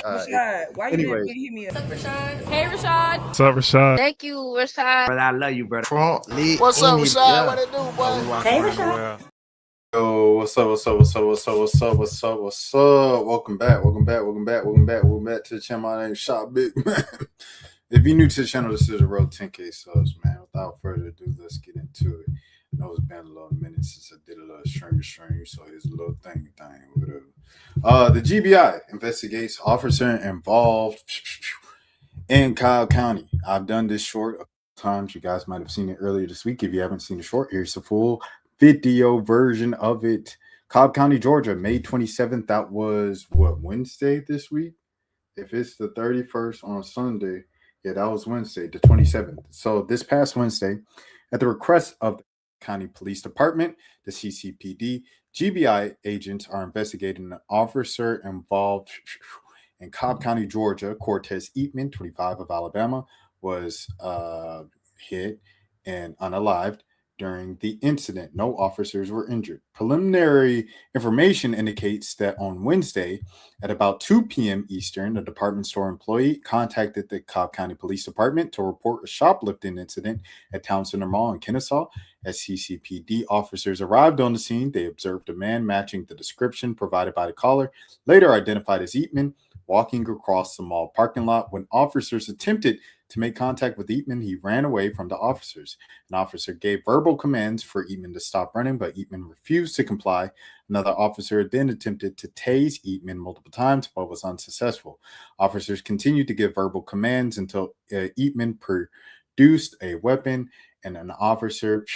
Rashad, why you Anyway. didn't hit me up? What's up, Rashad? Hey, Rashad. What's up, Rashad? Thank you, Rashad. Brother, I love you, brother. What's up, Rashad? What it do, boy? Hey, Rashad. Yo, what's up? What's up? Welcome back to the channel. My name is Shot Big Man. If you're new to the channel, this is a road 10K subs, man. Without further ado, let's get into it. I know it's been a little minute since I did a little stream, so here's a little thing, whatever. The GBI investigates officer involved in Cobb County. I've done this short a couple times. You guys might have seen it earlier this week. If you haven't seen the short, here's the full video version of it. Cobb County, Georgia, May 27th. That was what, Wednesday this week? If it's the 31st on Sunday, yeah, that was Wednesday, the 27th. So this past Wednesday, at the request of the County Police Department, the CCPD, GBI agents are investigating an officer involved in Cobb County, Georgia. Cortez Eatmon, 25 of Alabama, was hit and unalived during the incident. No officers were injured. Preliminary information indicates that on Wednesday at about 2 p.m. Eastern, a department store employee contacted the Cobb County Police Department to report a shoplifting incident at Town Center Mall in Kennesaw. As CCPD officers arrived on the scene, they observed a man matching the description provided by the caller, later identified as Eatmon, walking across the mall parking lot. When officers attempted to make contact with Eatmon, he ran away from the officers. An officer gave verbal commands for Eatmon to stop running, but Eatmon refused to comply. Another officer then attempted to tase Eatmon multiple times, but was unsuccessful. Officers continued to give verbal commands until Eatmon produced a weapon and an officer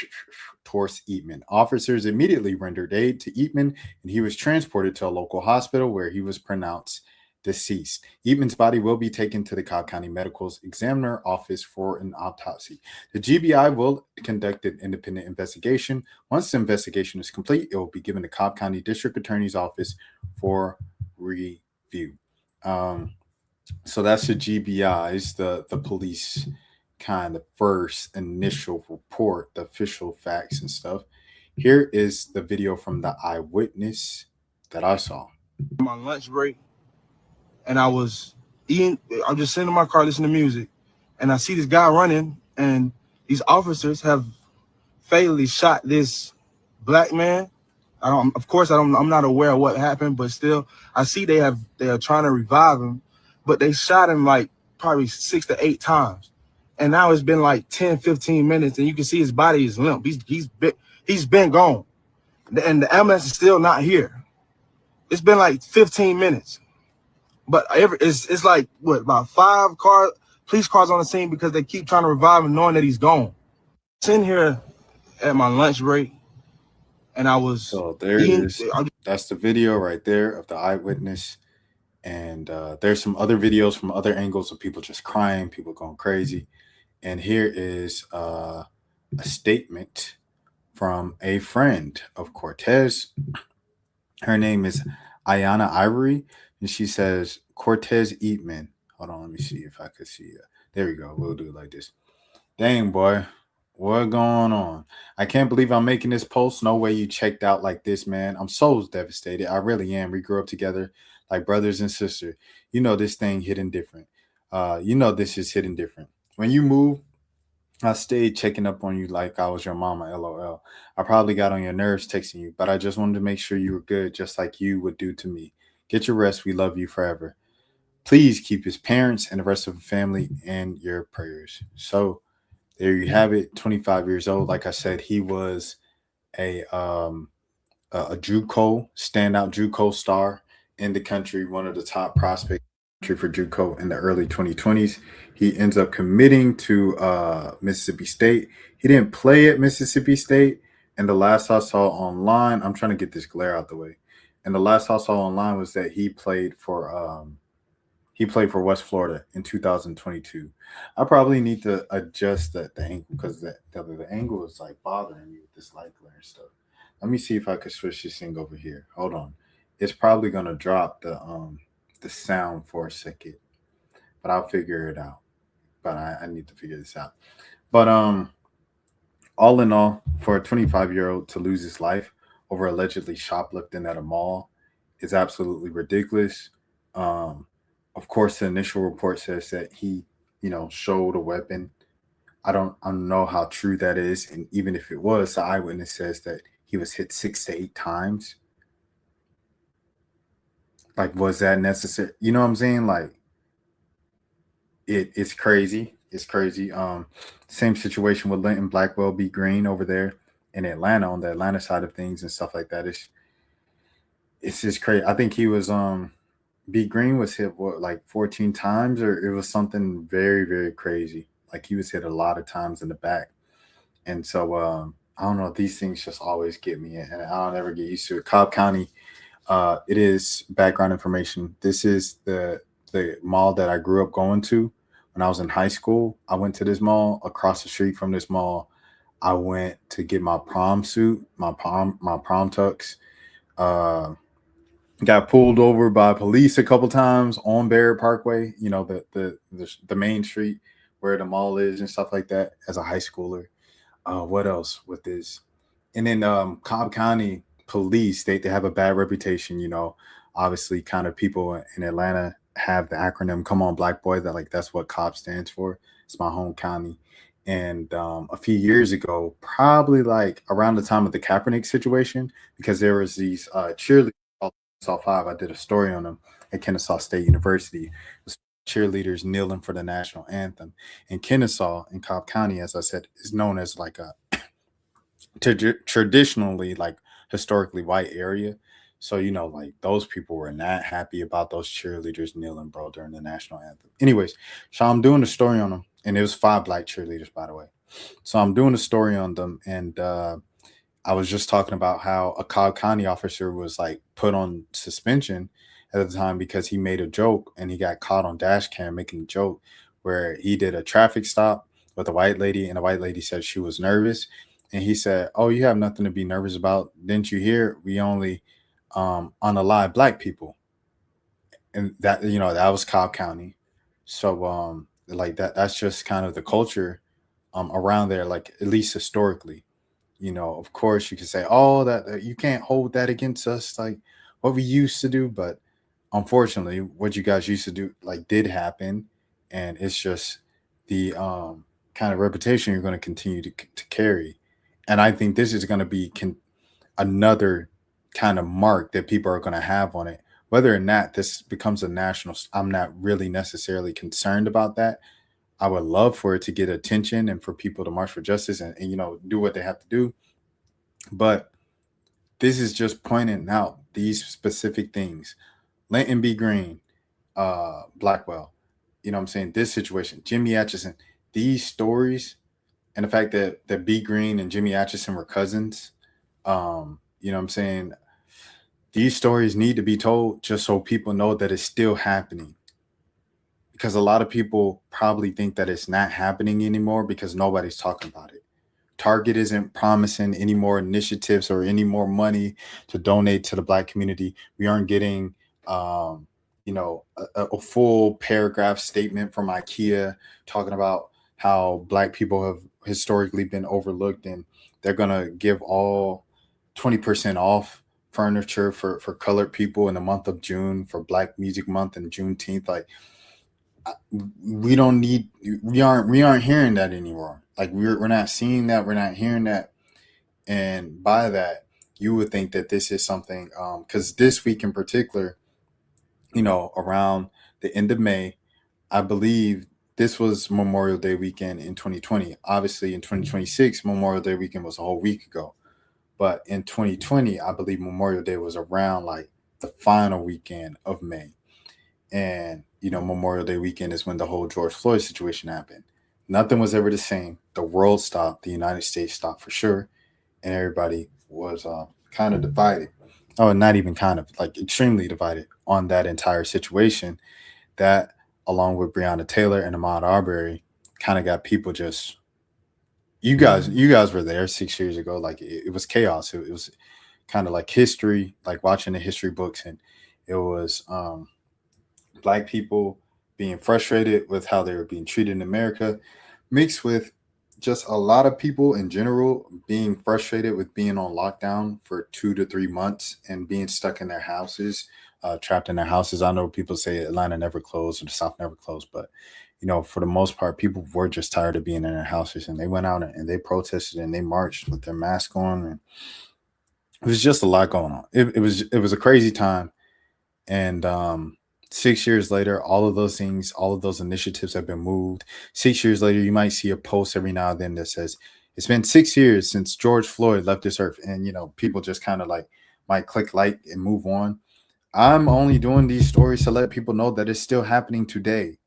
towards Eatmon. Officers immediately rendered aid to Eatmon, and he was transported to a local hospital where he was pronounced deceased. Eatmon's body will be taken to the Cobb County Medical's examiner office for an autopsy. The GBI will conduct an independent investigation. Once the investigation is complete, it will be given to Cobb County District Attorney's Office for review. So that's the GBI's, the police kind of first initial report, the official facts and stuff. Here is the video from the eyewitness that I saw. My lunch break, and I was eating. I'm just sitting in my car listening to music, and I see this guy running, and these officers have fatally shot this black man. I'm not aware of what happened, but still, I see they are trying to revive him, but they shot him like probably 6 to 8 times, and now it's been like 10, 15 minutes, and you can see his body is limp. He's been gone, and the ambulance is still not here. It's been like 15 minutes. But it's like, what, about 5 police cars on the scene because they keep trying to revive him knowing that he's gone. Sitting here at my lunch break, and I was... So there it is. That's the video right there of the eyewitness. And there's some other videos from other angles of people just crying, people going crazy. And here is a statement from a friend of Cortez. Her name is Ayana Ivory. And she says, Cortez Eatmon. Hold on, let me see if I could see it. There we go. We'll do it like this. Dang, boy. What going on? I can't believe I'm making this post. No way you checked out like this, man. I'm so devastated. I really am. We grew up together like brothers and sisters. You know this thing hitting different. You know this is hitting different. When you move, I stayed checking up on you like I was your mama, LOL. I probably got on your nerves texting you, but I just wanted to make sure you were good, just like you would do to me. Get your rest. We love you forever. Please keep his parents and the rest of the family in your prayers. So there you have it. 25 years old. Like I said, he was a JUCO, standout JUCO star in the country, one of the top prospects for JUCO in the early 2020s. He ends up committing to Mississippi State. He didn't play at Mississippi State. And the last I saw online, I'm trying to get this glare out the way. And the last I saw online was that he played for West Florida in 2022. I probably need to adjust the angle because the angle is like bothering me with this light glare and stuff. Let me see if I could switch this thing over here. Hold on. It's probably gonna drop the sound for a second, but I'll figure it out. But I need to figure this out. But all in all, for a 25-year-old to lose his life over allegedly shoplifting at a mall is absolutely ridiculous. of course, the initial report says that he, showed a weapon. I don't know how true that is, and even if it was, the eyewitness says that he was hit 6 to 8 times. Like, was that necessary? You know what I'm saying? Like, it's crazy. It's crazy. Same situation with Linton Blackwell B. Green over there in Atlanta on the Atlanta side of things and stuff like that. It's just crazy. I think he was B. Green was hit what, like 14 times, or it was something very, very crazy. Like, he was hit a lot of times in the back. And so I don't know, these things just always get me, and I don't ever get used to it. Cobb County, it is background information. This is the mall that I grew up going to when I was in high school. I went to this mall. Across the street from this mall, I went to get my prom suit, my prom tux. Uh, got pulled over by police a couple times on Barrett Parkway. The main street where the mall is and stuff like that. As a high schooler, what else with this? And then Cobb County police, they have a bad reputation. Obviously, kind of people in Atlanta have the acronym "Come on, Black Boy." That's what Cobb stands for. It's my home county. And a few years ago, probably like around the time of the Kaepernick situation, because there was these cheerleaders. Kennesaw Five. I did a story on them at Kennesaw State University. It was cheerleaders kneeling for the national anthem. And Kennesaw in Cobb County, as I said, is known as like a traditionally, like, historically white area. So, like, those people were not happy about those cheerleaders kneeling, bro, during the national anthem. Anyways, so I'm doing a story on them, and it was 5 black cheerleaders, by the way. So I'm doing a story on them, and I was just talking about how a Cobb County officer was like put on suspension at the time because he made a joke, and he got caught on dash cam making a joke where he did a traffic stop with a white lady, and the white lady said she was nervous. And he said, "Oh, you have nothing to be nervous about. Didn't you hear? We only unalive black people." And that was Cobb County. So like that's just kind of the culture around there, like, at least historically. Of course, you can say, "Oh, that you can't hold that against us," like what we used to do. But unfortunately, what you guys used to do, like, did happen, and it's just the kind of reputation you're going to continue to carry. And I think this is going to be another kind of mark that people are going to have on it. Whether or not this becomes a national, I'm not really necessarily concerned about that. I would love for it to get attention and for people to march for justice and do what they have to do. But this is just pointing out these specific things. Linton B. Green, Blackwell, what I'm saying? This situation, Jimmy Atchison, these stories, and the fact that B. Green and Jimmy Atchison were cousins, what I'm saying? These stories need to be told just so people know that it's still happening. Because a lot of people probably think that it's not happening anymore because nobody's talking about it. Target isn't promising any more initiatives or any more money to donate to the Black community. We aren't getting, a full paragraph statement from IKEA talking about how Black people have historically been overlooked, and they're gonna give all 20% off furniture for colored people in the month of June for Black Music Month and Juneteenth. Like, we aren't hearing that anymore. Like, we're not seeing that, we're not hearing that. And by that, you would think that this is something, because this week in particular, around the end of May, I believe this was Memorial Day weekend in 2020. Obviously, in 2026, Memorial Day weekend was a whole week ago. But in 2020, I believe Memorial Day was around like the final weekend of May. And, Memorial Day weekend is when the whole George Floyd situation happened. Nothing was ever the same. The world stopped. The United States stopped for sure. And everybody was kind of divided. Oh, not even kind of, like, extremely divided on that entire situation. That, along with Breonna Taylor and Ahmaud Arbery, kind of got people just. You guys were there 6 years ago. Like, it was chaos. It was kind of like history, like watching the history books, and it was Black people being frustrated with how they were being treated in America, mixed with just a lot of people in general being frustrated with being on lockdown for 2 to 3 months and being stuck in their houses trapped in their houses. I know people say Atlanta never closed or the South never closed, but for the most part, people were just tired of being in their houses, and they went out and they protested and they marched with their mask on, and it was just a lot going on. It was a crazy time, and 6 years later, all of those things, all of those initiatives have been moved. 6 years later, you might see a post every now and then that says it's been 6 years since George Floyd left this earth, and people just kind of like might click like and move on. I'm only doing these stories to let people know that it's still happening today.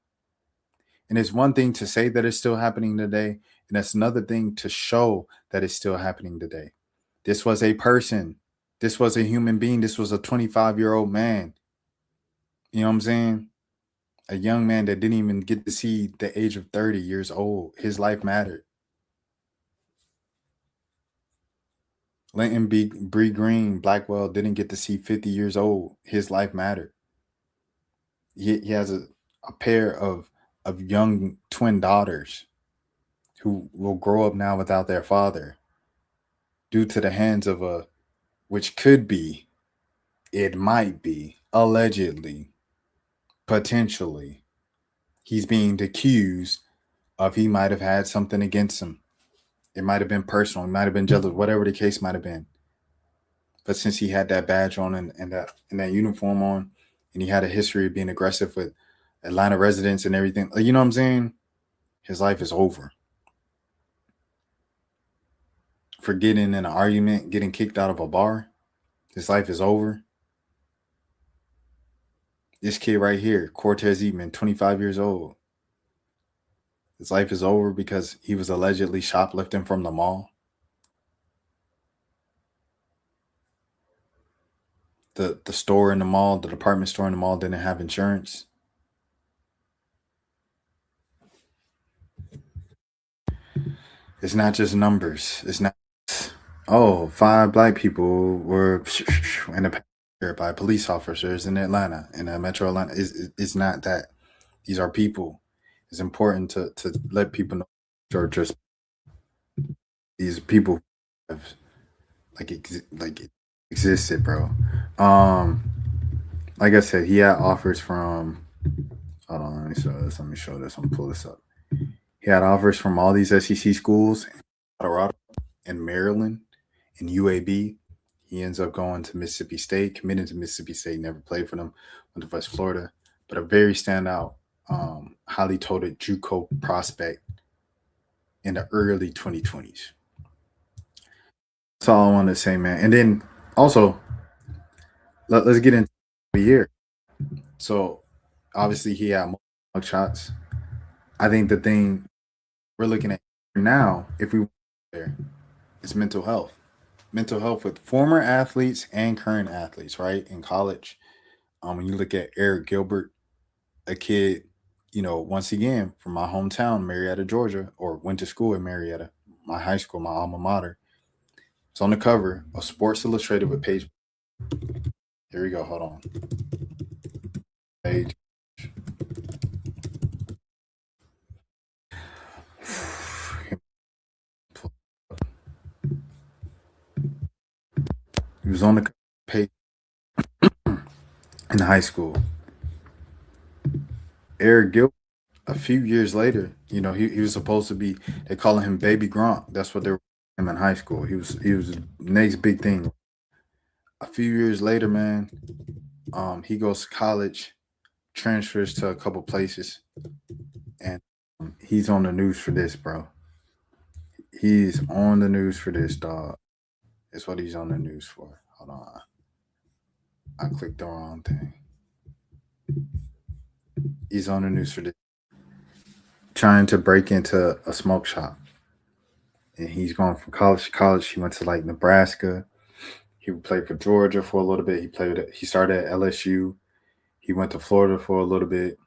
And it's one thing to say that it's still happening today, and that's another thing to show that it's still happening today. This was a person. This was a human being. This was a 25-year-old man. You know what I'm saying? A young man that didn't even get to see the age of 30 years old. His life mattered. Linton Bree Green Blackwell didn't get to see 50 years old. His life mattered. He has a pair of young twin daughters who will grow up now without their father due to the hands of which could be, it might be, allegedly, potentially, he's being accused of he might have had something against him. It might have been personal. It might have been jealous, whatever the case might have been. But since he had that badge on and that uniform on, and he had a history of being aggressive with Atlanta residents and everything, you know what I'm saying? His life is over. For getting in an argument, getting kicked out of a bar, his life is over. This kid right here, Cortez Eatmon, 25 years old. His life is over because he was allegedly shoplifting from the mall. The store in the mall, the department store in the mall didn't have insurance. It's not just numbers. It's not, 5 black people were in a by police officers in Atlanta, in Metro Atlanta. It's not that. These are people. It's important to let people know, or just these people have existed, bro. Like I said, he had offers from. Hold on, let me show this. Let me pull this up. He had offers from all these SEC schools, in Colorado and Maryland and UAB. He ends up going to Mississippi State, committed to Mississippi State, never played for them, went to West Florida, but a very standout, highly touted JUCO prospect in the early 2020s. That's all I want to say, man. And then also, let's get into the year. So obviously he had more shots. I think the thing we're looking at now, if we there, is mental health. Mental health with former athletes and current athletes, right? In college. When you look at Eric Gilbert, a kid, once again from my hometown, Marietta, Georgia, or went to school in Marietta, my high school, my alma mater. It's on the cover of Sports Illustrated with Page. Here we go. Hold on. Page. He was on the page in high school. Eric Gilbert, a few years later, he was supposed to be, they calling him Baby Gronk. That's what they were him in high school. He was the next big thing. A few years later, man, he goes to college, transfers to a couple places, and he's on the news for this, bro. He's on the news for this, dog. That's what he's on the news for. Hold on. I clicked the wrong thing. He's on the news for this. Trying to break into a smoke shop. And he's going from college to college. He went to like Nebraska. He played for Georgia for a little bit. He started at LSU. He went to Florida for a little bit.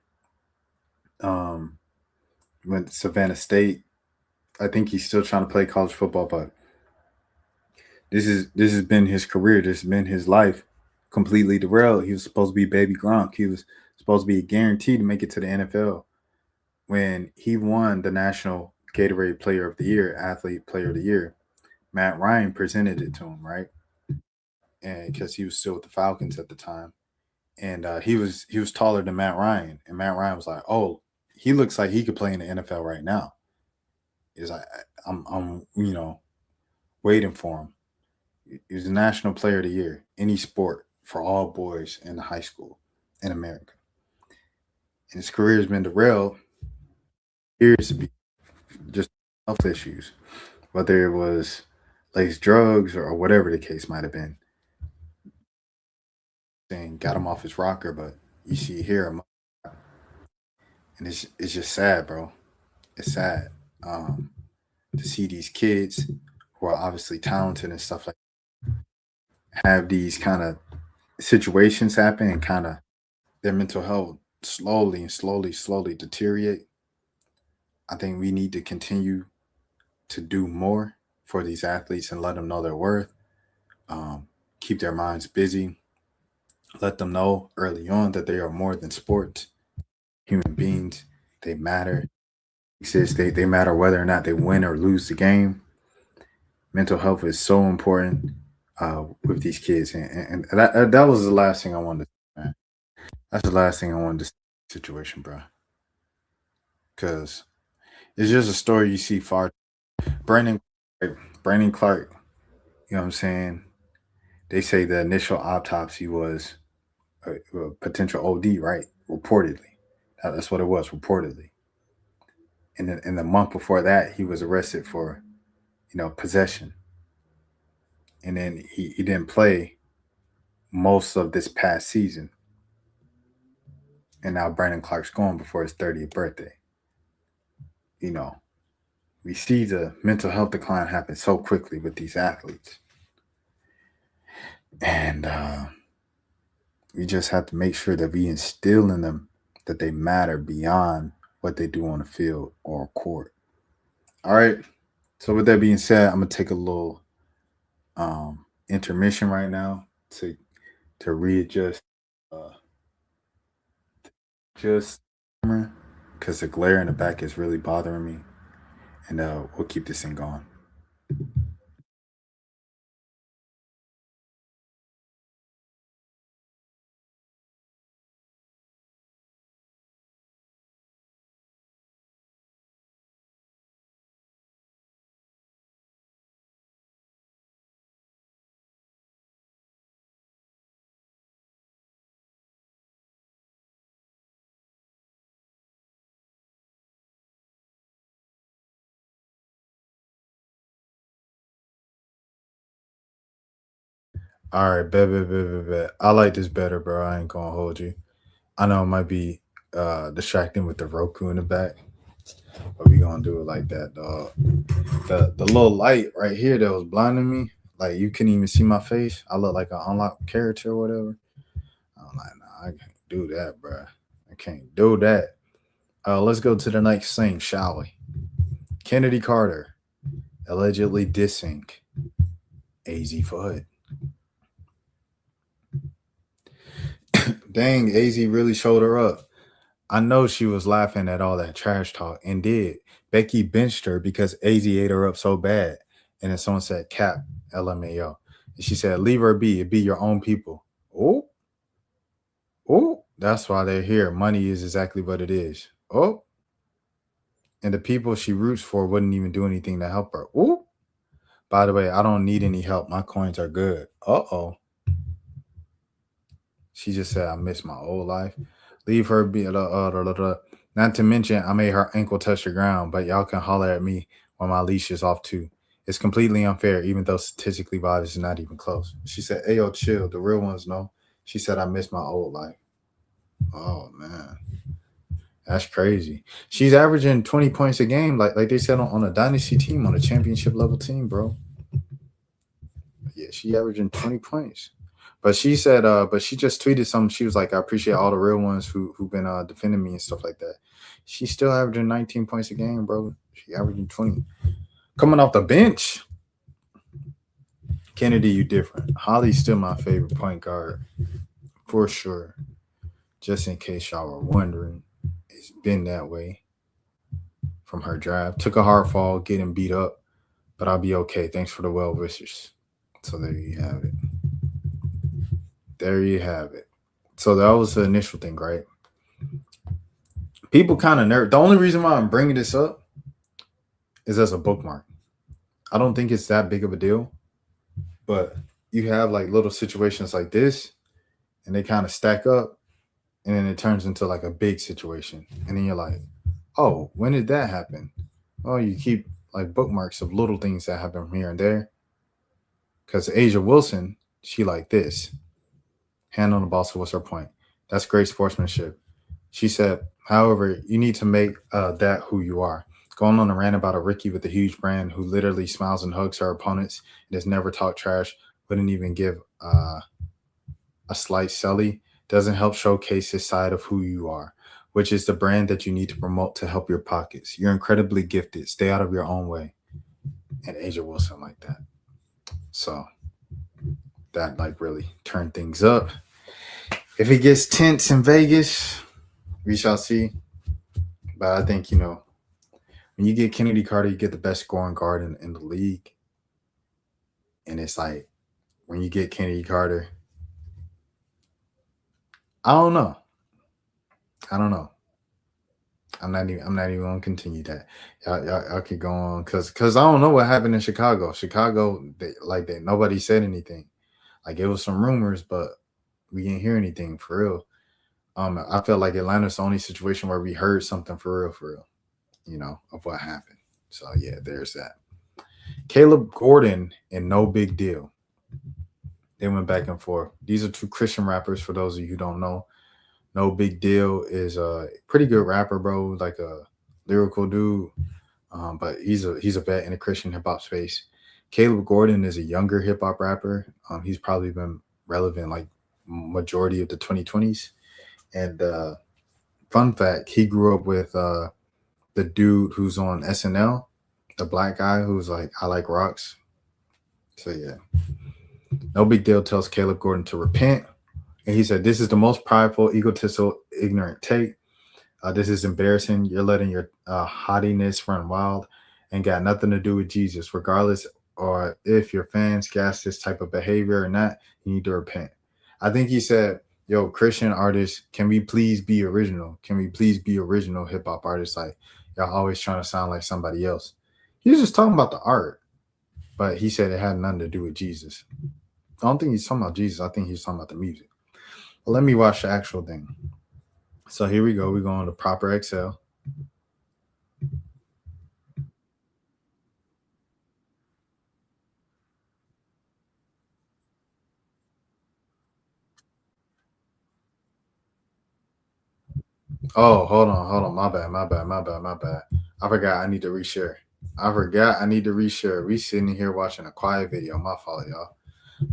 Went to Savannah State. I think he's still trying to play college football, but this has been his career. This has been his life completely derailed. He was supposed to be Baby Gronk. He was supposed to be guaranteed to make it to the NFL. When he won the National Gatorade Player of the Year, Athlete Player of the Year, Matt Ryan presented it to him, right? And because he was still with the Falcons at the time. and he was taller than Matt Ryan, and Matt Ryan was like, "Oh, he looks like he could play in the NFL right now." He's like, "I'm waiting for him." He was the National Player of the Year, any sport for all boys in high school in America, and his career has been derailed years to be just health issues, whether it was laced drugs or whatever the case might have been. Saying got him off his rocker, but you see here, and it's just sad, bro. It's sad to see these kids who are obviously talented and stuff like have these kind of situations happen and kind of their mental health slowly deteriorate. I think we need to continue to do more for these athletes and let them know their worth. Keep their minds busy. Let them know early on that they are more than sports. Human beings, they matter. Exist. They matter whether or not they win or lose the game. Mental health is so important with these kids, and that was the last thing I wanted to say, man. That's the last thing I wanted to say in the situation, bro. Because it's just a story you see far. Brandon, Brandon Clark, you know what I'm saying? They say the initial autopsy was a potential OD, right? Reportedly. That's what it was, reportedly. And then in the month before that, he was arrested for, possession. And then he didn't play most of this past season. And now Brandon Clark's gone before his 30th birthday. We see the mental health decline happen so quickly with these athletes. And we just have to make sure that we instill in them that they matter beyond what they do on the field or court. All right. So with that being said, I'm gonna take a little intermission right now to readjust just because the glare in the back is really bothering me, and we'll keep this thing going. All right, bet. I like this better, bro. I ain't gonna hold you. I know it might be distracting with the Roku in the back, but we gonna do it like that, dog. The little light right here that was blinding me, like you couldn't even see my face. I look like an unlocked character or whatever. I'm like, nah, I can't do that, bro. I can't do that. Let's go to the next thing, shall we? Kennedy Carter allegedly dissing AZ Fudd. Dang, AZ really showed her up. I know she was laughing at all that trash talk and did. Becky benched her because AZ ate her up so bad. And then someone said, Cap, LMAO. And she said, leave her be. It be your own people. Oh, that's why they're here. Money is exactly what it is. Oh. And the people she roots for wouldn't even do anything to help her. Oh. By the way, I don't need any help. My coins are good. Uh-oh. She just said, I miss my old life. Leave her be. Not to mention, I made her ankle touch the ground, but y'all can holler at me when my leash is off too. It's completely unfair, even though statistically violence is not even close. She said, Ayo, chill. The real ones know. She said, I miss my old life. Oh, man. That's crazy. She's averaging 20 points a game, like they said on a dynasty team, on a championship level team, bro. Yeah, she averaging 20 points. But she said, but she just tweeted something. She was like, I appreciate all the real ones who've been defending me and stuff like that. She's still averaging 19 points a game, bro. She averaging 20. Coming off the bench. Kennedy, you different. Holly's still my favorite point guard. For sure. Just in case y'all were wondering. It's been that way from her draft. Took a hard fall, getting beat up. But I'll be okay. Thanks for the well wishes. So there you have it. There you have it. So that was the initial thing, right? People kind of nerd. The only reason why I'm bringing this up is as a bookmark. I don't think it's that big of a deal, but you have like little situations like this, and they kind of stack up, and then it turns into like a big situation, and then you're like, oh, when did that happen? Oh, you keep like bookmarks of little things that happen from here and there. Because Asia Wilson, she like this. Hand on the ball. So what's her point? That's great sportsmanship. She said, however, you need to make that who you are. Going on a rant about a Ricky with a huge brand who literally smiles and hugs her opponents and has never talked trash, wouldn't even give a slight selly, doesn't help showcase his side of who you are, which is the brand that you need to promote to help your pockets. You're incredibly gifted. Stay out of your own way. And Asia Wilson like that. So that like really turned things up. If it gets tense in Vegas, we shall see. But I think, when you get Kennedy Carter, you get the best scoring guard in the league. And it's like, when you get Kennedy Carter, I don't know. I'm not even gonna continue that. Y'all keep going because I don't know what happened in Chicago. Nobody said anything. Like it was some rumors, but we didn't hear anything for real. I felt like Atlanta's the only situation where we heard something for real, of what happened. So yeah, there's that. Caleb Gordon and No Big Deal. They went back and forth. These are two Christian rappers. For those of you who don't know, No Big Deal is a pretty good rapper, bro. Like a lyrical dude, but he's a vet in the Christian hip hop space. Caleb Gordon is a younger hip hop rapper. He's probably been relevant like majority of the 2020s. And fun fact, he grew up with the dude who's on SNL, the black guy who's like, I like rocks. So yeah, No Big Deal tells Caleb Gordon to repent. And he said, this is the most prideful, egotistical, ignorant take. This is embarrassing. You're letting your haughtiness run wild and got nothing to do with Jesus. Regardless or if your fans gas this type of behavior or not, you need to repent. I think he said, yo, Christian artists, can we please be original? Can we please be original hip hop artists? Like, y'all always trying to sound like somebody else. He was just talking about the art, but he said it had nothing to do with Jesus. I don't think he's talking about Jesus. I think he's talking about the music. But let me watch the actual thing. So here we go. We're going to proper Excel. Oh, hold on. My bad. I forgot I need to reshare. We sitting here watching a quiet video. My fault, y'all.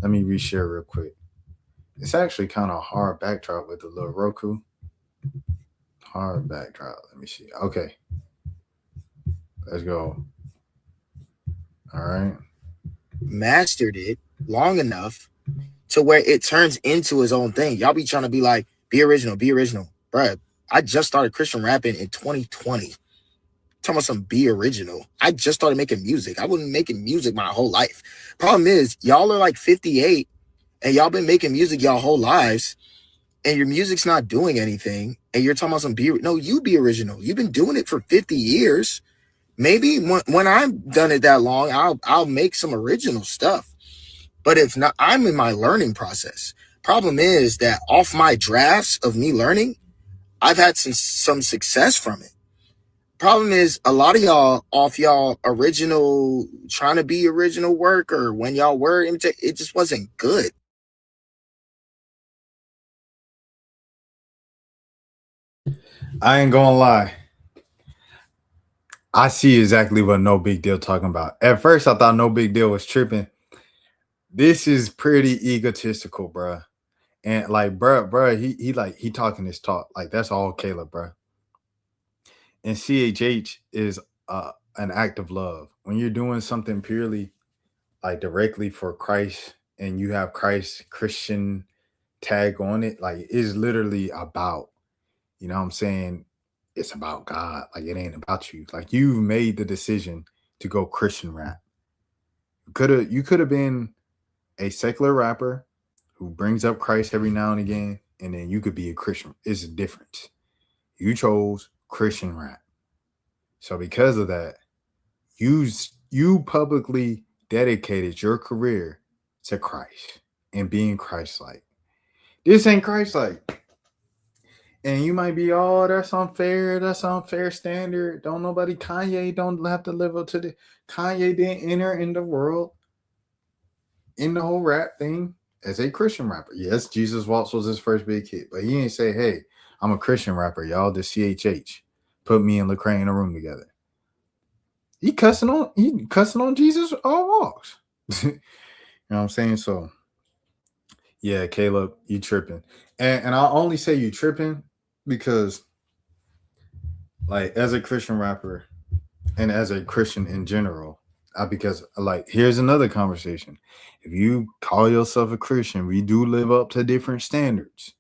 Let me reshare real quick. It's actually kind of hard backdrop with the little Roku. Hard backdrop. Let me see. Okay. Let's go. All right. Mastered it long enough to where it turns into his own thing. Y'all be trying to be like, be original. Bruh, I just started Christian rapping in 2020. Talking about some be original. I just started making music. I wasn't making music my whole life. Problem is, y'all are like 58 and y'all been making music y'all whole lives and your music's not doing anything. And you're talking about some you be original. You've been doing it for 50 years. Maybe when I've done it that long, I'll make some original stuff. But if not, I'm in my learning process. Problem is that off my drafts of me learning, I've had some success from it. Problem is, a lot of y'all off y'all original, trying to be original work, or when y'all were, it just wasn't good. I ain't gonna lie. I see exactly what No Big Deal talking about. At first, I thought No Big Deal was tripping. This is pretty egotistical, bruh. And like, bruh, he talking his talk. Like, that's all Caleb, bruh. And CHH is an act of love. When you're doing something purely like directly for Christ and you have Christ Christian tag on it, like it's literally about, you know what I'm saying? It's about God. Like it ain't about you. Like you've made the decision to go Christian rap. You could have been a secular rapper who brings up Christ every now and again and then you could be a Christian. It's a difference. You chose Christian rap. So because of that, you publicly dedicated your career to Christ and being Christ-like. This ain't Christ-like. And you might be, oh, that's unfair standard. Kanye don't have to live up to the, Kanye didn't enter in the world in the whole rap thing as a Christian rapper. Yes, Jesus Waltz was his first big hit, but he ain't say, hey, I'm a Christian rapper, y'all, the CHH. Put me and Lecrae in a room together. He cussing on Jesus all walks. You know what I'm saying? So yeah, Caleb, you tripping. And I'll only say you tripping because, like, as a Christian rapper and as a Christian in general, because, like, here's another conversation. If you call yourself a Christian, we do live up to different standards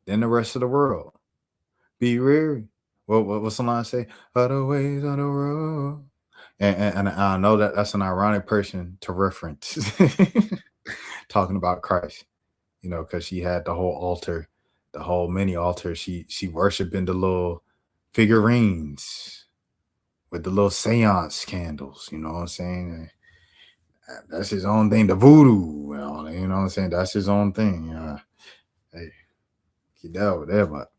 than the rest of the world. Be weary. What's the line say? Other ways on the road. And I know that that's an ironic person to reference talking about Christ, you know, because she had the whole altar, the whole mini altar. She worshiping the little figurines with the little seance candles, you know what I'm saying? That's his own thing. The voodoo, you know what I'm saying? That's his own thing. Hey, keep that over there, but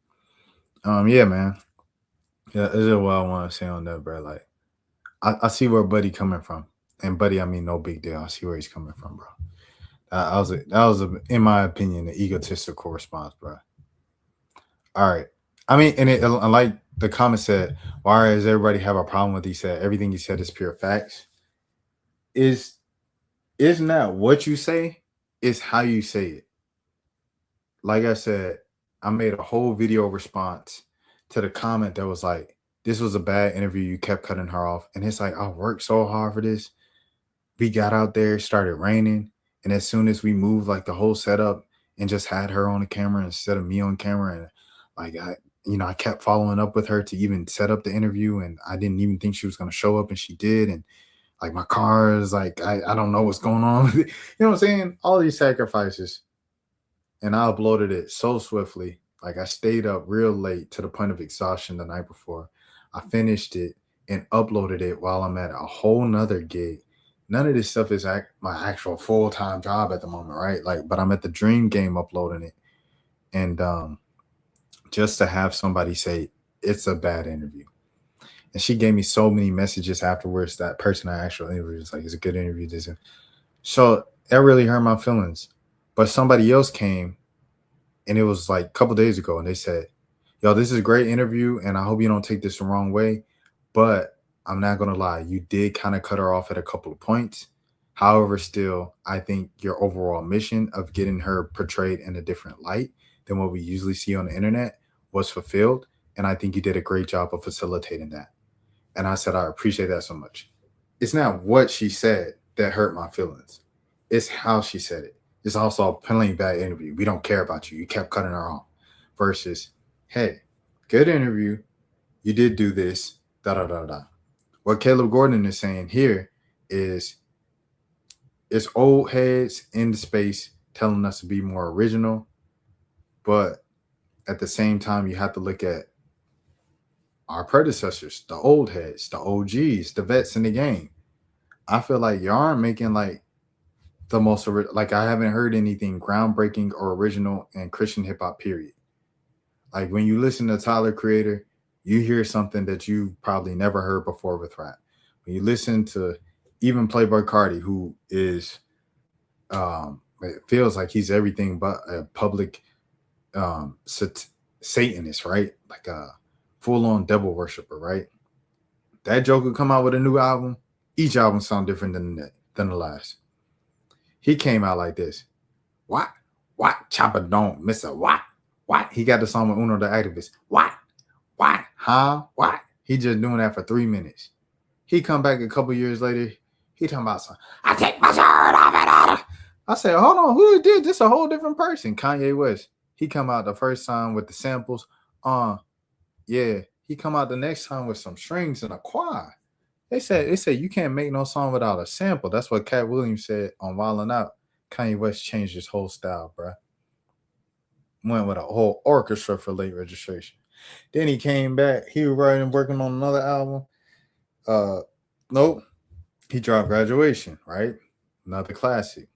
yeah, man. Yeah, this is what I want to say on that, bro. Like, I see where Buddy coming from, and Buddy, I mean, no big deal. I see where he's coming from, bro. That was in my opinion, an egotistical response, bro. All right, I mean, and like the comment said, why does everybody have a problem with he said? Everything he said is pure facts. Is not what you say, it's how you say it. Like I said, I made a whole video response to the comment that was like, this was a bad interview. You kept cutting her off. And it's like, I worked so hard for this. We got out there, it started raining. And as soon as we moved like the whole setup and just had her on the camera instead of me on camera, and like I kept following up with her to even set up the interview, and I didn't even think she was gonna show up, and she did. And like my car is like, I don't know what's going on. You know what I'm saying? All these sacrifices. And I uploaded it so swiftly. Like I stayed up real late to the point of exhaustion the night before. I finished it and uploaded it while I'm at a whole nother gig. None of this stuff is my actual full-time job at the moment, right? Like, but I'm at the dream game uploading it. And just to have somebody say it's a bad interview. And she gave me so many messages afterwards. That person I actually interviewed was like, it's a good interview. So that really hurt my feelings. But somebody else came, and it was like a couple days ago, and they said, yo, this is a great interview, and I hope you don't take this the wrong way, but I'm not going to lie. You did kind of cut her off at a couple of points. However, still, I think your overall mission of getting her portrayed in a different light than what we usually see on the internet was fulfilled, and I think you did a great job of facilitating that. And I said, I appreciate that so much. It's not what she said that hurt my feelings. It's how she said it. It's also a plain bad interview. We don't care about you. You kept cutting her off. Versus, hey, good interview. You did do this. Da-da-da-da. What Caleb Gordon is saying here is it's old heads in the space telling us to be more original. But at the same time, you have to look at our predecessors, the old heads, the OGs, the vets in the game. I feel like y'all aren't making like the most, like I haven't heard anything groundbreaking or original in Christian hip hop, period. Like when you listen to Tyler Creator, you hear something that you probably never heard before with rap. When you listen to even Playboi Carti, who is, it feels like he's everything but a public Satanist, right? Like a full-on devil worshiper, right? That Joker come out with a new album. Each album sound different than the last. He came out like this. What? Chopper don't miss a what? He got the song with Uno the Activist. What? Huh? What? He just doing that for 3 minutes. He come back a couple years later. He talking about something. I take my shirt off and all. I said, hold on, who did this? A whole different person. Kanye West. He come out the first time with the samples. Yeah. He come out the next time with some strings and a choir. They said you can't make no song without a sample. That's what Cat Williams said on Wildin' Out. Kanye West changed his whole style, bro. went with a whole orchestra for late registration. Then he came back. He was working on another album. Nope. He dropped Graduation, right? Another classic.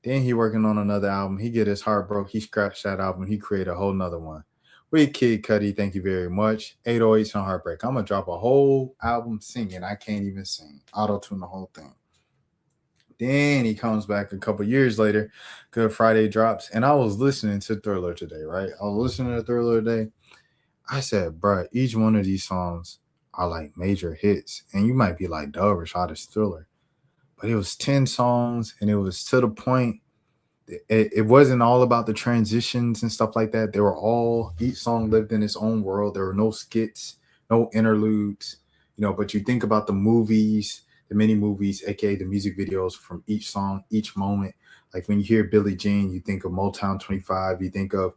Then he working on another album. He get his heart broke. He scratched that album. He created a whole nother one. With Kid Cudi, thank you very much. 808s on Heartbreak. I'm gonna drop a whole album singing. I can't even sing. Auto tune the whole thing. Then he comes back a couple years later. Good Friday drops, and I was listening to Thriller today. Right, I was listening to Thriller today. I said, bruh, each one of these songs are like major hits, and you might be like, "Duh, Rashad is Thriller," but it was 10 songs, and it was to the point. It wasn't all about the transitions and stuff like that. They were all, each song lived in its own world. There were no skits, no interludes, but you think about the movies, the mini movies, aka the music videos from each song, each moment. Like when you hear Billie Jean, you think of Motown 25, you think of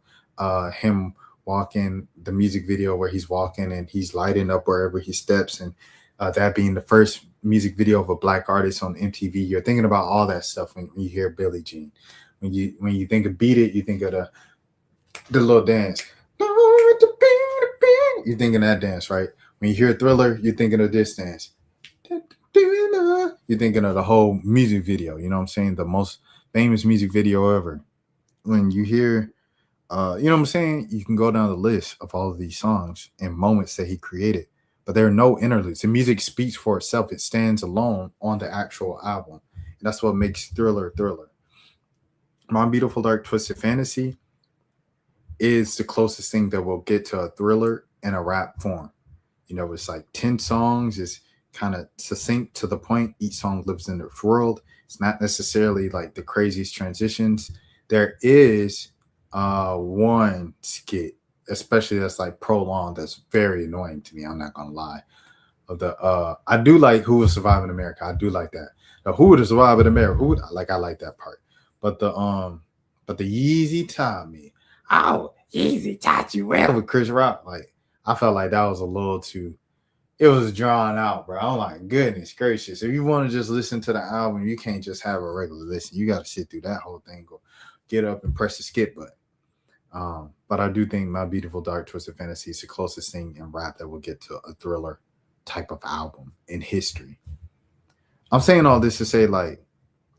him walking, the music video where he's walking and he's lighting up wherever he steps, and that being the first music video of a black artist on MTV. You're thinking about all that stuff when you hear Billie Jean. When you think of Beat It, you think of the little dance. You're thinking that dance, right? When you hear Thriller, you're thinking of this dance. You're thinking of the whole music video. You know what I'm saying? The most famous music video ever. When you hear, you know what I'm saying? You can go down the list of all of these songs and moments that he created, but there are no interludes. The music speaks for itself. It stands alone on the actual album. And that's what makes Thriller Thriller. My Beautiful Dark Twisted Fantasy is the closest thing that will get to a thriller in a rap form. It's like 10 songs. It's kind of succinct, to the point. Each song lives in its world. It's not necessarily like the craziest transitions. There is one skit, especially that's like prolonged, that's very annoying to me. I'm not gonna lie. I do like Who Will Survive in America. I do like that. Who Would Survive in America? I like that part. But the Yeezy taught me. Oh, Yeezy taught you well with Chris Rock. Like, I felt like that was a little too, it was drawn out, bro. I'm like, goodness gracious. If you want to just listen to the album, you can't just have a regular listen. You got to sit through that whole thing. Go get up and press the skip button. But I do think My Beautiful Dark Twisted Fantasy is the closest thing in rap that will get to a thriller type of album in history. I'm saying all this to say, like,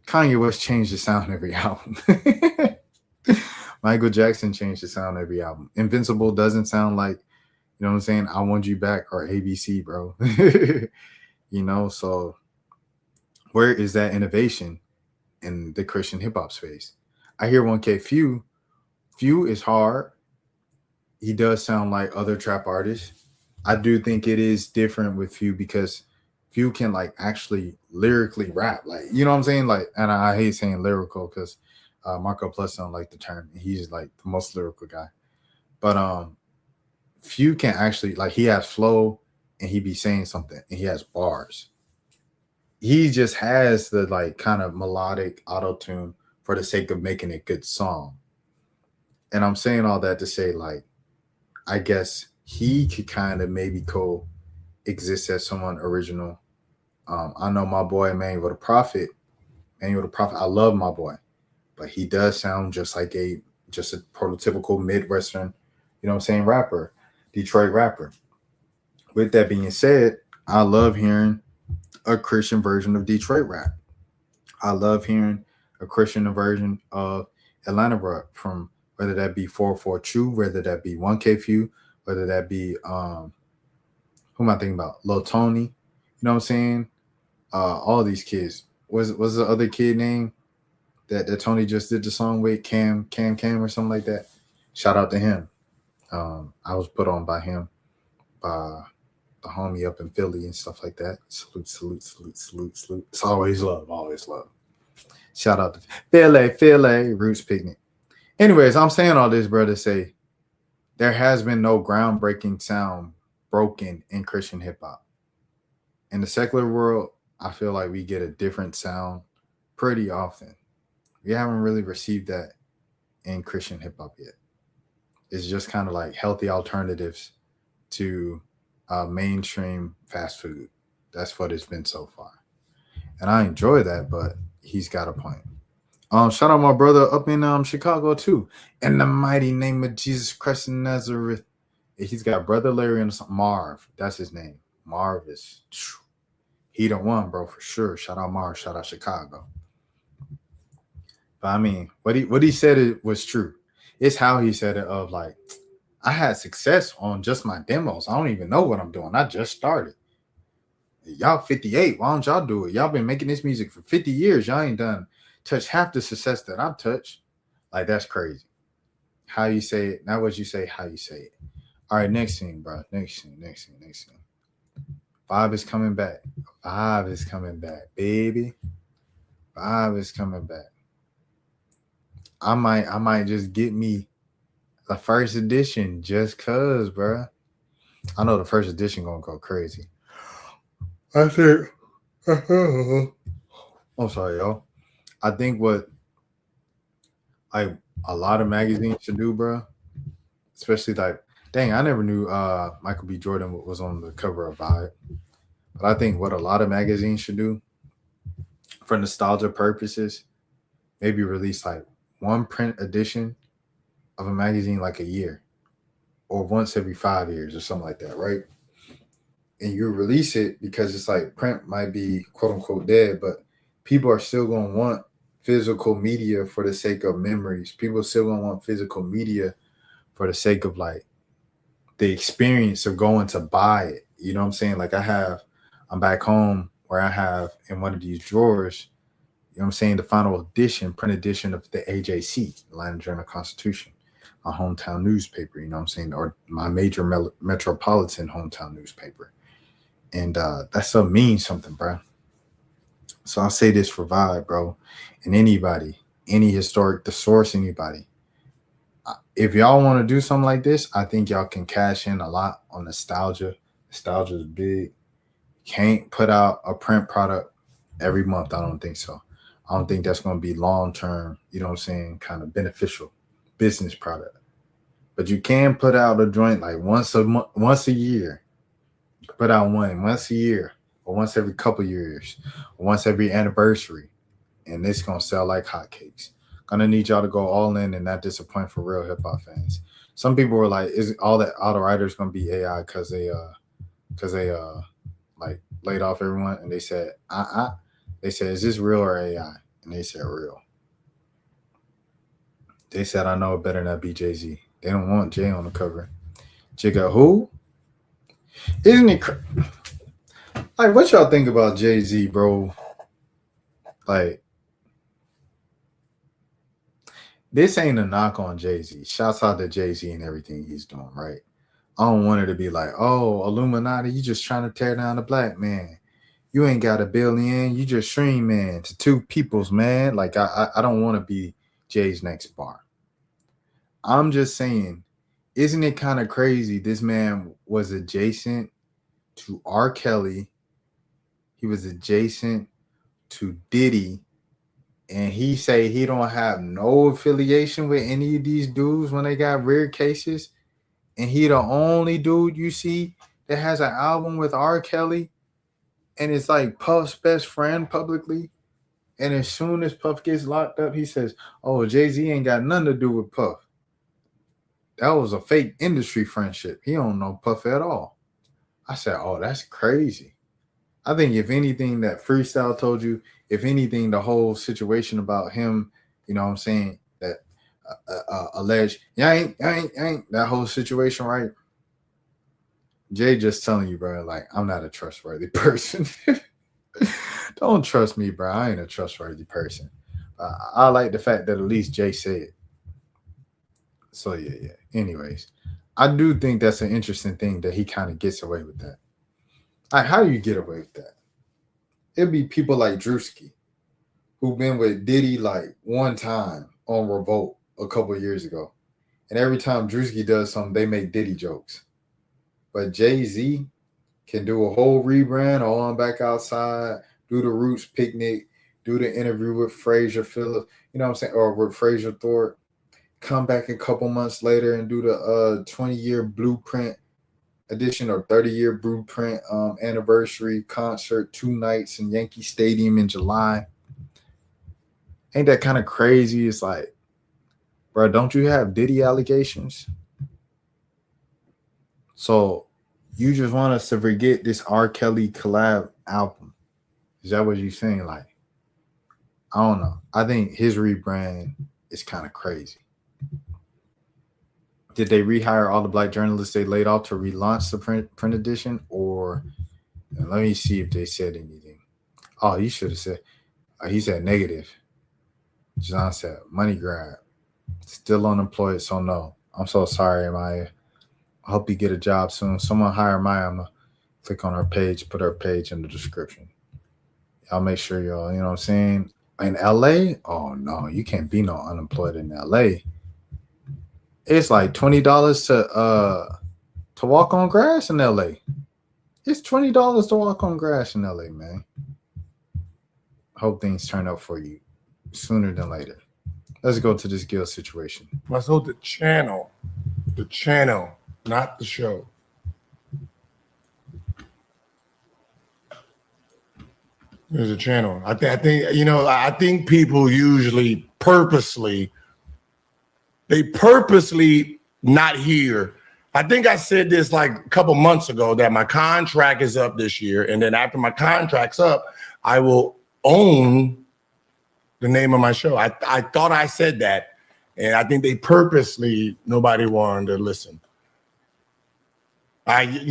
Kanye West changed the sound every album. Michael Jackson changed the sound every album. Invincible doesn't sound like, you know what I'm saying, I Want You Back or ABC, bro. So where is that innovation in the Christian hip hop space? I hear 1K Few. Few is hard. He does sound like other trap artists. I do think it is different with Few because Few can like actually lyrically rap, like, you know what I'm saying? Like, and I hate saying lyrical because Marco Plus don't like the term. He's like the most lyrical guy. But Few can actually, like, he has flow and he be saying something and he has bars. He just has the like kind of melodic auto tune for the sake of making a good song. And I'm saying all that to say, like, I guess he could kind of maybe coexist as someone original. I know my boy Emmanuel the Prophet. I love my boy, but he does sound just like a prototypical Midwestern, you know what I'm saying, rapper, Detroit rapper. With that being said, I love hearing a Christian version of Detroit rap. I love hearing a Christian version of Atlanta rap, from whether that be 4-4 True, whether that be 1K Few, whether that be who am I thinking about? Lil Tony, you know what I'm saying? All these kids. Was the other kid name that Tony just did the song with? Cam or something like that. Shout out to him. I was put on by him, by the homie up in Philly and stuff like that. Salute. It's always love. Shout out to Philly, Roots Picnic. Anyways, I'm saying all this, bro, to say there has been no groundbreaking sound broken in Christian hip hop. In the secular world, I feel like we get a different sound pretty often. We haven't really received that in Christian hip hop yet. It's just kind of like healthy alternatives to mainstream fast food. That's what it's been so far. And I enjoy that, but he's got a point. Shout out my brother up in Chicago too. In the mighty name of Jesus Christ of Nazareth. He's got brother Larry and Marv. That's his name. Marv is he the one, bro, for sure. Shout out Marv. Shout out Chicago. But I mean, what he said it was true. It's how he said it of like, I had success on just my demos. I don't even know what I'm doing. I just started. Y'all 58. Why don't y'all do it? Y'all been making this music for 50 years. Y'all ain't done touch half the success that I've touched. Like, that's crazy. How you say it, not what you say, how you say it. All right, next scene, bro. Next scene. Vibe is coming back. Vibe is coming back, baby. Vibe is coming back. I might just get me the first edition just cause, bro. I know the first edition gonna go crazy. I think I'm sorry, y'all. I think what like a lot of magazines should do, bro, especially like, dang, I never knew Michael B. Jordan was on the cover of Vibe. But I think what a lot of magazines should do for nostalgia purposes, maybe release like one print edition of a magazine like a year or once every 5 years or something like that, right? And you release it because it's like print might be quote unquote dead, but people are still going to want physical media for the sake of memories. People are still going to want physical media for the sake of like the experience of going to buy it. You know what I'm saying? Like I'm back home where I have in one of these drawers, you know what I'm saying, the final edition, print edition of the AJC, Atlanta Journal-Constitution, my hometown newspaper, you know what I'm saying, or my major metropolitan hometown newspaper. And that stuff means something, bro. So I'll say this for Vibe, bro, and anybody, any historic, the source, anybody. If y'all want to do something like this, I think y'all can cash in a lot on nostalgia. Nostalgia is big. Can't put out a print product every month. I don't think so. I don't think that's going to be long-term, you know what I'm saying, kind of beneficial business product. But you can put out a joint like once a year. You can put out one once a year or once every couple years or once every anniversary. And it's going to sell like hotcakes. Gonna need y'all to go all in and not disappoint for real hip-hop fans. Some people were like, is all the writers going to be AI because they like laid off everyone, and they said, they said, is this real or AI? And they said real. They said, I know it better not be Jay-Z. They don't want Jay on the cover. Jigga who? Isn't it like, what y'all think about Jay-Z, bro? Like, this ain't a knock on Jay-Z. Shouts out to Jay-Z and everything he's doing, right? I don't want it to be like, oh, Illuminati, you just trying to tear down the black man. You ain't got $1 billion. You just stream, man, to two peoples, man. Like, I don't want to be Jay's next bar. I'm just saying, isn't it kind of crazy? This man was adjacent to R. Kelly. He was adjacent to Diddy. And he say he don't have no affiliation with any of these dudes when they got rare cases. And he the only dude you see that has an album with R. Kelly. And it's like Puff's best friend publicly. And as soon as Puff gets locked up, he says, oh, Jay-Z ain't got nothing to do with Puff. That was a fake industry friendship. He don't know Puff at all. I said, oh, that's crazy. I think if anything that Freestyle told you, if anything, the whole situation about him, you know what I'm saying, that alleged, ain't that whole situation, right? Jay just telling you, bro, like, I'm not a trustworthy person. Don't trust me, bro. I ain't a trustworthy person. I like the fact that at least Jay said it. So, yeah. Anyways, I do think that's an interesting thing that he kind of gets away with that. Like, how do you get away with that? It'd be people like Drewski, who've been with Diddy like one time on Revolt a couple of years ago. And every time Drewski does something, they make Diddy jokes. But Jay-Z can do a whole rebrand all on Back Outside, do the Roots picnic, do the interview with Fraser Phillips, you know what I'm saying, or with Fraser Thorpe, come back a couple months later and do the 20-year Blueprint edition or 30-year Blueprint anniversary concert, 2 nights in Yankee Stadium in July. Ain't that kind of crazy? It's like, bro, don't you have Diddy allegations? So you just want us to forget this R. Kelly collab album? Is that what you're saying? Like, I don't know. I think his rebrand is kind of crazy. Did they rehire all the black journalists they laid off to relaunch the print edition? Or let me see if they said anything. Oh, you should have said. He said negative. John said money grab. Still unemployed, so no. I'm so sorry, Maya. I hope you get a job soon. Someone hire Maya. I'm gonna click on her page, put her page in the description. Y'all make sure y'all, you know what I'm saying? In LA, oh no, you can't be no unemployed in LA. It's like $20 to walk on grass in LA. It's $20 to walk on grass in LA, man. Hope things turn up for you sooner than later. Let's go to this Gil situation. Let's hold the channel, not the show. There's a channel. I think people usually purposely not hear. I think I said this like a couple months ago that my contract is up this year, and then after my contract's up, I will own the name of my show. I thought I said that, and I think they purposely nobody wanted to listen. I did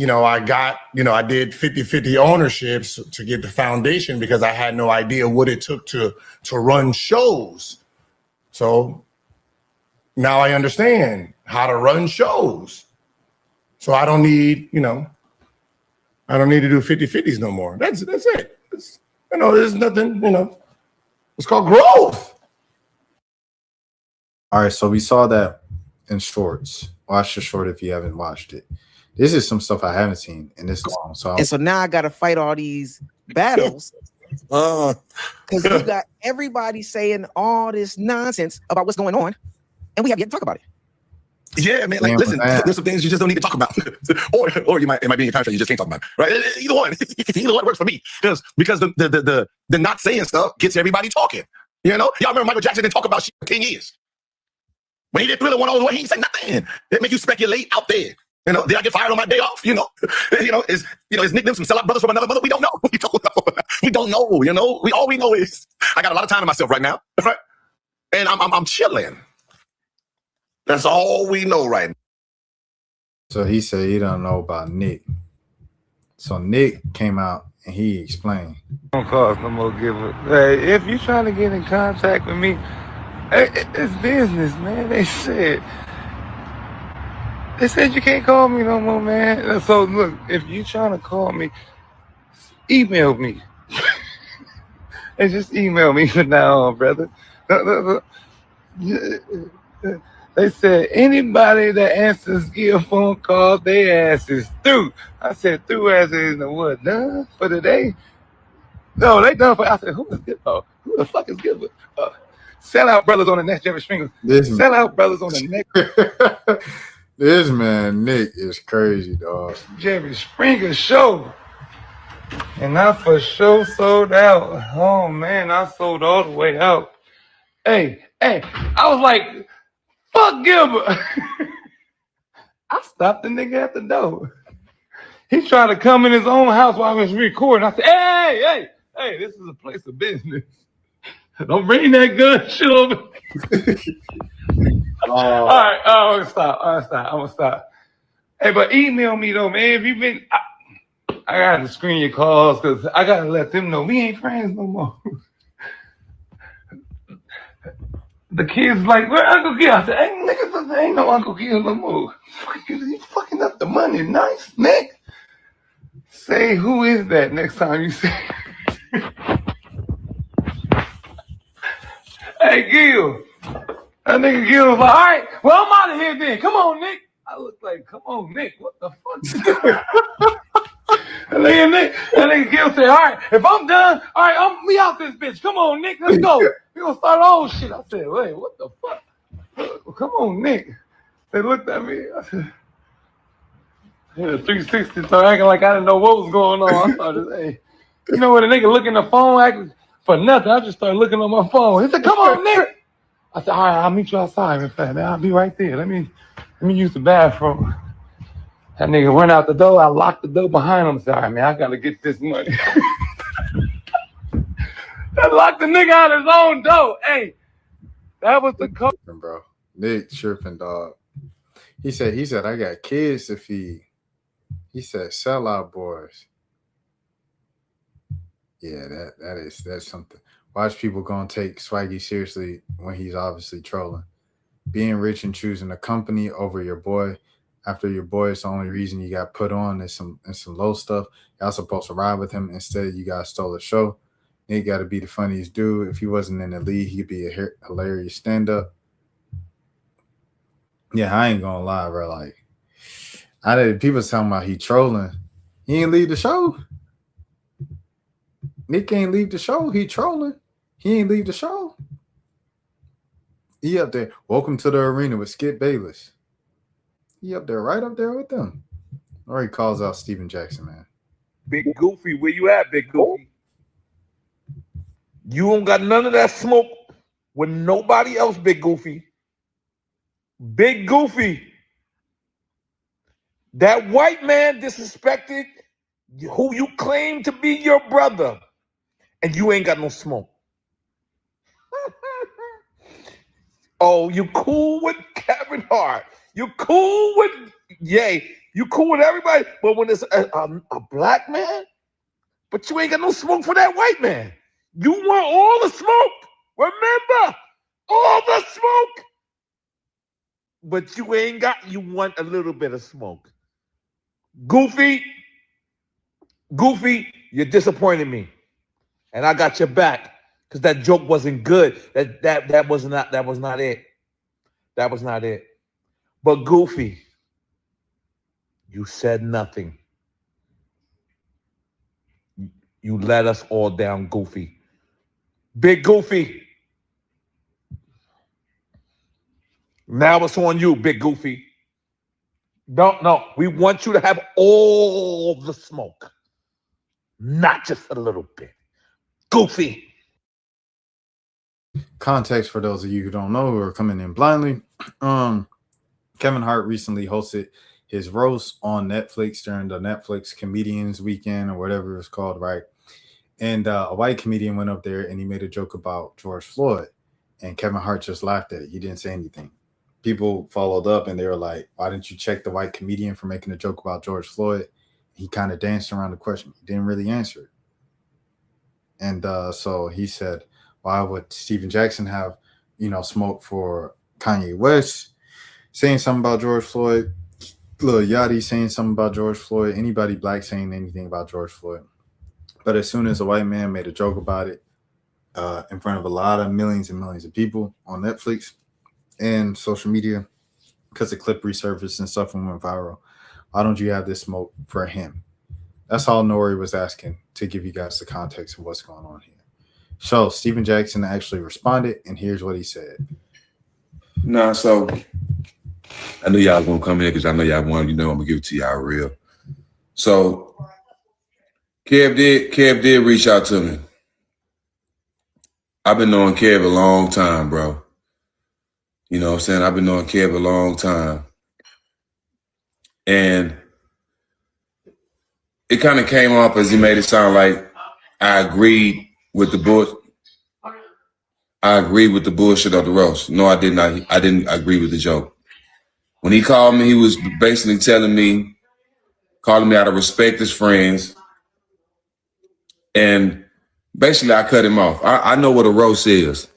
50-50 ownerships to get the foundation because I had no idea what it took to run shows. So now I understand how to run shows. So I don't need, I don't need to do 50-50s no more. That's it. There's nothing, it's called growth. All right, so we saw that in shorts. Watch the short if you haven't watched it. This is some stuff I haven't seen in this long. So now I got to fight all these battles because you got everybody saying all this nonsense about what's going on, and we have yet to talk about it. Yeah, man. Like, listen, there's some things you just don't need to talk about, or it might be in your contract you just can't talk about. Right? Either one works for me because the not saying stuff gets everybody talking. Y'all remember Michael Jackson didn't talk about shit for 10 years. When he did Thriller one he ain't say nothing. It make you speculate out there. Did I get fired on my day off? Is nickname some sellout brothers from another mother? We don't know. We don't know. All we know is I got a lot of time to myself right now, right? And I'm chilling. That's all we know right now. So he said he don't know about Nick. So Nick came out and he explained. Don't cost no more giver. Hey, if you trying to get in contact with me, it's business, man. They said you can't call me no more, man. So look, if you trying to call me, email me. And just email me from now on, brother. They said anybody that answers your phone calls, their ass is through. I said through as in the what? Done for the day? No, they done for. I said who is Gilbert? Oh, who the fuck is Gilbert? Sellout brothers on the next Jerry Springer. Sellout brothers on the next. This man Nick is crazy, dog. Jerry Springer show. And I for sure sold out. Oh man, I sold all the way out. Hey, I was like, fuck Gilbert. I stopped the nigga at the door. He tried to come in his own house while I was recording. I said, hey, this is a place of business. Don't bring that gun shit over. All right, I'm gonna stop. Hey, but email me though, man. If you been, I gotta screen your calls because I gotta let them know we ain't friends no more. The kids like, where Uncle Gil? I said, hey, niggas, there ain't no Uncle Gil no more. You fucking up the money, nice, Nick. Say who is that next time you say. Hey, Gil. That nigga Gil was like, all right, well, I'm out of here then. Come on, Nick. I look like, come on, Nick. What the fuck? That nigga Gil said, all right, if I'm done, all right, we out this bitch. Come on, Nick, let's go. We gonna start our own shit. I said, wait, what the fuck? Come on, Nick. They looked at me. I said, hit a 360, so acting like I didn't know what was going on. I started, hey, you know when a nigga look in the phone, acting, for nothing. I just started looking on my phone. He said, come on, nigga. I said, all right, I'll meet you outside, man. I'll be right there. Let me use the bathroom. That nigga went out the door. I locked the door behind him. I said, all right, man, I got to get this money. I locked the nigga out his own door. Hey, that was the code. Bro, Nick tripping, dog. He said, I got kids to feed. He said, sellout boys. Yeah, that's something. Watch people gonna take Swaggy seriously when he's obviously trolling. Being rich and choosing a company over your boy after your boy is the only reason you got put on and some low stuff. Y'all supposed to ride with him. Instead, you guys stole the show. Nick got to be the funniest dude. If he wasn't in the league, he'd be a hilarious stand-up. Yeah, I ain't gonna lie, bro. Like, people talking about he trolling. He ain't leave the show. Nick ain't leave the show. He trolling. He ain't leave the show. He up there. Welcome to the arena with Skip Bayless. He up there, right up there with them. Or he calls out Steven Jackson, man. Big Goofy, where you at, Big Goofy? You don't got none of that smoke with nobody else, Big Goofy. Big Goofy. That white man disrespected who you claim to be your brother, and you ain't got no smoke. Oh, you cool with Kevin Hart. You cool with Ye. You cool with everybody. But when it's a black man, but you ain't got no smoke for that white man. You want all the smoke. Remember, all the smoke. But you ain't got, you want a little bit of smoke. Goofy, you're disappointing me. And I got your back. Because that joke wasn't good. That was not it. That was not it. But Goofy, you said nothing. You let us all down, Goofy. Big Goofy. Now it's on you, Big Goofy. No. We want you to have all the smoke. Not just a little bit. Goofy. Context for those of you who don't know who are coming in blindly. Kevin Hart recently hosted his roast on Netflix during the Netflix Comedians Weekend or whatever it was called, right? And a white comedian went up there and he made a joke about George Floyd. And Kevin Hart just laughed at it. He didn't say anything. People followed up and they were like, why didn't you check the white comedian for making a joke about George Floyd? He kind of danced around the question. He didn't really answer it. And so he said, why would Steven Jackson have, smoke for Kanye West saying something about George Floyd? Lil Yachty saying something about George Floyd? Anybody black saying anything about George Floyd? But as soon as a white man made a joke about it in front of a lot of millions and millions of people on Netflix and social media, because the clip resurfaced and stuff and went viral, why don't you have this smoke for him? That's all Nori was asking, to give you guys the context of what's going on here. So Steven Jackson actually responded, and here's what he said. So I knew y'all was gonna come here because I know y'all wanted, I'm gonna give it to y'all real. So Kev did reach out to me. I've been knowing Kev a long time, bro. You know what I'm saying? I've been knowing Kev a long time. And it kind of came off as he made it sound like I agreed with the bullshit. I agreed with the bullshit of the roast. No, I did not. I didn't agree with the joke. When he called me, he was basically calling me out of respect as friends. And basically, I cut him off. I know what a roast is.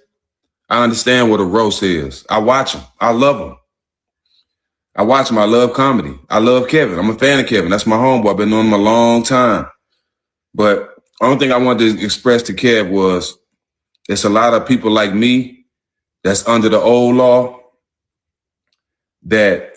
I understand what a roast is. I watch him. I love him. I watch him. I love comedy. I love Kevin. I'm a fan of Kevin. That's my homeboy. I've been knowing him a long time. But the only thing I wanted to express to Kev was it's a lot of people like me that's under the old law that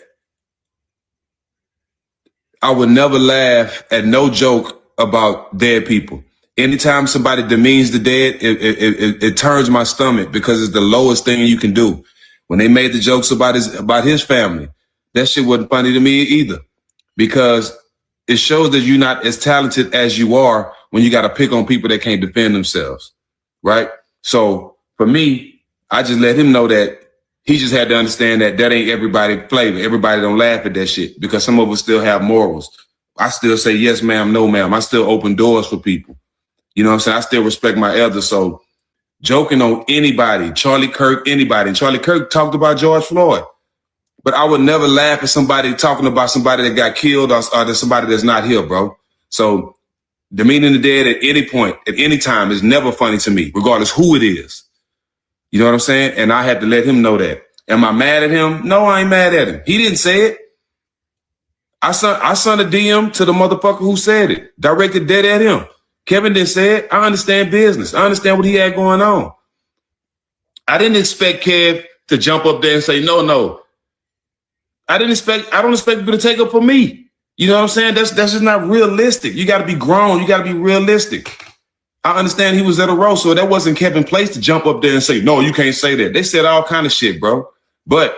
I would never laugh at no joke about dead people. Anytime somebody demeans the dead, it turns my stomach because it's the lowest thing you can do. When they made the jokes about his family, that shit wasn't funny to me either, because it shows that you're not as talented as you are when you got to pick on people that can't defend themselves. right? So for me, I just let him know that he just had to understand that that ain't everybody flavor. Everybody don't laugh at that shit because some of us still have morals. I still say yes, ma'am, no, ma'am. I still open doors for people. You know what I'm saying? I still respect my elders. So joking on anybody, Charlie Kirk, anybody. And Charlie Kirk talked about George Floyd. But I would never laugh at somebody talking about somebody that got killed or somebody that's not here, bro. So demeaning the dead at any point, at any time is never funny to me, regardless who it is. You know what I'm saying? And I had to let him know that. Am I mad at him? No, I ain't mad at him. He didn't say it. I sent a DM to the motherfucker who said it, directed dead at him. Kevin didn't say it. I understand business. I understand what he had going on. I didn't expect Kev to jump up there and say, no. I don't expect people to take up for me. You know what I'm saying? That's just not realistic. You got to be grown. You got to be realistic. I understand he was at a roast, so that wasn't Kevin's place to jump up there and say, no, you can't say that. They said all kind of shit, bro. But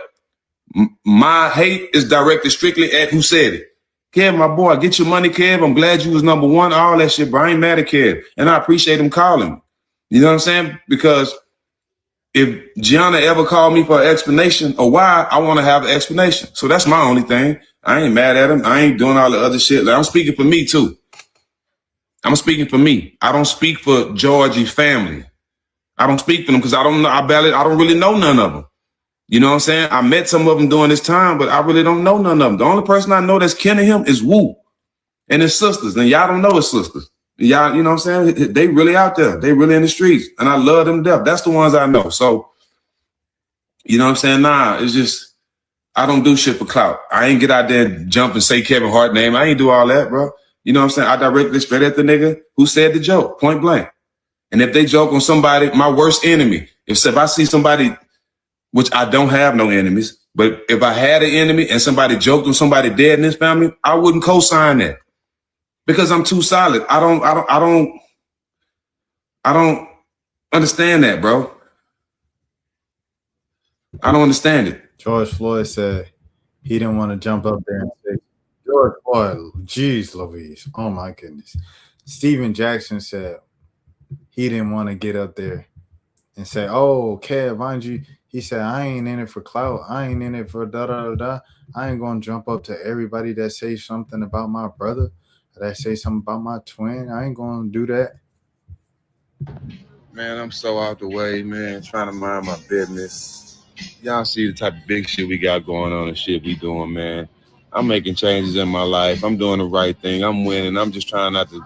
my hate is directed strictly at who said it. Kev, my boy, get your money, Kev. I'm glad you was number one, all that shit, bro. I ain't mad at Kev. And I appreciate him calling me. You know what I'm saying? Because if Gianna ever called me for an explanation or why, I want to have an explanation. So that's my only thing. I ain't mad at him. I ain't doing all the other shit. Like, I'm speaking for me, too. I'm speaking for me. I don't speak for Georgie family. I don't speak for them because I don't really know none of them. You know what I'm saying? I met some of them during this time, but I really don't know none of them. The only person I know that's kin to him is Wu and his sisters. And y'all don't know his sisters. Y'all, you know what I'm saying? They really out there. They really in the streets. And I love them to death. That's the ones I know. So, you know what I'm saying? Nah, it's just, I don't do shit for clout. I ain't get out there and jump and say Kevin Hart name. I ain't do all that, bro. You know what I'm saying? I directly straight at the nigga who said the joke, point blank. And if they joke on somebody, my worst enemy, if I see somebody, which I don't have no enemies, but if I had an enemy and somebody joked on somebody dead in his family, I wouldn't co-sign that because I'm too solid. I don't understand that, bro. I don't understand it. George Floyd said he didn't want to jump up there and say, George Floyd, geez, Louise. Oh my goodness. Steven Jackson said he didn't want to get up there and say, oh, Kev, mind you, he said, I ain't in it for clout. I ain't in it for da-da-da-da. I ain't going to jump up to everybody that say something about my brother, that say something about my twin. I ain't going to do that. Man, I'm so out the way, man, trying to mind my business. Y'all see the type of big shit we got going on and shit we doing, man. I'm making changes in my life. I'm doing the right thing. I'm winning. I'm just trying not to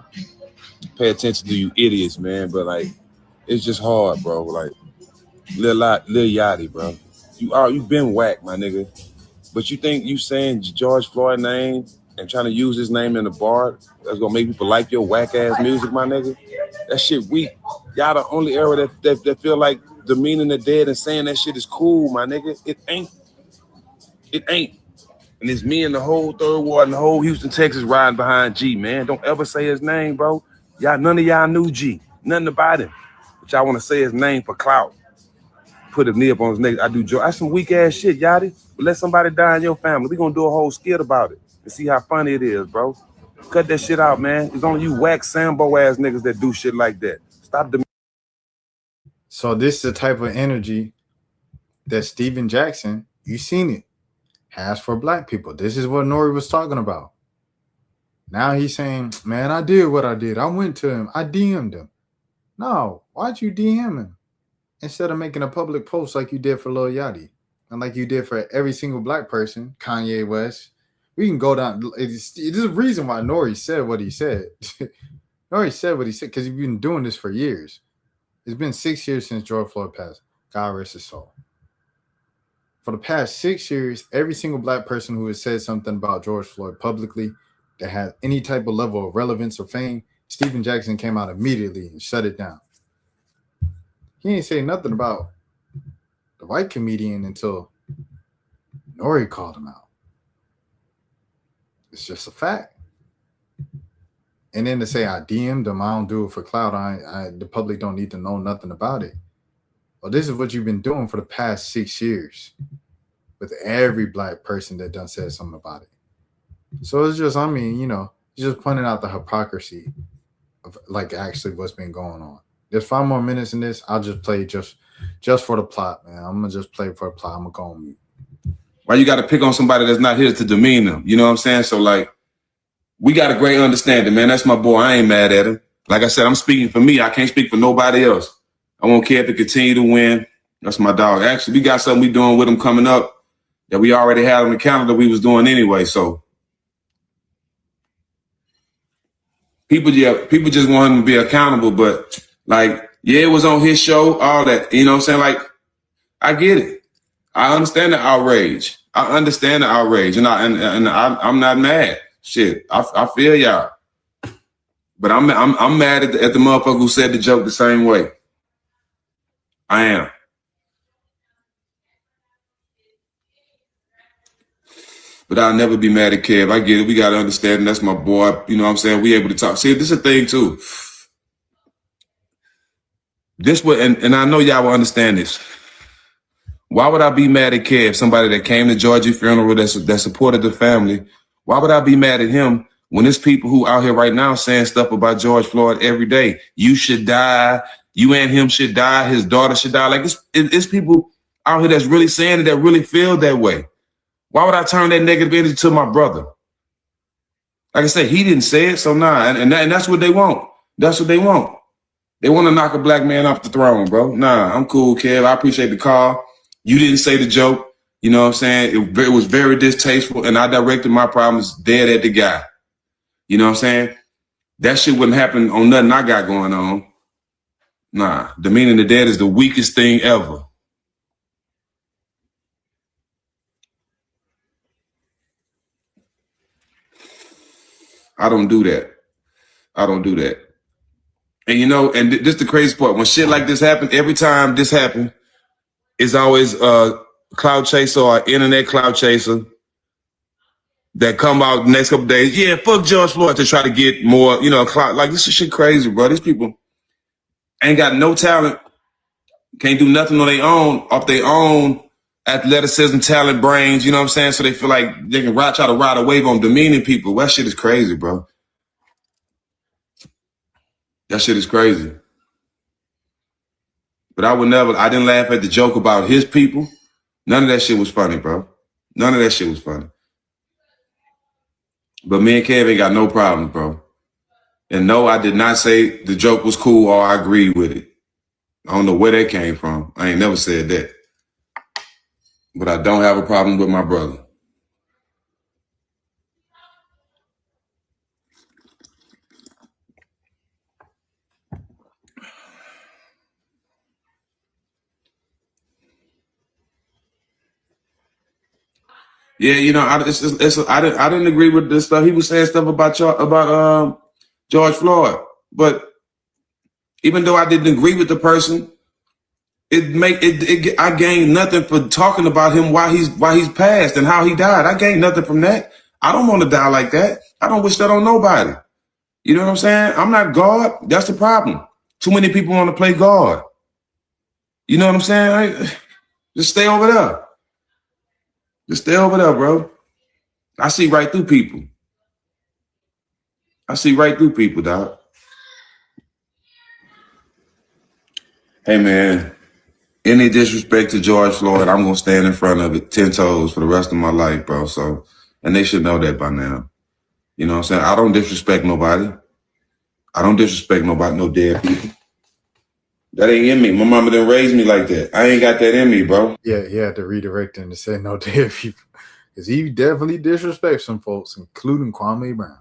pay attention to you idiots, man. But, like, it's just hard, bro. Like, Lil Yachty, bro. You've been whack, my nigga. But you think you saying George Floyd name and trying to use his name in the bar that's gonna make people like your whack ass music, my nigga? That shit weak. Y'all the only era that feel like demeaning the dead and saying that shit is cool, my nigga. It ain't. And it's me and the whole Third Ward and the whole Houston, Texas riding behind G, man. Don't ever say his name, bro. None of y'all knew G. Nothing about him. But y'all want to say his name for clout. Put a knee up on his neck. I do joke. That's some weak ass shit, Yachty. But let somebody die in your family. We gonna do a whole skit about it and see how funny it is, bro. Cut that shit out, man. It's only you whack Sambo ass niggas that do shit like that. Stop the. So this is the type of energy that Steven Jackson, you seen it, has for black people. This is what Nori was talking about. Now he's saying, man, I did what I did. I went to him. I DM'd him. No, why'd you DM him? Instead of making a public post like you did for Lil Yachty and like you did for every single black person, Kanye West, we can go down. There's a reason why Nori said what he said. Nori said what he said because he's been doing this for years. It's been 6 years since George Floyd passed. God rest his soul. For the past 6 years, every single black person who has said something about George Floyd publicly that had any type of level of relevance or fame, Steven Jackson came out immediately and shut it down. He ain't say nothing about the white comedian until Nori called him out. It's just a fact. And then to say I DM'd him, I don't do it for clout. The public don't need to know nothing about it. Well, this is what you've been doing for the past 6 years with every black person that done said something about it. So it's just, just pointing out the hypocrisy of like actually what's been going on. There's 5 more minutes in this. I'll just play just for the plot, man. I'm gonna just play for the plot. I'm gonna go on mute. Why you got to pick on somebody that's not here to demean them? You know what I'm saying? So like, we got a great understanding, man. That's my boy. I ain't mad at him. Like I said, I'm speaking for me. I can't speak for nobody else. I won't care if it continue to win. That's my dog. Actually, we got something we doing with him coming up that we already had on the calendar we was doing anyway. So people just want him to be accountable. But like, yeah, it was on his show, all that. You know what I'm saying? Like, I get it. I understand the outrage. And I'm not mad. Shit, I feel y'all. But I'm mad at the motherfucker who said the joke the same way. I am. But I'll never be mad at Kev. I get it. We got to understand. That's my boy. You know what I'm saying? We able to talk. See, this is a thing too. This would, and I know y'all will understand this. Why would I be mad at Kev, somebody that came to Georgie's funeral that supported the family? Why would I be mad at him when there's people who out here right now saying stuff about George Floyd every day? You should die. You and him should die. His daughter should die. Like, it's people out here that's really saying it, that really feel that way. Why would I turn that negative energy to my brother? Like I said, he didn't say it, so nah. And that's what they want. That's what they want. They want to knock a black man off the throne, bro. Nah, I'm cool, Kev. I appreciate the call. You didn't say the joke. You know what I'm saying? It was very distasteful, and I directed my problems dead at the guy. You know what I'm saying? That shit wouldn't happen on nothing I got going on. Nah, demeaning the dead is the weakest thing ever. I don't do that. And you know, and this the crazy part. When shit like this happen, every time this happen, it's always a cloud chaser or internet cloud chaser that come out the next couple days. Yeah, fuck George Floyd, to try to get more, you know, cloud. Like, this is shit crazy, bro. These people ain't got no talent, can't do nothing on their own, off their own athleticism, talent, brains, you know what I'm saying? So they feel like they can try to ride a wave on demeaning people. That shit is crazy, bro. That shit is crazy. But I didn't laugh at the joke about his people. None of that shit was funny, bro. None of that shit was funny. But me and Kev ain't got no problem, bro. And no, I did not say the joke was cool or I agreed with it. I don't know where that came from. I ain't never said that. But I don't have a problem with my brother. Yeah, you know, I didn't agree with this stuff. He was saying stuff about George Floyd, but even though I didn't agree with the person, I gained nothing for talking about him while he's passed and how he died. I gained nothing from that. I don't want to die like that. I don't wish that on nobody. You know what I'm saying? I'm not God. That's the problem. Too many people want to play God. You know what I'm saying? Just stay over there. Just stay over there, bro. I see right through people. Dog. Hey, man, any disrespect to George Floyd, I'm going to stand in front of it 10 toes for the rest of my life, bro. So, and they should know that by now. You know what I'm saying? I don't disrespect nobody. No dead people. That ain't in me. My mama didn't raise me like that. I ain't got that in me, bro. Yeah, he had to redirect him to say no dead people. Because he definitely disrespects some folks, including Kwame Brown.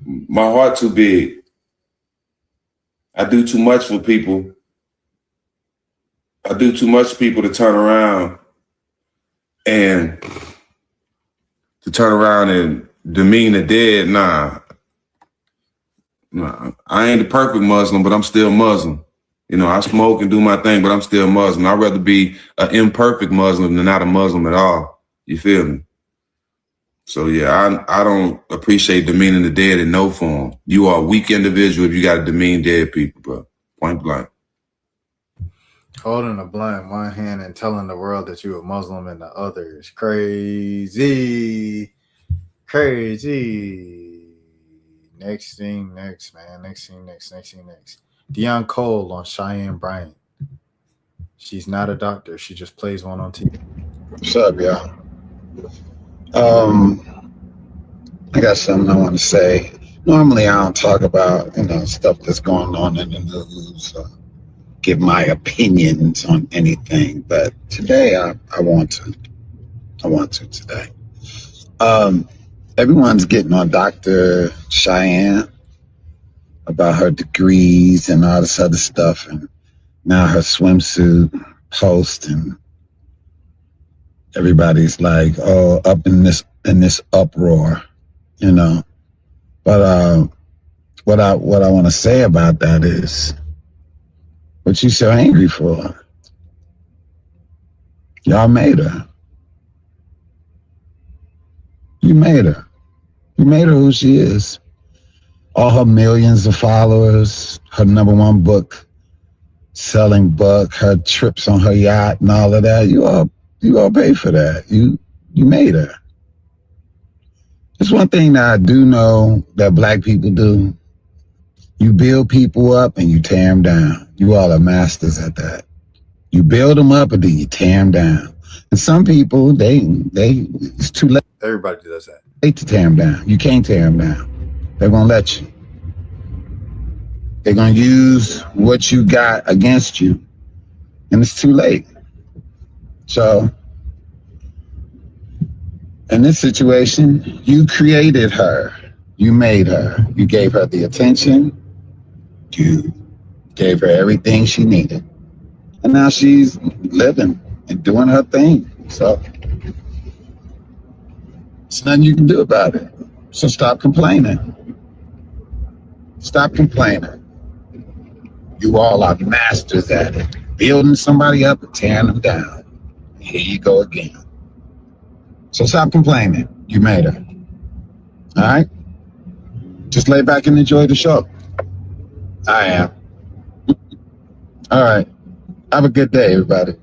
My heart too big. I do too much for people. To turn around and demean the dead. Nah. I ain't the perfect Muslim, but I'm still Muslim. You know, I smoke and do my thing, but I'm still Muslim. I'd rather be an imperfect Muslim than not a Muslim at all. You feel me? So yeah, I don't appreciate demeaning the dead in no form. You are a weak individual if you got to demean dead people, bro. Point blank. Holding a blunt in one hand and telling the world that you're a Muslim in the other is crazy. Crazy. Next thing, man. Next thing. Deon Cole on Cheyenne Bryant. She's not a doctor. She just plays one on TV. What's up, y'all? I got something I want to say. Normally, I don't talk about stuff that's going on in the news, give my opinions on anything. But today, I want to. I want to today. Everyone's getting on Dr. Cheyenne about her degrees and all this other stuff, and now her swimsuit post, and everybody's like, "Oh, up in this uproar," But what I want to say about that is, what you so angry for? Y'all made her. You made her. You made her who she is. All her millions of followers, her #1 book selling book, her trips on her yacht and all of that. You all pay for that. You made her. There's one thing that I do know that Black people do. You build people up and you tear them down. You all are masters at that. You build them up and then you tear them down. And some people, it's too late. Everybody does that. Late to tear them down. You can't tear them down. They're gonna let you. They're gonna use what you got against you, and it's too late. So, in this situation, you created her. You made her. You gave her the attention. You gave her everything she needed. And now she's living and doing her thing. So, there's nothing you can do about it. So stop complaining. Stop complaining. You all are masters at it. Building somebody up and tearing them down. Here you go again. So stop complaining. You made her. All right? Just lay back and enjoy the show. I am. All right. Have a good day, everybody.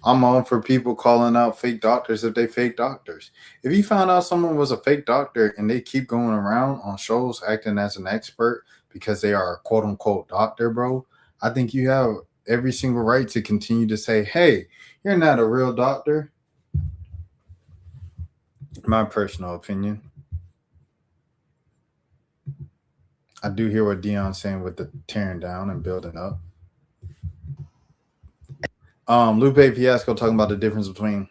I'm on for people calling out fake doctors if they fake doctors. If you found out someone was a fake doctor and they keep going around on shows acting as an expert because they are a quote unquote doctor, bro, I think you have every single right to continue to say, hey, you're not a real doctor. My personal opinion. I do hear what Deon's saying with the tearing down and building up. Lupe, Fiasco talking about the difference between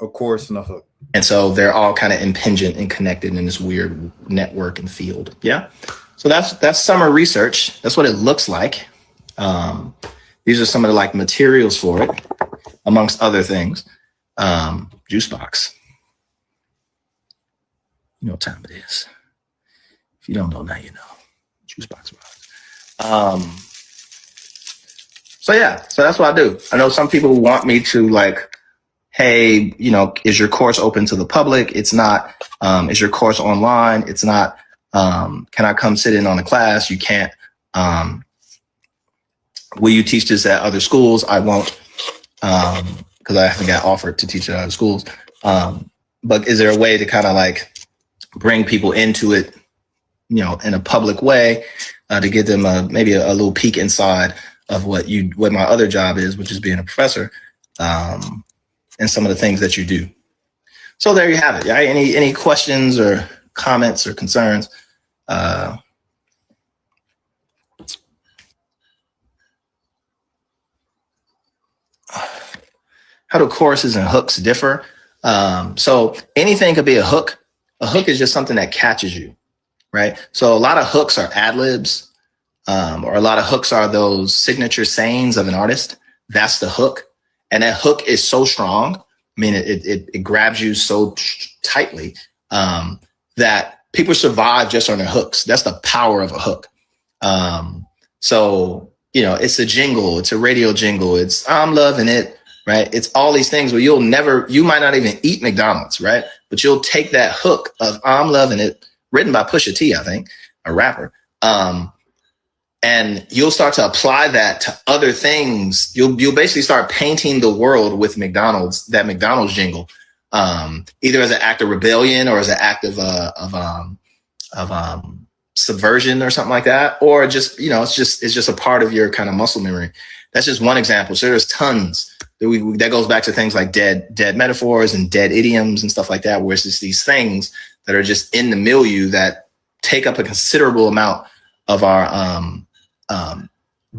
a course and a hook. And so they're all kind of impingent and connected in this weird network and field. Yeah. So that's summer research. That's what it looks like. These are some of the like materials for it, amongst other things. Juice box. You know what time it is. If you don't know, now you know. Juice box. So yeah, so that's what I do. I know some people want me to like, hey, is your course open to the public? It's not. Is your course online? It's not. Can I come sit in on a class? You can't. Will you teach this at other schools? I won't, because I haven't got offered to teach at other schools. But is there a way to kind of like bring people into it, in a public way, to give them maybe a little peek inside of what my other job is, which is being a professor, and some of the things that you do. So there you have it. Right? Any questions or comments or concerns? How do courses and hooks differ? So anything could be a hook. A hook is just something that catches you, right? So a lot of hooks are ad libs. Or a lot of hooks are those signature sayings of an artist. That's the hook. And that hook is so strong. I mean, it grabs you so tightly that people survive just on their hooks. That's the power of a hook. So, it's a jingle. It's a radio jingle. It's I'm loving it, right? It's all these things where you might not even eat McDonald's, right? But you'll take that hook of I'm loving it, written by Pusha T, I think, a rapper. And you'll start to apply that to other things. You'll basically start painting the world with that McDonald's jingle, either as an act of rebellion or as an act of subversion or something like that, or just, it's just a part of your kind of muscle memory. That's just one example. So there's tons that goes back to things like dead metaphors and dead idioms and stuff like that, where it's just these things that are just in the milieu that take up a considerable amount of our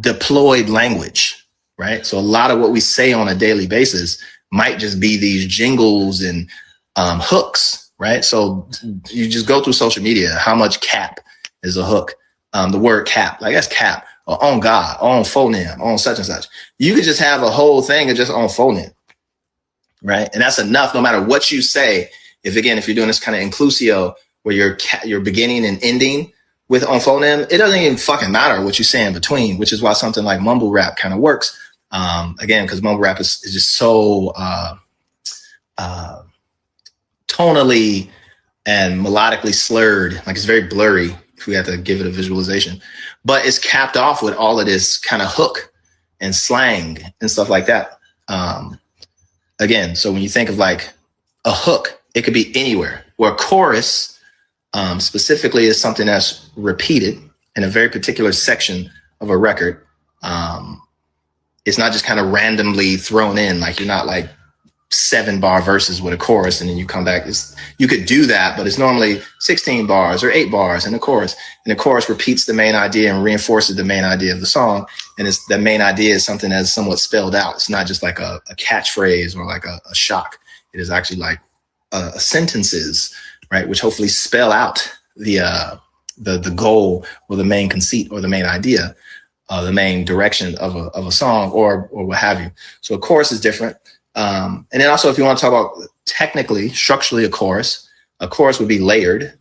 deployed language, right? So a lot of what we say on a daily basis might just be these jingles and hooks, right? So you just go through social media, how much cap is a hook? The word cap, like that's cap, or on God, on phoneme, on such and such. You could just have a whole thing of just on phoneme, right? And that's enough no matter what you say. If you're doing this kind of inclusio where you're beginning and ending with on phoneme, it doesn't even fucking matter what you say in between, which is why something like mumble rap kind of works. Again, because mumble rap is just so tonally and melodically slurred, like it's very blurry if we have to give it a visualization, but it's capped off with all of this kind of hook and slang and stuff like that. Again, so when you think of like a hook, it could be anywhere, where a chorus specifically is something that's repeated in a very particular section of a record. It's not just kind of randomly thrown in, like you're not like 7-bar verses with a chorus and then you come back. You could do that, but it's normally 16 bars or 8 bars in the chorus. And the chorus repeats the main idea and reinforces the main idea of the song. And the main idea is something that's somewhat spelled out. It's not just like a catchphrase or like a shock. It is actually like sentences, right? Which hopefully spell out the goal or the main conceit or the main idea, the main direction of a song or what have you. So a chorus is different. And then also, if you want to talk about technically, structurally, a chorus would be layered,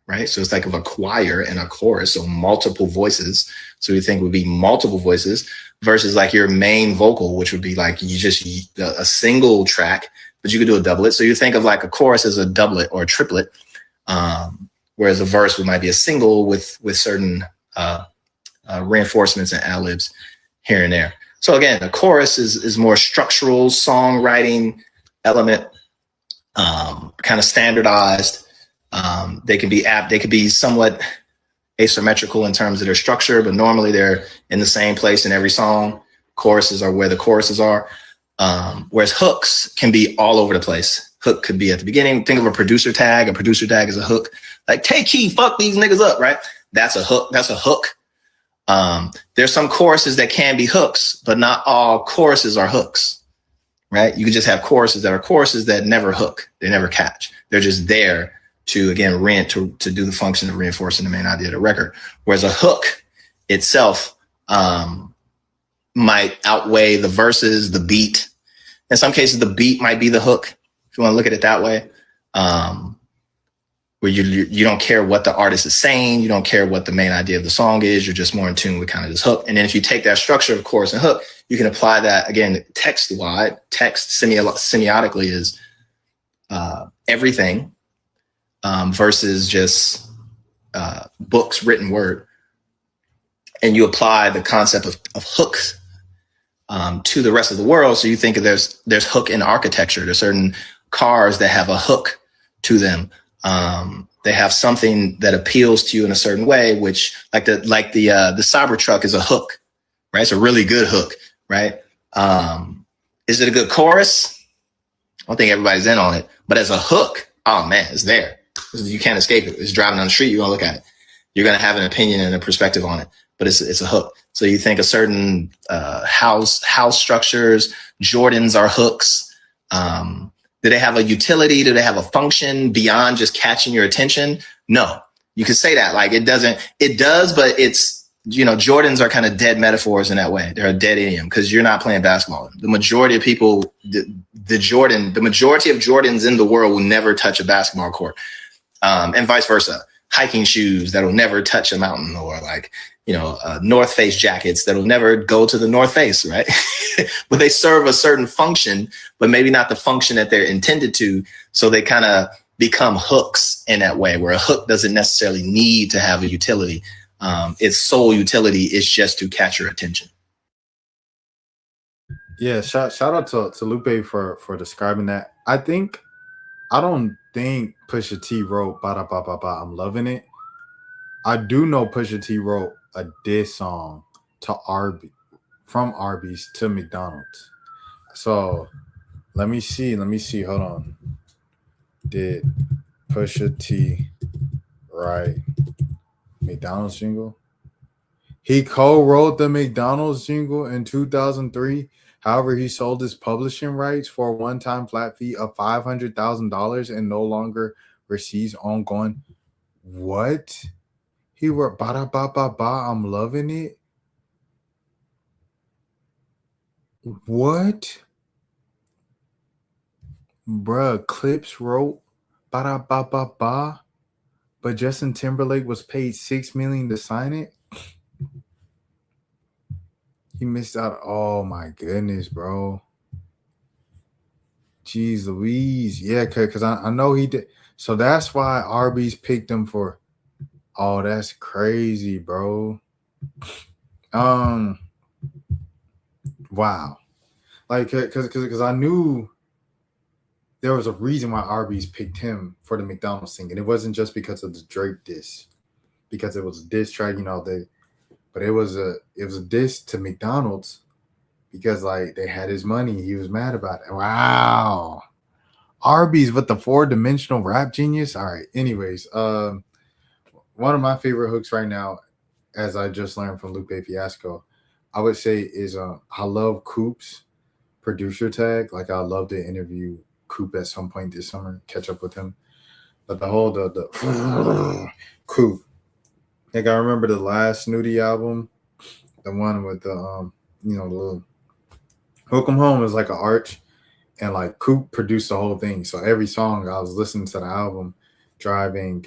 right? So it's like of a choir and a chorus, so multiple voices. So you think would be multiple voices versus like your main vocal, which would be like a single track, but you could do a doublet. So you think of like a chorus as a doublet or a triplet, whereas a verse might be a single with certain reinforcements and ad-libs here and there. So again, the chorus is more structural songwriting element, kind of standardized. They can be somewhat asymmetrical in terms of their structure, but normally they're in the same place in every song. Choruses are where the choruses are. Whereas hooks can be all over the place. Hook could be at the beginning. Think of a producer tag. A producer tag is a hook. Like, take key, fuck these niggas up, right? That's a hook. That's a hook. There's some choruses that can be hooks, but not all choruses are hooks, right? You can just have choruses that never hook. They never catch. They're just there to, again, to do the function of reinforcing the main idea of the record. Whereas a hook itself might outweigh the verses, the beat. In some cases, the beat might be the hook, if you want to look at it that way. Where you don't care what the artist is saying, you don't care what the main idea of the song is, you're just more in tune with kind of this hook. And then if you take that structure of chorus and hook, you can apply that, again, text-wide. Text semiotically is everything versus just books, written word. And you apply the concept of hooks to the rest of the world. So you think of there's hook in architecture. There's certain cars that have a hook to them. They have something that appeals to you in a certain way, which like the Cybertruck is a hook, right? It's a really good hook, right? Is it a good chorus? I don't think everybody's in on it, but as a hook, oh man, it's there. You can't escape it. It's driving down the street. You're gonna look at it. You're gonna have an opinion and a perspective on it, but it's a hook. So you think of certain house structures, Jordans are hooks. Do they have a utility? Do they have a function beyond just catching your attention? No, you could say that like it does, but it's, Jordans are kind of dead metaphors in that way. They're a dead idiom because you're not playing basketball. The majority of people, the majority of Jordans in the world will never touch a basketball court. And vice versa. Hiking shoes that'll never touch a mountain, or like, North Face jackets that'll never go to the North Face, right? But they serve a certain function, but maybe not the function that they're intended to. So they kind of become hooks in that way, where a hook doesn't necessarily need to have a utility. Its sole utility is just to catch your attention. Yeah, shout out to Lupe for describing that. I don't think Pusha T wrote "Ba Da Ba Ba Ba I'm Loving It." I do know Pusha T wrote a diss song to from Arby's to McDonald's. So let me see. Hold on. Did Pusha T write McDonald's jingle? He co-wrote the McDonald's jingle in 2003. However, he sold his publishing rights for a one-time flat fee of $500,000 and no longer receives ongoing. What? He wrote "Ba da ba ba ba." I'm loving it. What? Bruh, Clips wrote "Ba da ba ba ba," but Justin Timberlake was paid $6 million to sign it. He missed out. Oh my goodness, bro. Jeez Louise. Yeah, because I know he did. So that's why Arby's picked him for. Oh, that's crazy, bro. Wow. Like, because I knew there was a reason why Arby's picked him for the McDonald's thing. And it wasn't just because of the Drake diss. Because it was a diss track, but it was a diss to McDonald's because like they had his money. He was mad about it. Wow. Arby's with the 4-dimensional rap genius. All right. Anyways, one of my favorite hooks right now, as I just learned from Lupe Fiasco, I would say is I love Coop's producer tag. Like I love to interview Coop at some point this summer, catch up with him. But the whole the Coop. Like I remember the last Snooty album, the one with the the little Hook 'em Home is like an arch, and like Coop produced the whole thing. So every song I was listening to the album, driving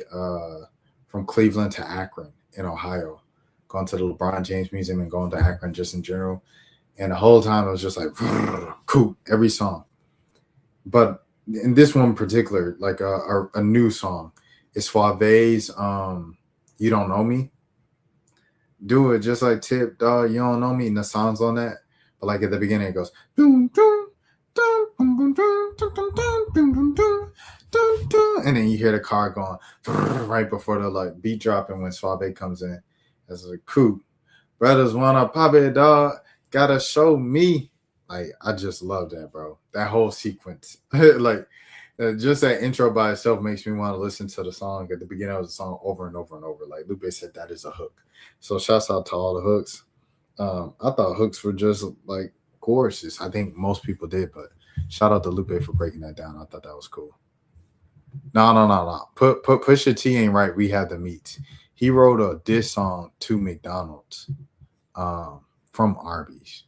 from Cleveland to Akron in Ohio, going to the LeBron James Museum and going to Akron just in general. And the whole time it was just like Coop, every song. But in this one in particular, like a new song, is Suave's You Don't Know Me. Do it just like Tip, dog. You don't know me. And the song's on that. But like at the beginning, it goes. And then you hear the car going right before the like beat dropping when Suave comes in. That's a Coop. Brothers wanna pop it, dog. Gotta show me. Like I just love that, bro. That whole sequence. Like just that intro by itself makes me want to listen to the song at the beginning of the song over and over and over. Like Lupe said, that is a hook. So shouts out to all the hooks. I thought hooks were just like choruses. I think most people did, but shout out to Lupe for breaking that down. I thought that was cool. No. Pusha T ain't right. We have the meats. He wrote a diss song to McDonald's from Arby's.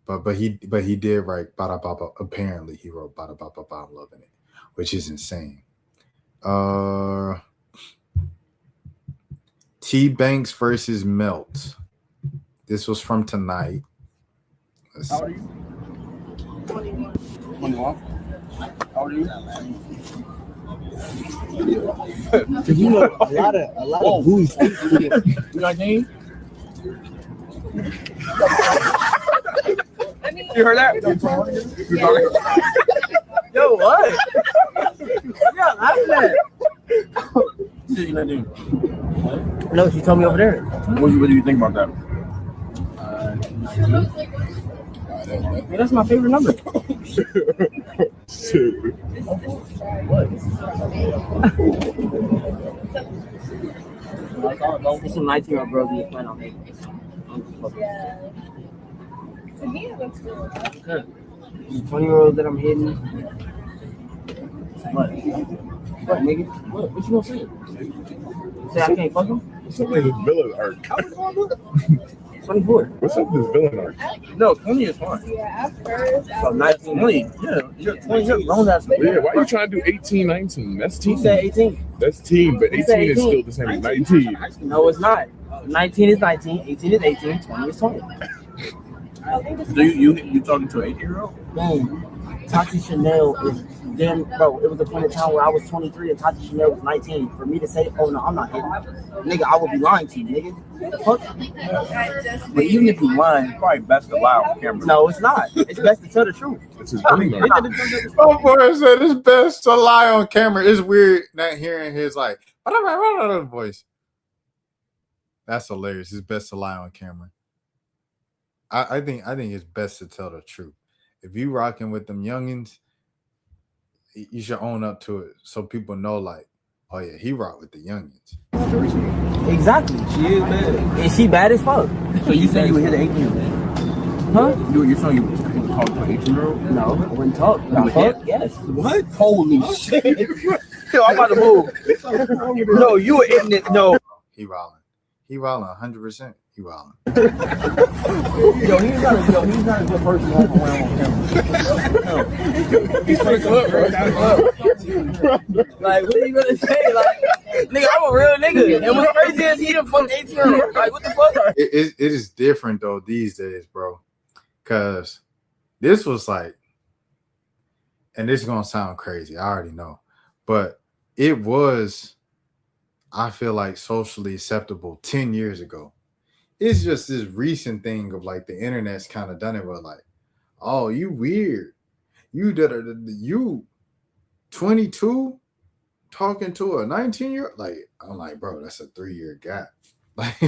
But he did write ba da ba ba. Apparently he wrote ba da ba ba ba. I'm loving it, which is insane. T Banks versus Melt. This was from tonight. How are you? 21. 21. How are you? You know a lot of booze. You know what I mean? You heard that? Yo, what? Yeah, I'm that. You know what I mean? No, she told me over there. What do you think about that? Yeah, that's my favorite number. What? It's some 19-year-old girls you plan on making. Yeah. To me, it looks good. Okay. 20-year-olds that I'm hitting. What? What, nigga? What you gonna say? Say I can't fuck him? What's up with this villain arc? 24. What's up with this villain arc? No, 20 is fine. Yeah, at first. So 19, 20. Yeah, you're 20. You're grown ass. Yeah, why are you trying to do 18, 19? That's team. He said 18. That's team, but 18 is still the same as 19. No, it's not. 19 is 19, 18 is 18, 20 is 20. So you talking to an 8-year-old? Boom. Tati Chanel is then, bro. It was a point in time where I was 23 and Tati Chanel was 19. For me to say, oh no, I'm not hitting, nigga, I would be lying to you, nigga. Fuck. But even if you lying, it's probably best to lie on camera. No, it's not. It's best to tell the truth. It's his brain. Oh boy, said it's best to lie on camera. It's weird not hearing his like voice. That's hilarious. It's best to lie on camera. I think it's best to tell the truth. If you rocking with them youngins, you should own up to it so people know, like, oh yeah, he rock with the youngins. Exactly. She is bad. And she bad as fuck. So you said you would hit an 18-year-old? Huh? You're saying you would talk to an 18-year-old? No, I wouldn't talk. Fuck? Yes. What? Holy shit. Yo, I'm about to move. No, you were ignorant. No. He wildin'. He wildin' 100%. He wildin'. Yo, he's not a good person to walk around on camera. He's straight up, bro. Like, what are you gonna say? Like, nigga, I'm a real nigga. And what's crazy is he done fucked 18-year-old. Like, what the fuck? It is different though these days, bro. Cause this was like, and this is gonna sound crazy, I already know, but it was, I feel like, socially acceptable 10 years ago. It's just this recent thing of like the internet's kind of done it with like, oh, you weird. You 22 talking to a 19-year-old? Like, I'm like, bro, that's a 3-year gap. Like,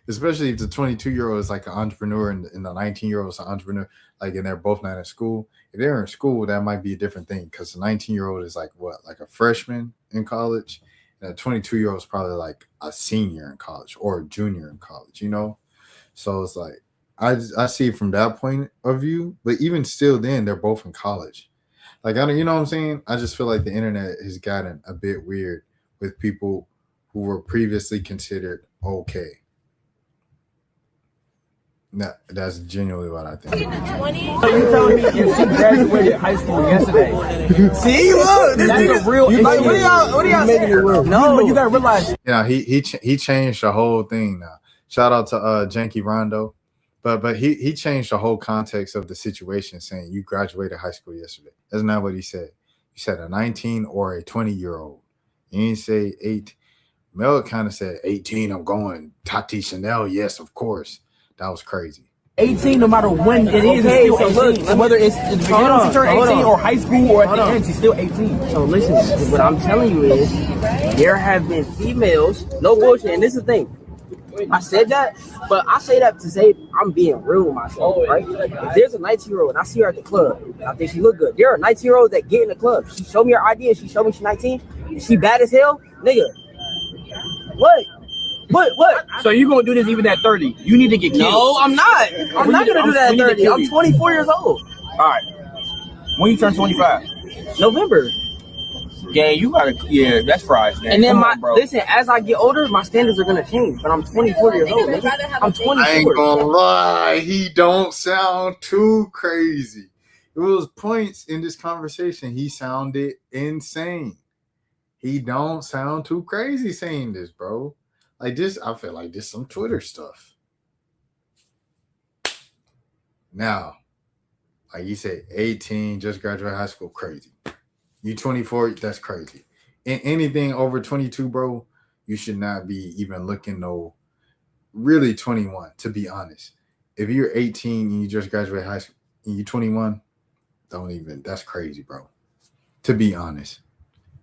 especially if the 22-year-old is like an entrepreneur and the 19-year-old is an entrepreneur, like, and they're both not in school. If they're in school, that might be a different thing because the 19-year-old is like what, like a freshman in college? And a 22-year-old is probably like a senior in college or a junior in college, you know? So it's like, I see it from that point of view, but even still then, they're both in college. Like, I don't, you know what I'm saying? I just feel like the internet has gotten a bit weird with people who were previously considered okay. That's genuinely what I think. So you're telling me if she graduated high school yesterday? See, look, that's a real issue. Like, what do y'all saying? No, but you gotta realize. Yeah, he changed the whole thing now. Shout out to Janky Rondo, but he changed the whole context of the situation, saying you graduated high school yesterday. That's not what he said. He said a 19 or a 20-year-old. He didn't say 8. Mel kind of said 18. I'm going Tati Chanel. Yes, of course. That was crazy. 18, no matter when it is, okay, still 18. Look, so whether it's the beginning when she turned 18 or high school or at the end, she's still 18. So listen, what I'm telling you is there have been females, no bullshit, and this is the thing. I said that, but I say that to say I'm being real with myself, right? If there's a 19-year-old and I see her at the club, I think she look good. There are 19-year-olds that get in the club. She showed me her ID and she showed me she's 19. And she bad as hell, nigga. What? What? So you gonna do this even at 30? You need to get killed. No, I'm not. I'm not gonna do that at 30. I'm 24 years old. All right. When you turn 25? November. Yeah, you gotta. Yeah, that's fries. Man. And then listen. As I get older, my standards are gonna change. But I'm 24 years old. I'm 24. I ain't gonna lie. He don't sound too crazy. It was points in this conversation. He sounded insane. He don't sound too crazy saying this, bro. Like this, I feel like this some Twitter stuff. Now, like you said, 18, just graduated high school, crazy. You 24, that's crazy. In anything over 22, bro, you should not be even looking no really 21, to be honest. If you're 18 and you just graduated high school and you're 21, don't even, that's crazy, bro. To be honest.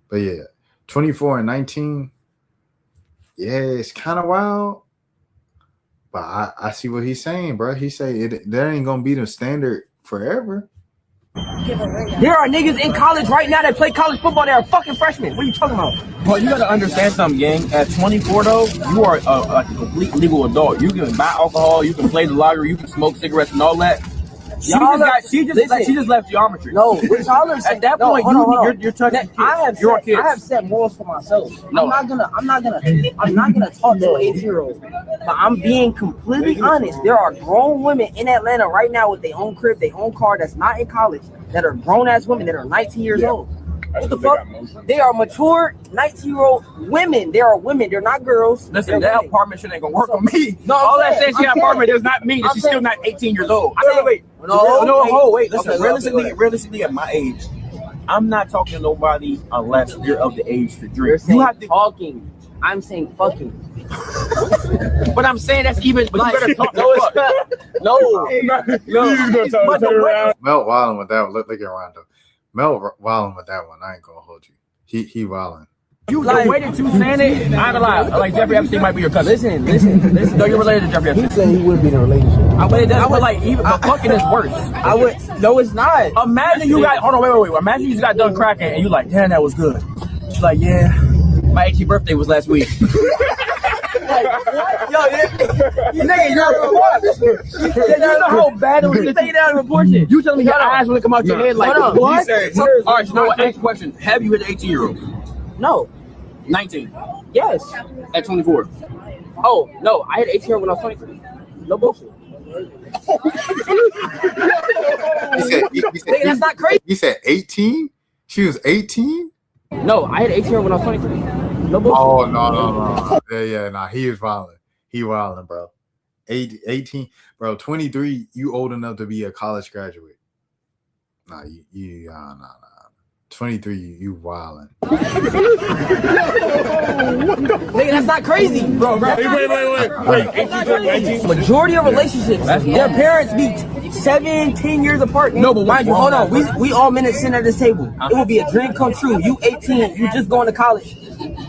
But yeah, 24 and 19. Yeah, it's kind of wild, but I see what he's saying, bro. He say that ain't gonna be the standard forever. There are niggas in college right now that play college football. They are fucking freshmen. What are you talking about? But you gotta understand something, gang. At 24, though, you are a complete legal adult. You can buy alcohol, you can play the lottery, you can smoke cigarettes and all that. She just left geometry. No, what y'all are saying, at that point, you're touching. I have set morals for myself. No. I'm not gonna talk to an 18-year-old. But I'm being completely honest. There are grown women in Atlanta right now with their own crib, their own car, that's not in college, that are grown ass women that are 19 years old. What the fuck? They are mature 19-year-old women. They are women. They're not girls. Listen, that apartment shit ain't gonna work on me. No, all that says she got an apartment does not mean that she's still not 18 years old. Wait. Listen, realistically, at my age, I'm not talking to nobody unless you're of the age to drink. You have to talking. I'm saying fucking. But I'm saying that's even. But you better talk. No. Mel wilding with that one. Look at Rondo. Mel wilding with that one. I ain't gonna hold you. He wilding. You like, the way that you saying it, I ain't lie. Like Jeffrey Epstein might be your cousin. Listen. No, you're related to Jeffrey Epstein. He said he would be in a relationship. But like, even but fucking is worse. I would. No, it's not. Imagine you got. Hold on, wait. Imagine you just got done cracking and you like, damn, that was good. She's like, yeah, my 18th birthday was last week. Like, what? Yo, nigga, you know how bad it was to take it out of proportion. You telling me your eyes want to come out your head like, what? All right, you know what? Next question. Have you hit an 18-year-old? No. 19? Yes. At 24? Oh, no. I had 18 when I was 23. No bullshit. Nigga, that's not crazy. You said 18? She was 18? No, I had 18 when I was 23. No bullshit. Oh, no. Yeah, he was violent. He wilding, bro. 18, bro, 23, you old enough to be a college graduate. Nah, you 23, you wilding. Nigga, that's not crazy, bro. Wait. 18. Majority of relationships, their parents be 17 years apart. No, but mind you, hold on. We all men that sit at this table. It will be a dream come true. You 18, you just going to college.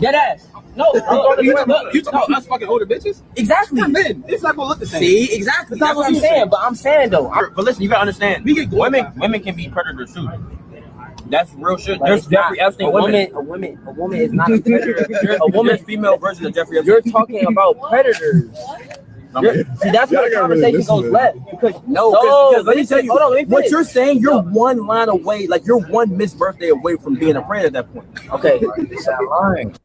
Dead ass. No, you talking about us fucking older bitches? Exactly. Men. It's not gonna look the same. See, exactly. That's what I'm saying. But I'm saying though. But listen, you gotta understand. Women can be predators too. That's real shit. There's Jeffrey Epstein. A woman is not a predator. A woman's female version of Jeffrey Epstein. You're talking about predators. See, that's where the conversation goes left. Because let me tell you. Hold on, what you're saying, you're one line away, like you're one missed birthday away from being a predator at that point. Okay. lying.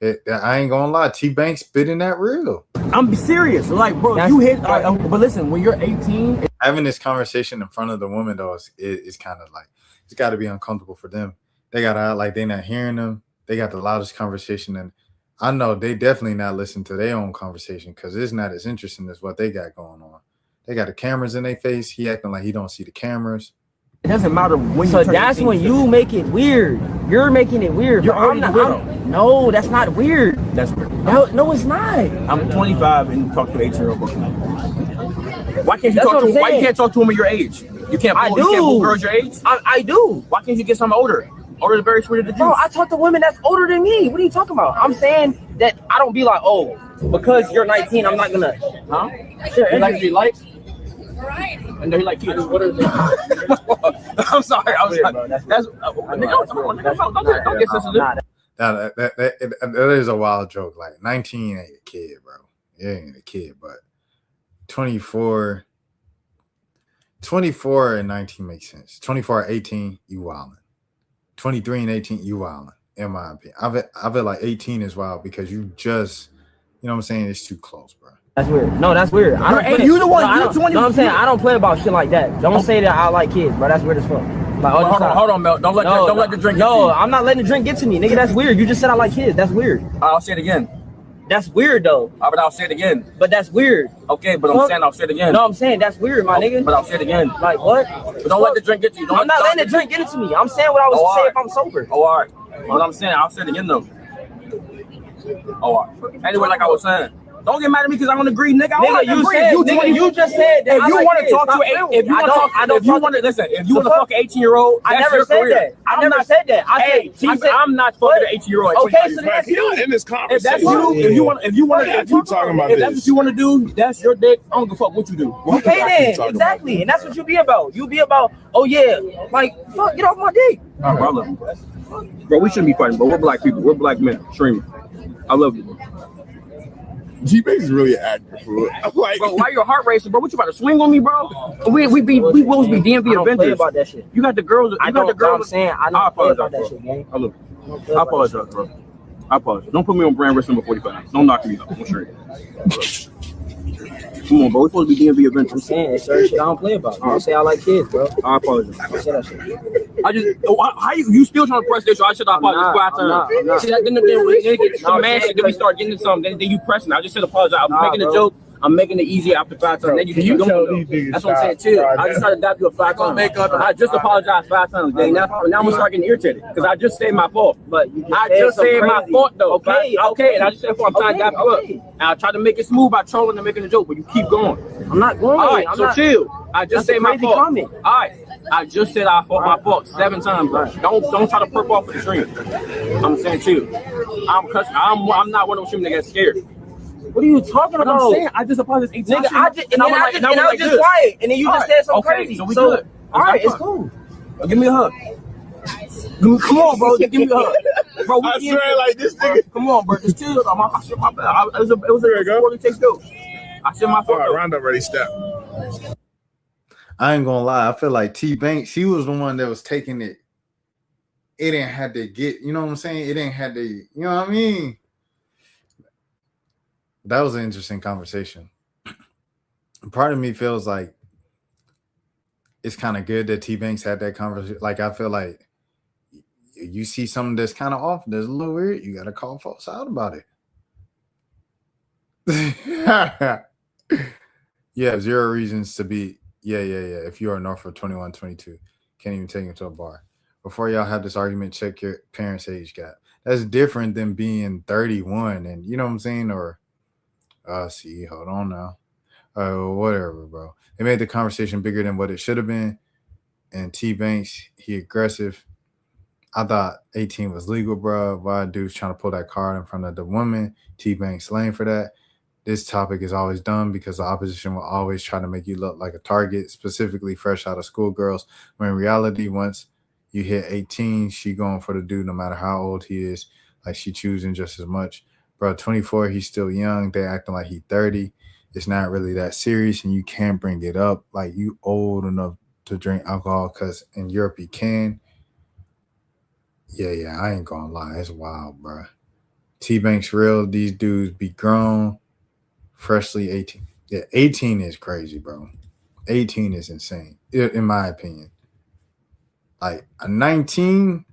I ain't gonna lie, T-Bank spitting that real. I'm serious. Like, bro, you hit. But listen, when you're 18, having this conversation in front of the woman though is kind of like, it's got to be uncomfortable for them. They got to act like they're not hearing them. They got the loudest conversation, and I know they definitely not listening to their own conversation because it's not as interesting as what they got going on. They got the cameras in their face. He acting like he don't see the cameers. It doesn't matter when. So that's when you make it weird. You're making it weird. No, that's not weird. That's weird. No, it's not. I'm 25 and talk to an 18-year-old. Why can't you talk to him? Why you can't talk to him at your age? You can't. You can't pull girls your age. I do. Why can't you get some older? Older is very sweet of the juice. Bro, I talk to women that's older than me. What are you talking about? I'm saying that I don't be like, oh, because you're 19, I'm not gonna. Huh? Sure. You like to be liked. Right. And they like kids. What is it? I'm sorry. I was like, that's don't get sensitive. That is a wild joke. Like 19 ain't a kid, bro. It ain't a kid, but 24 and 19 makes sense. 24 and 18, you wildin'. 23 and 18, you wildin', in my opinion. I feel like 18 is wild because you just, you know what I'm saying? It's too close, bro. That's weird. No, that's weird. You the one. You're 20. No, I'm saying I don't play about shit like that. Don't say that I like kids, bro. That's weird as fuck. Like, hold on, Mel. Don't let the drink. No, I'm not letting the drink get to me, nigga. That's weird. You just said I like kids. That's weird. I'll say it again. That's weird though. But I'll say it again. But that's weird. Okay, but I'm saying I'll say it again. No, I'm saying that's weird, my nigga. But I'll say it again. Like what? But don't let the drink get to you. I'm not letting the drink get into me. I'm saying what I was saying if I'm sober. Oh, all right. What I'm saying, I'll say it again though. Oh, all right. Anyway, like I was saying. Don't get mad at me because I don't agree, nigga. You just said that. If you want to talk to if you want to listen, if you want to fuck an 18-year-old, I never said that. I never said that. I'm not fucking an 18-year-old. Okay, so that's you in this conversation. If that's you, if you want if that's what you want to do, that's your dick. I don't give a fuck what you do. Okay then, exactly, and that's what you be about. You be about, oh yeah, like fuck, get off my dick. All right, brother. Bro, we shouldn't be fighting, bro. We're black people. We're black men. Streaming. I love you, bro. G-Base is really active, bro. Like, bro, why your heart racing, bro? What you about to swing on me, bro? We supposed to be DMV Avengers. About that shit. You got the girls. I'm saying I don't play about that shit, man. I apologize, bro. I apologize. Don't put me on brand risk number 45. Don't knock me up. I'm sure. Come on, bro. We're supposed to be DMV Avengers. I'm saying it's certain shit I don't play about. I don't say I like kids, bro. I apologize. I say that shit. I just how you still trying to press this? So I should apologize. I'm not. See that then get some man shit. Then we start getting something. Then you pressing. I just said apologize. I'm making a joke. I'm making it easier after 5 times. Then you keep going. That's what I'm saying too. I just tried to adapt you a 5 times. I just apologized 5 times. Now I'm gonna start getting irritated because I just said my fault. But I just said my fault though. Okay. And I just said I'm trying to adapt you up. And I tried to make it smooth by trolling and making a joke, but you keep going. I'm not going. All right, so chill. I just say my fault. All right. I just said I fought my fault 7 times. Don't try to perk off of the stream. I'm saying too. I'm not one of those streamers that get scared. What are you talking about? I'm saying I just applied this 8 times. Nigga, I was just quiet, and then you just said something crazy. So we good. All right, it's cool. Give me a hug. Come on, bro. Give me a hug. Bro, I swear, like this nigga. Come on, bro. Just chill. I shit my bad. It was a poorly take dose. I shit my fault. All right, round up, ready, step. I ain't gonna lie. I feel like T Banks, she was the one that was taking it. It didn't have to get, you know what I'm saying? It didn't have to, you know what I mean? That was an interesting conversation. Part of me feels like it's kind of good that T Banks had that conversation. Like, I feel like you see something that's kind of off, that's a little weird, you got to call folks out about it. You have 0 reasons to be, yeah. If you are north of 21, 22, can't even take him to a bar. Before y'all have this argument, check your parents' age gap. That's different than being 31 and, you know what I'm saying? Or, see, hold on now. Whatever, bro. They made the conversation bigger than what it should have been. And T Banks, he aggressive. I thought 18 was legal, bro. Why dude's trying to pull that card in front of the woman? T Banks lame for that. This topic is always done because the opposition will always try to make you look like a target, specifically fresh out of school girls. When in reality, once you hit 18, she going for the dude no matter how old he is. Like, she choosing just as much. Bro, 24, he's still young. They acting like he 30. It's not really that serious, and you can't bring it up. Like, you old enough to drink alcohol because in Europe you can. Yeah, I ain't gonna lie. It's wild, bro. T-Bank's real. These dudes be grown, freshly 18. Yeah, 18 is crazy, bro. 18 is insane, in my opinion. Like, a 19,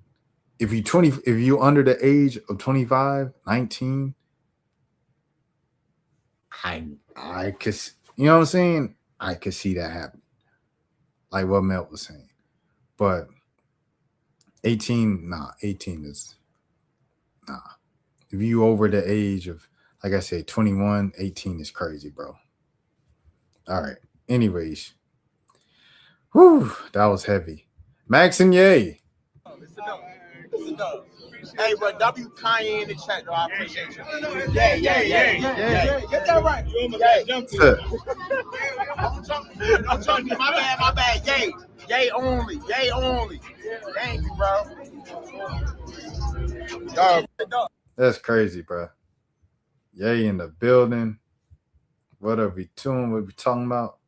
if you under the age of 25, 19, I could, you know what I'm saying? I could see that happen. Like what Mel was saying. But 18, 18 is, If you over the age of, like I said, 21, 18 is crazy, bro. All right. Anyways. Whew, that was heavy. Max and Yay. Hey, bro, W Kanye in the chat, though. I appreciate you. Yeah. Get that right. I'm jumping. My bad. Yay only. Thank you, bro. That's crazy, bro. Yay in the building. What are we doing? What are we talking about?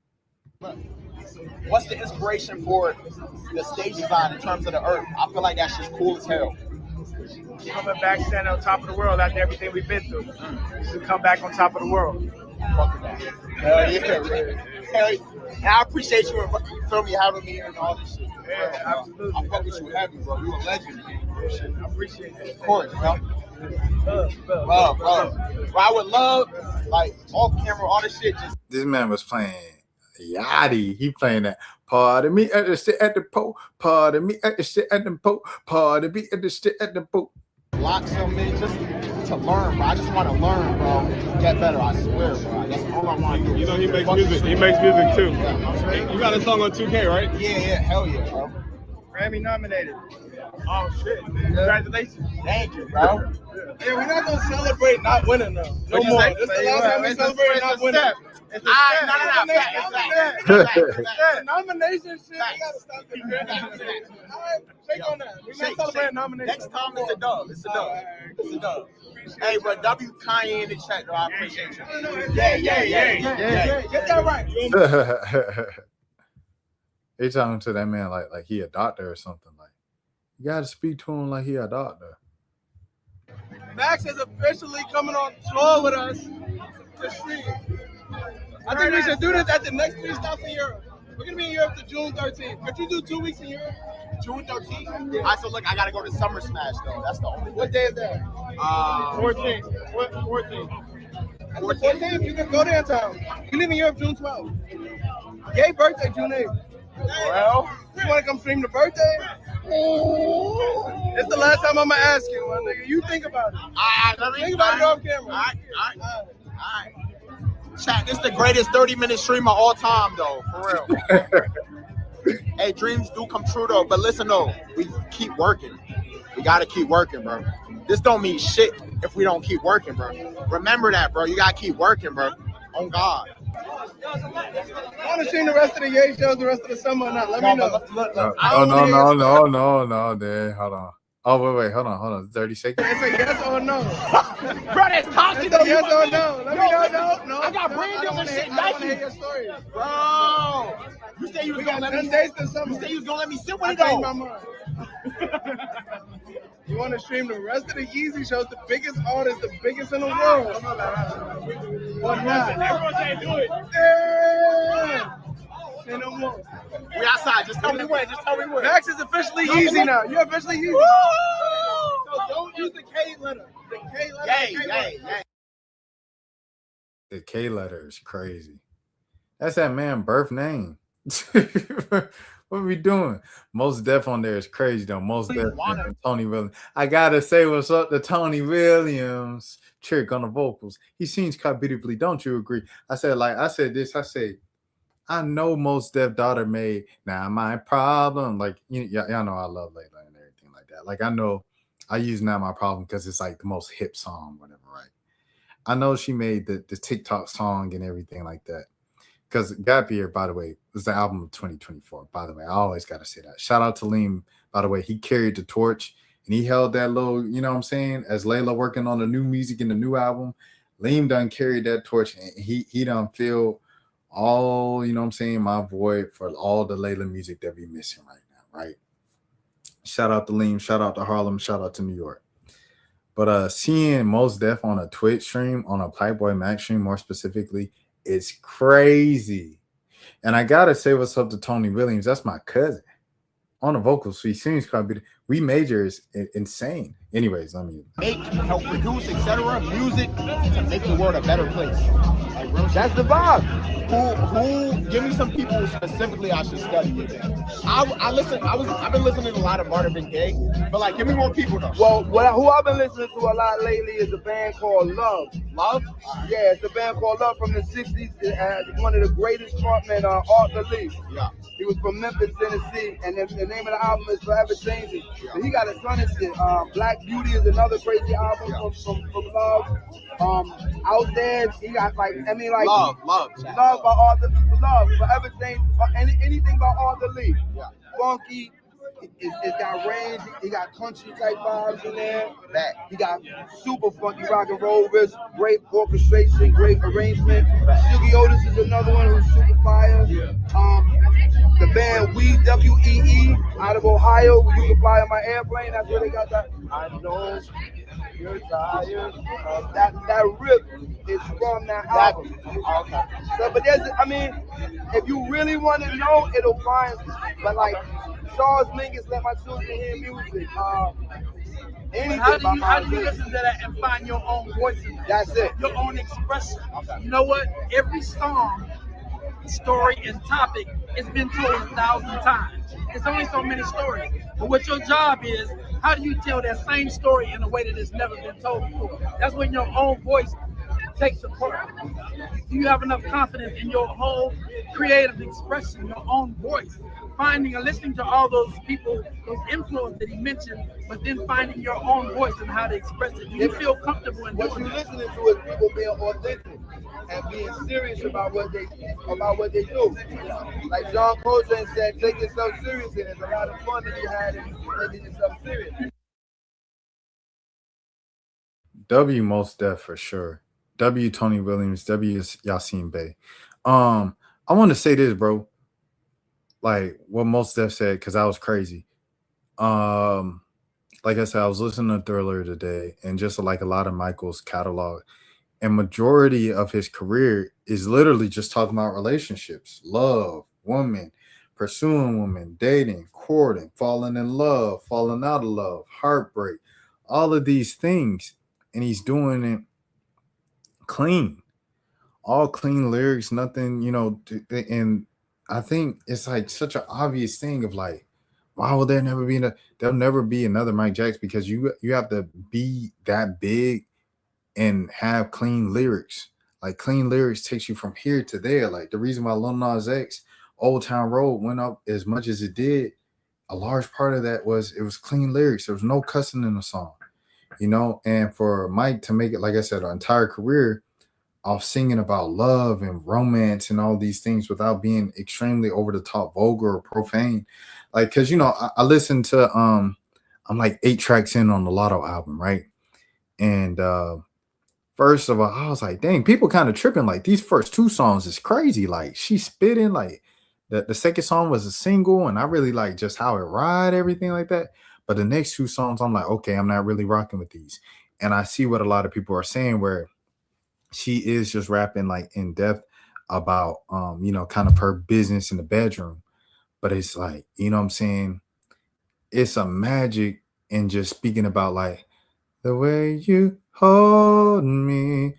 What's the inspiration for the stage design in terms of the earth? I feel like that's just cool as hell. Coming back, standing on top of the world after everything we've been through. To come back on top of the world. Fuck that. Hell yeah. And I appreciate you feel me having me and all this shit. Yeah, absolutely. I fuck with you heavy, bro. You a legend. I appreciate that. Of course, bro. Love. But I would love, like, off camera, all this shit. Just this man was playing Yachty. He playing that. Pardon me at the shit at the po. Pardon me at the shit at the po. Pardon me at the shit at the po. Lock some in just to learn, bro. I just want to learn, bro. Get better, I swear, bro. That's all I want to do. You know he makes music. He makes music too. Yeah, you got a song on 2K, right? Yeah, hell yeah, bro. Grammy nominated. Oh shit! Congratulations. Thank you, bro. Yeah, we're not gonna celebrate not winning though. No more. This is the last time we celebrate not winning. It's a nomination shit. We gotta stop the shake on that. We're not celebrating nomination. Next time it's a dub. It's a dub. Hey, bro, W Kanye in the chat, though. I appreciate you. Yeah. Get that right. They talking to that man like he a doctor or something. Like, you gotta speak to him like he a doctor. Max is officially coming on tour with us to stream. I think we should do this at the next 3 stops in Europe. We're gonna be in Europe to June 13th. Could you do 2 weeks in Europe? June 13th? Yeah. So look, I gotta go to Summer Smash though. That's the only. What day is that? 14th. 14th. 14th, you can go there in town. You live in Europe June 12th. Yay birthday June 8th. Well, you wanna come stream the birthday? It's the last time I'm gonna ask you, my nigga. You think about it. Think about it off camera. All right. Chat, this is the greatest 30-minute stream of all time, though. For real. Hey, dreams do come true though. But listen though, we keep working. We gotta keep working, bro. This don't mean shit if we don't keep working, bro. Remember that, bro. You gotta keep working, bro. On God. I want to see the rest of the Ye shows the rest of the summer or not. Let me know. No, Dad. Hold on. Oh, wait, hold on. 30 seconds. It's a yes or no. Bro, that's toxic. It's a yes or no. Let me know. No. I got brand deals and shit. I want to hear your story. Bro. You say you was gonna let me days this summer. You say you was gonna let me sit with I it changed though. my mind. You want to stream the rest of the Yeezy shows, the biggest artists, the biggest in the world. Or not? Everyone say do it. Yeah. Say no more. We outside. Just tell me when. Max is officially Yeezy now. You're officially Yeezy. So don't use the K letter. The K letter. Yay. The K letter is crazy. That's that man birth name. What are we doing? Most Def on there is crazy though. Most Def and Tony Williams. I gotta say what's up to Tony Williams. Trick on the vocals. He sings quite beautifully. Don't you agree? I said I know Most Def daughter made Not My Problem. Like y'all know I love Layla and everything like that. Like I know I use Not My Problem because it's like the most hip song, whatever, right? I know she made the TikTok song and everything like that. Because Gap Year, by the way, was the album of 2024. By the way, I always got to say that. Shout out to Liam, by the way. He carried the torch and he held that little, you know what I'm saying? As Layla working on the new music and the new album, Liam done carried that torch and he done filled all, you know what I'm saying, my void for all the Layla music that we missing right now, right? Shout out to Liam, shout out to Harlem, shout out to New York. But seeing Most Def on a Twitch stream, on a Playboy Max stream more specifically, it's crazy. And I gotta say what's up to Tony Williams. That's my cousin. On the vocals, he sings quite beautiful. We Major is insane. Anyways, Make, help produce, etc. Music to make the world a better place. Like, that's the vibe. Who? Give me some people specifically I should study with. I listen. I've been listening to a lot of Marvin Gaye, but like, give me more people though. Well, who I've been listening to a lot lately is a band called Love. Love? Yeah, it's a band called Love from the 60s. One of the greatest frontmen, Arthur Lee. Yeah. He was from Memphis, Tennessee, and the name of the album is Forever Changing. So he got a ton of shit. Black Beauty is another crazy album from Love. Out there, he got Love by Arthur. Love, Forever Changing, anything by Arthur Lee. Yeah. Funky. It's got range. He got country type vibes in there. He got super funky rock and roll riffs, great orchestration, great arrangement. Sugi Otis is another one who's super fire. The band WEE out of Ohio, You Can Fly on My Airplane. That's where they got that. I know you're tired. That riff is from that album. Okay. So, but if you really want to know, it'll find. But like Charles Mingus, Let My Children Hear Music. How do you listen to that and find your own voice in that? That's it. Your own expression. Okay. You know what? Every song, story, and topic has been told 1,000 times. There's only so many stories. But what your job is, how do you tell that same story in a way that has never been told before? That's when your own voice takes a part. Do you have enough confidence in your whole creative expression, your own voice? Finding and listening to all those people, those influences that he mentioned, but then finding your own voice and how to express it. Do you feel comfortable in what doing you're that? listening to is people being authentic and being serious about what they do. Like John Coltrane said, take yourself seriously. There's a lot of fun to be had in taking yourself serious. W Most Def for sure. W Tony Williams, W Yasin Bey. I want to say this, bro. Like what Most Def said, because I was crazy. Like I said, I was listening to Thriller today, and just like a lot of Michael's catalog, and majority of his career is literally just talking about relationships, love, woman, pursuing women, dating, courting, falling in love, falling out of love, heartbreak, all of these things. And he's doing it clean, all clean lyrics, nothing, and I think it's like such an obvious thing of like, why will there'll never be another Mike Jackson, because you have to be that big and have clean lyrics. Like clean lyrics takes you from here to there. Like the reason why Lil Nas X Old Town Road went up as much as it did, a large part of that was it was clean lyrics. There was no cussing in the song, you know. And for Mike to make it, like I said, an entire career off singing about love and romance and all these things without being extremely over the top, vulgar or profane, like, because you know I listened to I'm like 8 tracks in on the Lotto album, right? And first of all, I was like, dang, people kind of tripping. Like these first 2 songs is crazy. Like she's spitting. Like the second song was a single, and I really like just how it ride, everything like that. But the next 2 songs, I'm like, okay, I'm not really rocking with these. And I see what a lot of people are saying, where she is just rapping like in depth about you know, kind of her business in the bedroom. But it's like, you know what I'm saying? It's a magic in just speaking about like the way you hold me.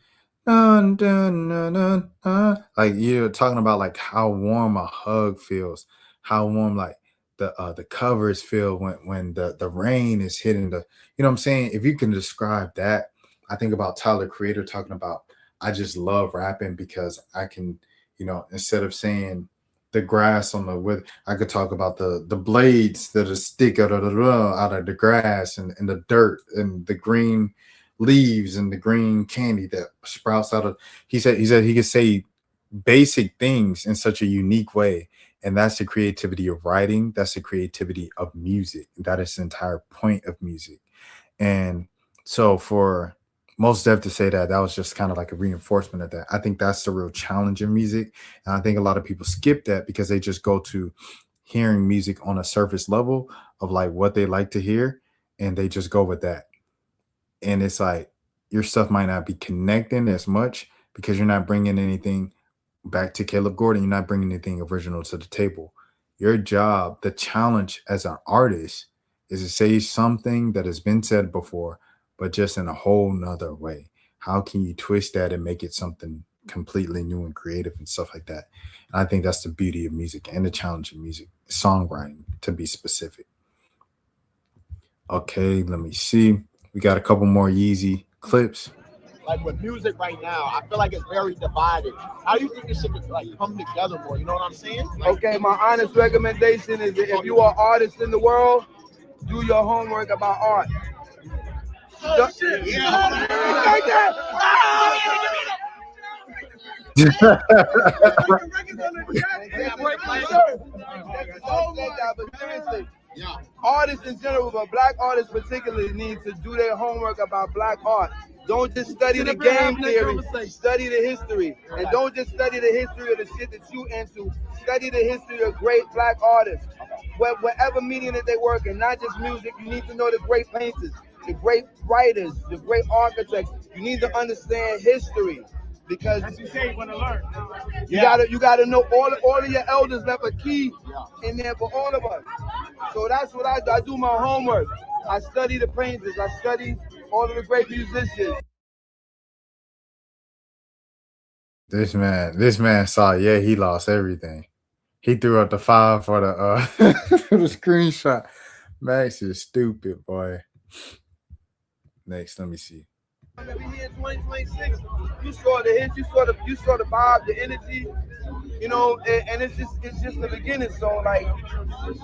Dun, dun, dun, dun, dun. Like you're talking about like how warm a hug feels, how warm like the covers feel when the rain is hitting the, you know what I'm saying? If you can describe that, I think about Tyler Creator talking about, I just love rapping because I can, you know, instead of saying the grass on the with, I could talk about the blades that are stick out of the grass, and the dirt and the green leaves and the green candy that sprouts out of. He said he could say basic things in such a unique way, and that's the creativity of writing. That's the creativity of music. That is the entire point of music. And so for Most Def to say that, that was just kind of like a reinforcement of that. I think that's the real challenge in music. And I think a lot of people skip that because they just go to hearing music on a surface level of like what they like to hear, and they just go with that. And it's like your stuff might not be connecting as much because you're not bringing anything back to Caleb Gordon. You're not bringing anything original to the table. Your job, the challenge as an artist, is to say something that has been said before, but just in a whole nother way. How can you twist that and make it something completely new and creative and stuff like that? And I think that's the beauty of music and the challenge of music, songwriting, to be specific. Okay, let me see. We got a couple more Yeezy clips. Like with music right now, I feel like it's very divided. How do you think this shit could like come together more? You know what I'm saying? Like, Okay, my honest recommendation is that if you are artists in the world, do your homework about art. oh, shit. Yeah. Like that. But seriously, artists in general, but black artists particularly, need to do their homework about black art. Don't just study the game theory, study the history. And don't just study the history of the shit that you into. Study the history of great black artists. Whatever medium that they work in, not just music, you need to know the great painters, the great writers, the great architects. You need to understand history. Because as you say, you're gonna learn. You gotta know all of your elders left a key in there for all of us. So that's what I do. I do my homework. I study the painters. I study all of the great musicians. This man saw, yeah, he lost everything. He threw up the 5 for the for the screenshot. Max is stupid, boy. Next, let me see. Maybe here in 2026, you saw the hits, you saw the vibe, the energy, you know, and it's just the beginning. So like,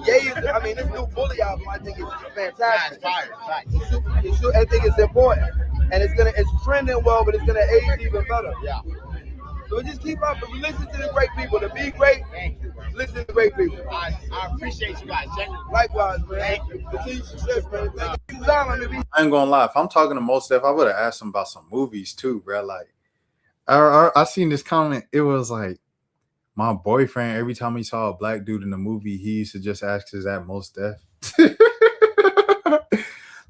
yeah, I mean, this new Bully album, I think is fantastic. I think it's important, and it's trending well, but it's gonna age even better. Yeah. So just keep up, but listen to the great people. To be great, thank you, listen to great people. I appreciate you guys. Likewise, man. Thank you. Continue success, man. Thank you. I ain't gonna lie. If I'm talking to Most Def, I would have asked him about some movies too, bro. Like, I seen this comment. It was like, my boyfriend, every time he saw a black dude in a movie, he used to just ask, "Is that Most Def?"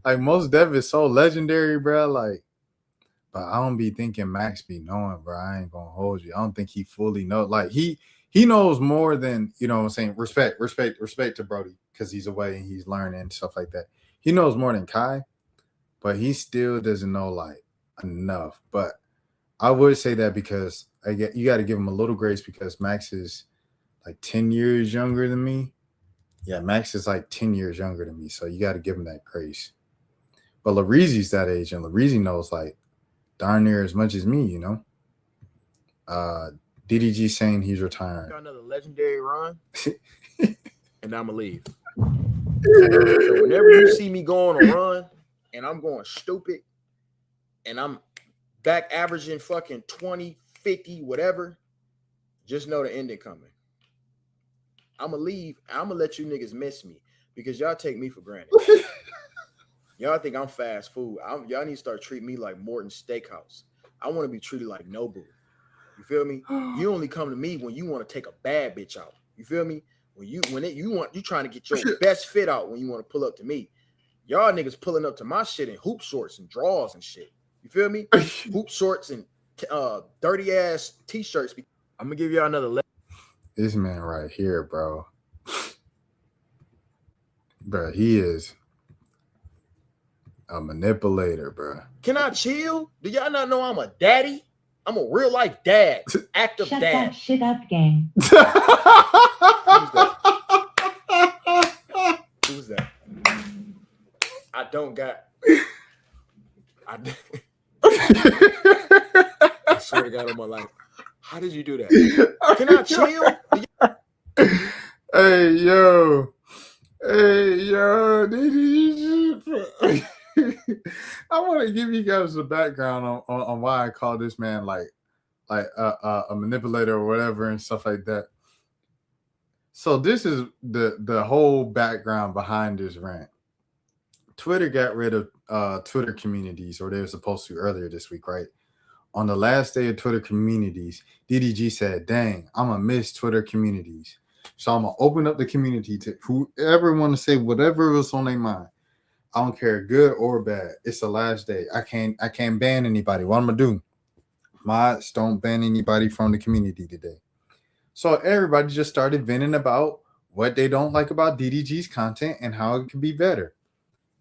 Like, Most Def is so legendary, bro. Like, but I don't be thinking Max be knowing, bro. I ain't gonna hold you. I don't think he fully knows. Like, he knows more than, you know what I'm saying. Respect to Brody, because he's away and he's learning and stuff like that. He knows more than Kai, but he still doesn't know like enough. But I would say that because you got to give him a little grace, because Max is like 10 years younger than me. Yeah, Max is like 10 years younger than me, so you got to give him that grace. But Lareezy's that age, and Lareezy knows like darn near as much as me, you know. DDG saying he's retiring. Got another legendary run, and I'ma leave. So whenever you see me go on a run and I'm going stupid and I'm back averaging fucking 20, 50, whatever, just know the ending coming. I'ma leave. I'ma let you niggas miss me because y'all take me for granted. Y'all think I'm fast food. Y'all need to start treating me like Morton's Steakhouse. I want to be treated like Nobu. You feel me? You only come to me when you want to take a bad bitch out. You feel me? You trying to get your best fit out when you want to pull up to me. Y'all niggas pulling up to my shit in hoop shorts and drawers and shit. You feel me? Hoop shorts and dirty ass t-shirts. I'm gonna give y'all another. This man right here, bro. Bro, he is a manipulator, bro. Can I chill? Do y'all not know I'm a daddy? I'm a real life dad, active Shut dad. that shit up, gang. Who's that? I don't got. I swear to God on my life. How did you do that? Can I chill? Hey yo, I want to give you guys the background on why I call this man like a manipulator or whatever and stuff like that. So this is the whole background behind this rant. Twitter got rid of Twitter communities, or they were supposed to earlier this week, right? On the last day of Twitter communities, DDG said, dang, I'm going to miss Twitter communities. So I'm going to open up the community to whoever want to say whatever was on their mind. I don't care, good or bad. It's the last day. I can't ban anybody. What I'm going to do? Mods, don't ban anybody from the community today. So everybody just started venting about what they don't like about DDG's content and how it could be better.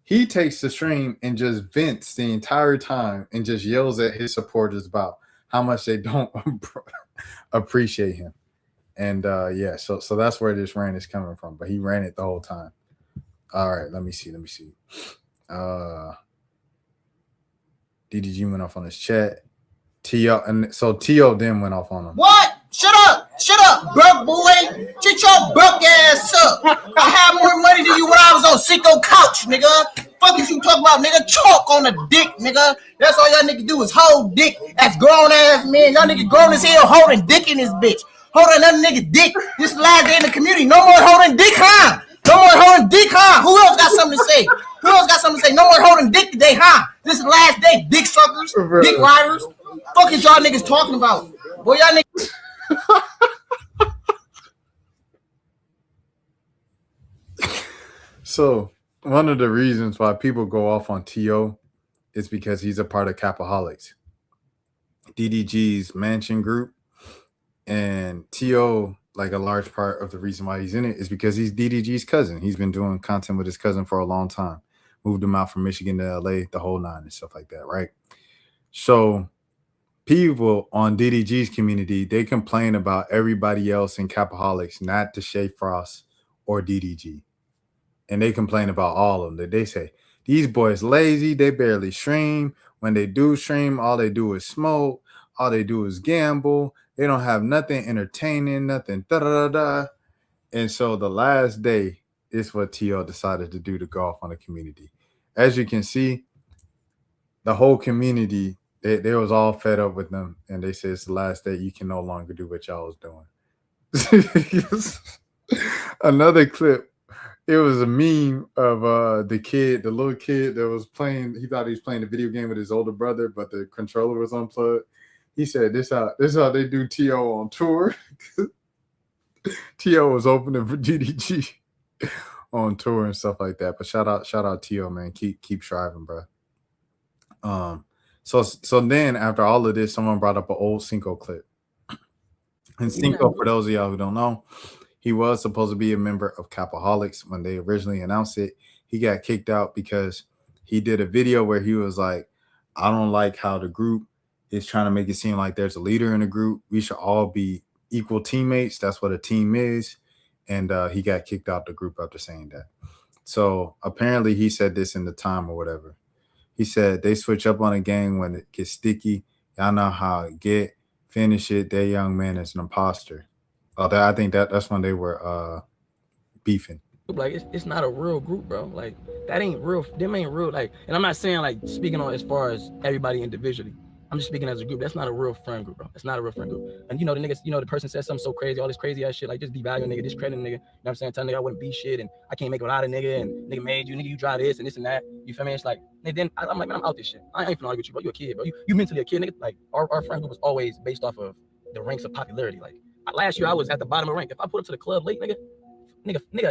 He takes the stream and just vents the entire time and just yells at his supporters about how much they don't appreciate him. And so that's where this rant is coming from. But he ran it the whole time. All right, let me see. DDG went off on his chat. T.O. then went off on him. What? Shut up, broke boy. Shut your broke ass up. I had more money than you when I was on sicko couch, nigga. Fuck is you talking about, nigga? Chalk on the dick, nigga. That's all y'all niggas do is hold dick as grown ass men. Y'all niggas grown as hell holding dick in this bitch. Holding another nigga dick. This last day in the community. No more holding dick, huh? No more holding dick, huh? Who else got something to say? No more holding dick today, huh? This is the last day, dick suckers, dick riders. Fuck is y'all niggas talking about? Boy, y'all niggas. So one of the reasons why people go off on T.O. is because he's a part of Capaholics, DDG's mansion group. And T.O., like a large part of the reason why he's in it is because he's DDG's cousin. He's been doing content with his cousin for a long time. Moved him out from Michigan to LA, the whole nine and stuff like that, right? So people on DDG's community, they complain about everybody else in Capaholics, not to Shay Frost or DDG. And they complain about all of them. They say, these boys lazy, they barely stream. When they do stream, all they do is smoke. All they do is gamble. They don't have nothing entertaining, nothing da-da-da-da. And so the last day is what T.O. decided to do to go off on the community. As you can see, the whole community, they was all fed up with them. And they said, it's the last day. You can no longer do what y'all was doing. Another clip. It was a meme of the little kid that was playing. He thought he was playing a video game with his older brother, but the controller was unplugged. He said, "This how they do T.O. on tour." T.O. was opening for DDG on tour and stuff like that. But shout out T.O. man, keep striving, bro. So then after all of this, someone brought up an old Cinco clip, and Cinco, for those of y'all who don't know, he was supposed to be a member of Capaholics when they originally announced it. He got kicked out because he did a video where he was like, I don't like how the group is trying to make it seem like there's a leader in the group. We should all be equal teammates. That's what a team is. And he got kicked out the group after saying that. So apparently he said this in the time or whatever. He said they switch up on a gang when it gets sticky. Y'all know how it get. finish it. That young man is an imposter. I think that's when they were beefing. Like it's not a real group, bro. Like that ain't real. Them ain't real. Like, and I'm not saying like speaking on as far as everybody individually. I'm just speaking as a group. That's not a real friend group, bro. That's not a real friend group. And you know the niggas, you know the person says something so crazy, all this crazy ass shit, like just devalue a nigga, discredit a nigga. You know what I'm saying? Tell a nigga I wouldn't be shit and I can't make it without a nigga and nigga made you, nigga you drive this and this and that. You feel me? It's like, and then I'm like, man, I'm out this shit. I ain't finna argue with you, bro. You a kid, bro. You mentally a kid, nigga. Like our friend group was always based off of the ranks of popularity. Like last year I was at the bottom of the rank. If I put up to the club late, nigga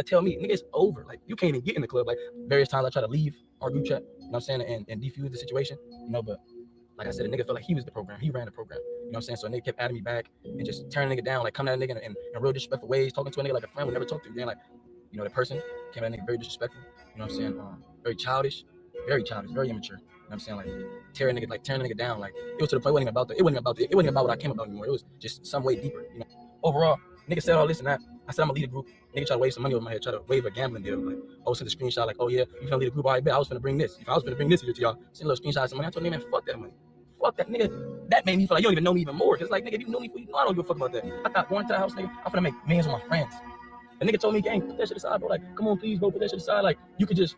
tell me, nigga, it's over. Like you can't even get in the club. Like various times I try to leave our group chat, you know what I'm saying, and defuse the situation, you know, but like I said, the nigga felt like he was the program. He ran the program. You know what I'm saying? So a nigga kept adding me back and just turning a nigga down, like coming at a nigga in real disrespectful ways, talking to a nigga like a friend would never talk to. Then like, you know, the person came at a nigga very disrespectful. You know what I'm saying? Very childish, very immature. You know what I'm saying? Like turning a nigga down. Like it was to the point it wasn't even about what I came about anymore. It was just some way deeper. You know. Overall, nigga said all this and that. I said I'm gonna lead a group. Nigga try to wave some money over my head, try to wave a gambling deal. Like, send a screenshot like, oh yeah, you finna lead a group. I bet I was finna bring this. If I was finna bring this here to y'all, send a little screenshot of some money. I told him, man, fuck that money. Fuck that, nigga. That made me feel like you don't even know me even more. Cause like, nigga, if you know me, you know I don't give a fuck about that. I thought going to the house, nigga, I'm finna make millions with my friends. The nigga told me, gang, put that shit aside, bro. Like, come on, please, bro, put that shit aside. Like, you could just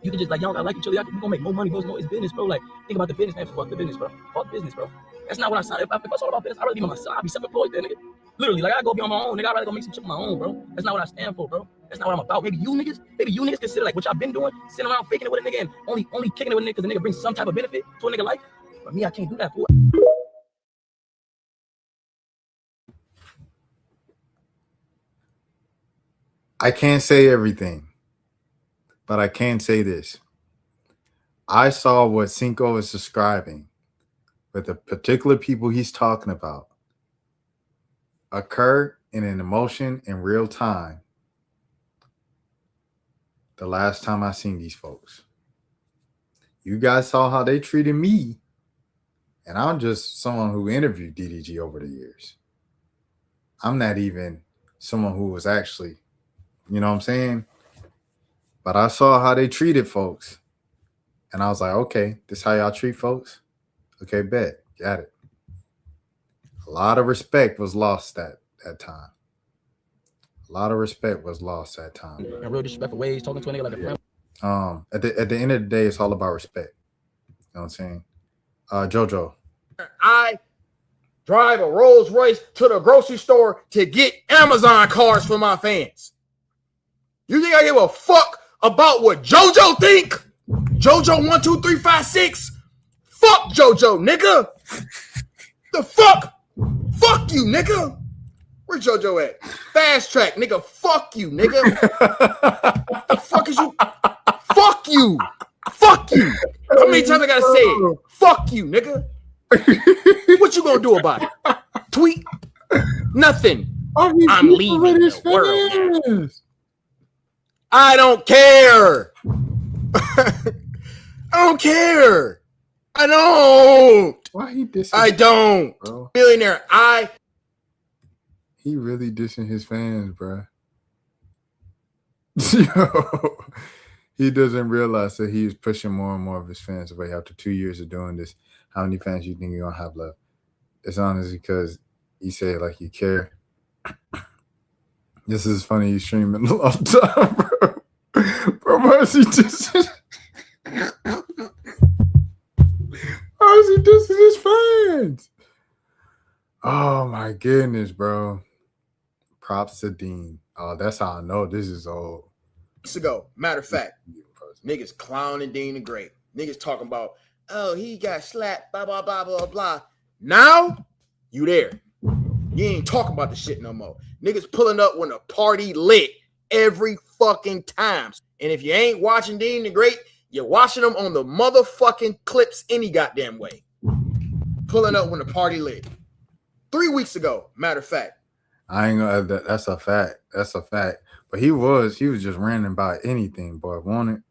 like, y'all gotta like each other. You gonna make more money, bro. It's business, bro. Like, think about the business, man. Fuck the business, bro. Fuck business, bro. That's not what I signed. If I was all about business, I'd rather be on my side. I'd be self-employed there, nigga. Literally, like I go be on my own, nigga. I'd rather go make some shit on my own, bro. That's not what I stand for, bro. That's not what I'm about. Maybe you niggas consider like what y'all been doing, sitting around faking it with a nigga and only kicking it with a nigga because the nigga brings some type of benefit to a nigga life. But me, I can't do that for it. I can't say everything, but I can say this. I saw what Cinco is describing with the particular people he's talking about occur in an emotion in real time the last time I seen these folks. You guys saw how they treated me, and I'm just someone who interviewed DDG over the years. I'm not even someone who was actually, you know what I'm saying? But I saw how they treated folks, and I was like, okay, this how y'all treat folks? Okay, bet. Got it. A lot of respect was lost that time. A lot of respect was lost that time. In real disrespectful ways, talking to a nigga like a friend. At the end of the day, it's all about respect. You know what I'm saying? JoJo. I drive a Rolls Royce to the grocery store to get Amazon cards for my fans. You think I give a fuck about what JoJo think? JoJo 1, 2, 3, 5, 6. Fuck JoJo, nigga. The fuck? Fuck you, nigga. Where JoJo at? Fast track, nigga. Fuck you, nigga. The fuck is you? Fuck you. Fuck you. How many times I gotta say it? Fuck you, nigga. What you gonna do about it? Tweet? Nothing. I'm leaving the world. I don't care. I don't care. I don't. Why he dissing? I don't. Bro. Millionaire. He really dissing his fans, bro. Yo, he doesn't realize that he is pushing more and more of his fans away after 2 years of doing this. How many fans you think you're gonna have left? It's honestly because you say like you care. This is funny. You streaming a long time, bro. Bro, why is he dissing? Why is he dissing his fans? Oh my goodness, bro. Props to Dean. Oh, that's how I know this is old. Weeks ago, matter of fact, niggas clowning Dean the Great. Niggas talking about, oh, he got slapped, blah, blah, blah, blah, blah. Now, you there. You ain't talking about the shit no more. Niggas pulling up when the party lit every fucking time. And if you ain't watching Dean the Great, you're watching them on the motherfucking clips any goddamn way. Pulling up when the party lit. 3 weeks ago, matter of fact. I ain't gonna. That's a fact. That's a fact. But he was just ranting about anything, boy. Want it?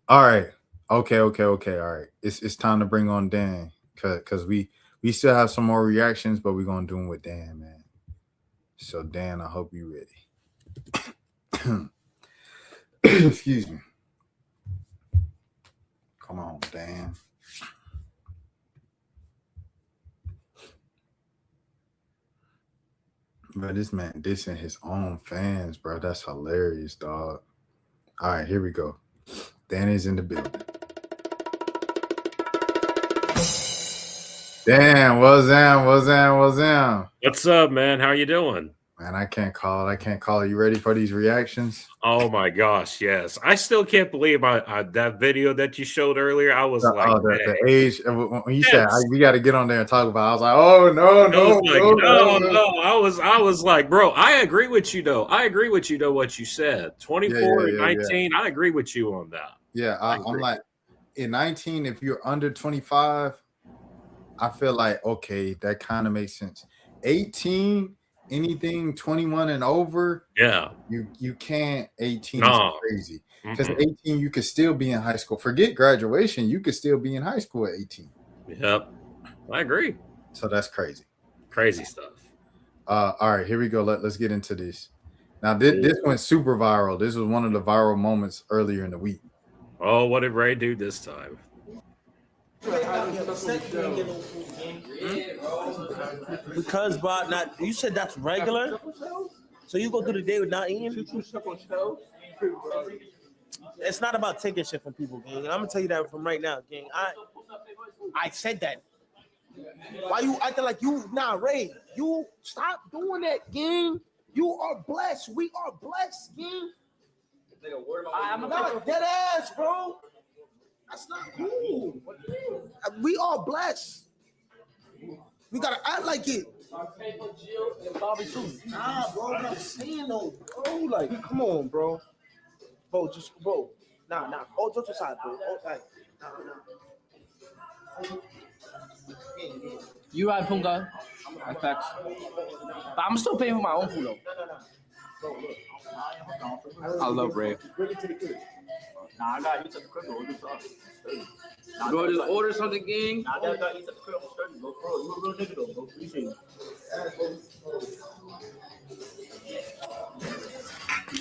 All right. Okay. All right. It's time to bring on Dan, cause we still have some more reactions, but we're gonna do them with Dan, man. So Dan, I hope you ready. Excuse me. Come on, Dan. But this man dissing his own fans, bro. That's hilarious, dog. All right, here we go. Danny's in the building. Damn, what's down? What's up, man? How you doing? Man, I can't call it. You ready for these reactions? Oh my gosh, yes. I still can't believe that video that you showed earlier. I was the age. When you said we got to get on there and talk about it, I was like, oh no. I was like, bro, I agree with you though. What you said. 24 and 19. I agree with you on that. Yeah, I'm like, in 19, if you're under 25, I feel like okay, that kind of makes sense. 18. Anything 21 and over, you can't. 18 is crazy because 18 you could still be in high school. Forget graduation, you could still be in high school at 18. Yep, I agree. So that's crazy stuff. All right, here we go. Let's get into this. Now this went super viral. This was one of the viral moments earlier in the week. Oh, what did Ray do this time? Because, bro, you said that's regular, so you go through the day with not eating. It's not about taking shit from people, gang. I'm gonna tell you that from right now, gang. I said that. Why you acting like you Ray? You stop doing that, gang. You are blessed. We are blessed, gang. I'm not dead ass, bro. That's not cool. We are blessed. We gotta act like it. Nah, bro, what I'm saying though, bro. Like, come on, bro. Bro. Nah. Oh, just aside, bro. Oh, like, nah. You right, Punga. I facts. But I'm still paying for my own food though. I love Ray. Nah, I got eat at the crib. Bro, just order something, gang. Nah, I got eat at the crib. Bro, you a real nigga though, bro. Appreciate it.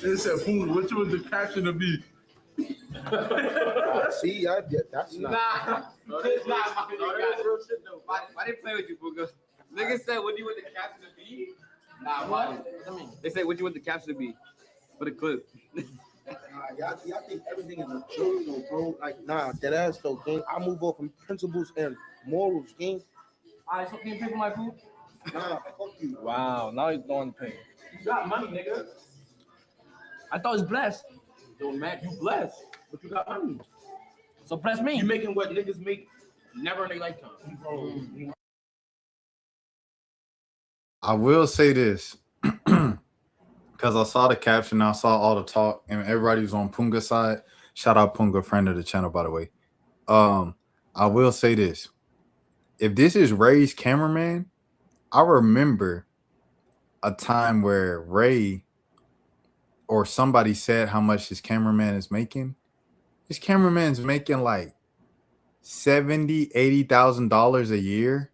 They said, "Food, what you want the caption to be?" See, that's not. No, that's not. No, that's real shit though. Why they play with you, Booga? Niggas said, "What do you want the caption to be?" Nah, what? They said, "What do you want the caption to be?" For the clip. Y'all think everything is a joke, though, bro. Like, nah, dead ass though, gang. I move off from principles and morals, gang. Alright, so can you pay for my food? Nah, fuck you. Wow, now you're going to pay. You got money, nigga. I thought it's blessed. Don't matter, you blessed, but you got money. So bless me. You making what niggas make never in their lifetime. I will say this. Because I saw the caption, I saw all the talk, and everybody was on Punga's side. Shout out Punga, friend of the channel, by the way. I will say this. If this is Ray's cameraman, I remember a time where Ray or somebody said how much his cameraman is making. His cameraman's making like $70,000, $80,000 a year.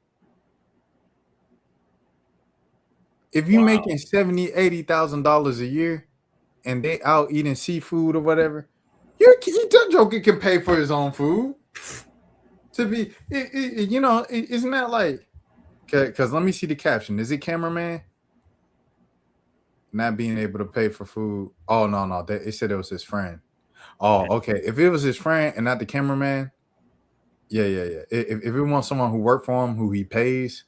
If you making $70,000, $80,000 a year, and they out eating seafood or whatever, that joker can pay for his own food. To be, isn't that like? Because let me see the caption. Is it cameraman not being able to pay for food? Oh no, it said it was his friend. Oh, okay. If it was his friend and not the cameraman, yeah. If it wants someone who worked for him, who he pays.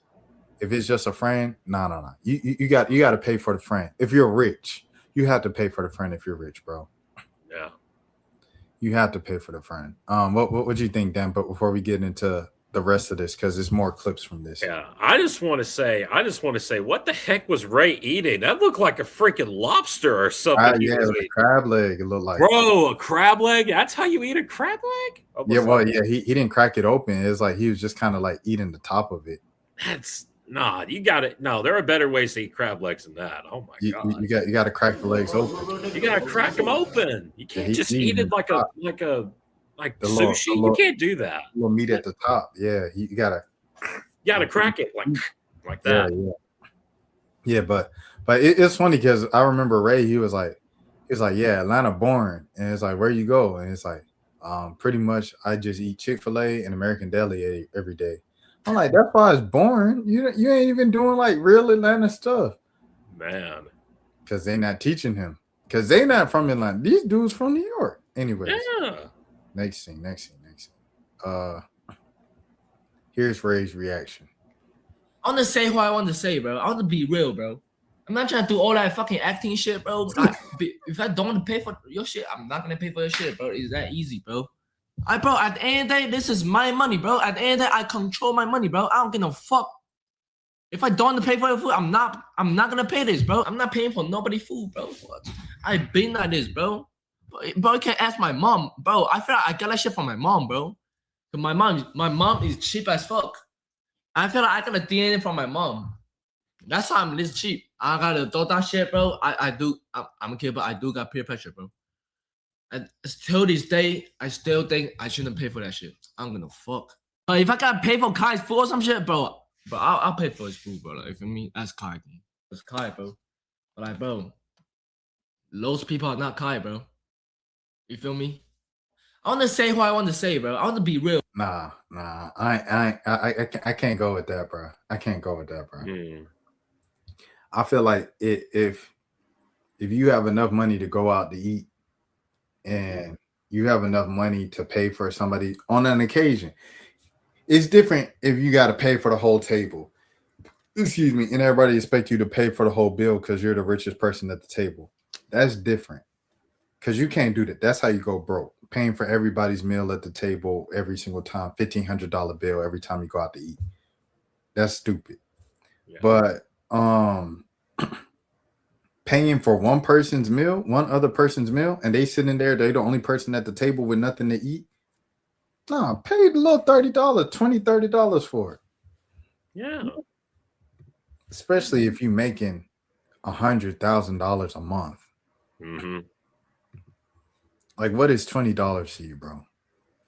If it's just a friend, no. You got to pay for the friend. If you're rich, you have to pay for the friend. If you're rich, bro, Yeah. you have to pay for the friend. What would you think, Dan? But before we get into the rest of this, because there's more clips from this. Yeah, I just want to say, what the heck was Ray eating? That looked like a freaking lobster or something. Yeah, it was a crab leg. It looked like, bro, a crab leg. That's how you eat a crab leg? Yeah, well, yeah, he didn't crack it open. It was like he was just kind of like eating the top of it. You got it. No, there are better ways to eat crab legs than that. Oh my god, you got to crack the legs open. You got to crack them open. You can't just eat it like the sushi. You can't do that. Little meat at the top. Yeah, you gotta crack it like that. Yeah, but it's funny because I remember Ray. He was like, yeah, Atlanta born, and it's like, where you go? And it's like, pretty much I just eat Chick-fil-A and American Deli every day. I'm like, that's why I was born. You ain't even doing like real Atlanta stuff. man. Because they not teaching him. Because they not from Atlanta. These dudes from New York. Anyways. Yeah. Next scene. Here's Ray's reaction. I want to say what I want to say, bro. I want to be real, bro. I'm not trying to do all that fucking acting shit, bro. Like, if I don't want to pay for your shit, I'm not gonna pay for your shit, bro. It's that easy, bro. Bro, at the end of the day, this is my money, bro. At the end of the day, I control my money, bro. I don't give no fuck. If I don't want to pay for your food, I'm not gonna pay this, bro. I'm not paying for nobody's food, bro. I've been like this, bro. Bro, you can't ask my mom, bro. I feel like I got that shit from my mom, bro. My mom is cheap as fuck. I feel like I got a DNA from my mom. That's why I'm this cheap. I gotta throw that shit, bro. I'm a kid, but I do got peer pressure, bro. And till this day, I still think I shouldn't pay for that shit. I'm gonna fuck. But if I gotta pay for Kai's food or some shit, bro, I'll pay for his food, bro. Like, if you mean that's Kai, it's Kai, bro. But like, bro, those people are not Kai, bro. You feel me? I want to say what I want to say, bro. I want to be real. Nah. I can't go with that, bro. I can't go with that, bro. I feel like if you have enough money to go out to eat and you have enough money to pay for somebody on an occasion, it's different if you got to pay for the whole table. Excuse me, and everybody expect you to pay for the whole bill because you're the richest person at the table. That's different. Because you can't do that. That's how you go broke. Paying for everybody's meal at the table every single time, $1,500 bill every time you go out to eat. That's stupid. Yeah. But paying for one other person's meal, and they sitting there, they the only person at the table with nothing to eat. No, pay the little $30, $20, $30 for it. Yeah. Especially if you're making $100,000 a month. Mm-hmm. Like, what is $20 to you, bro?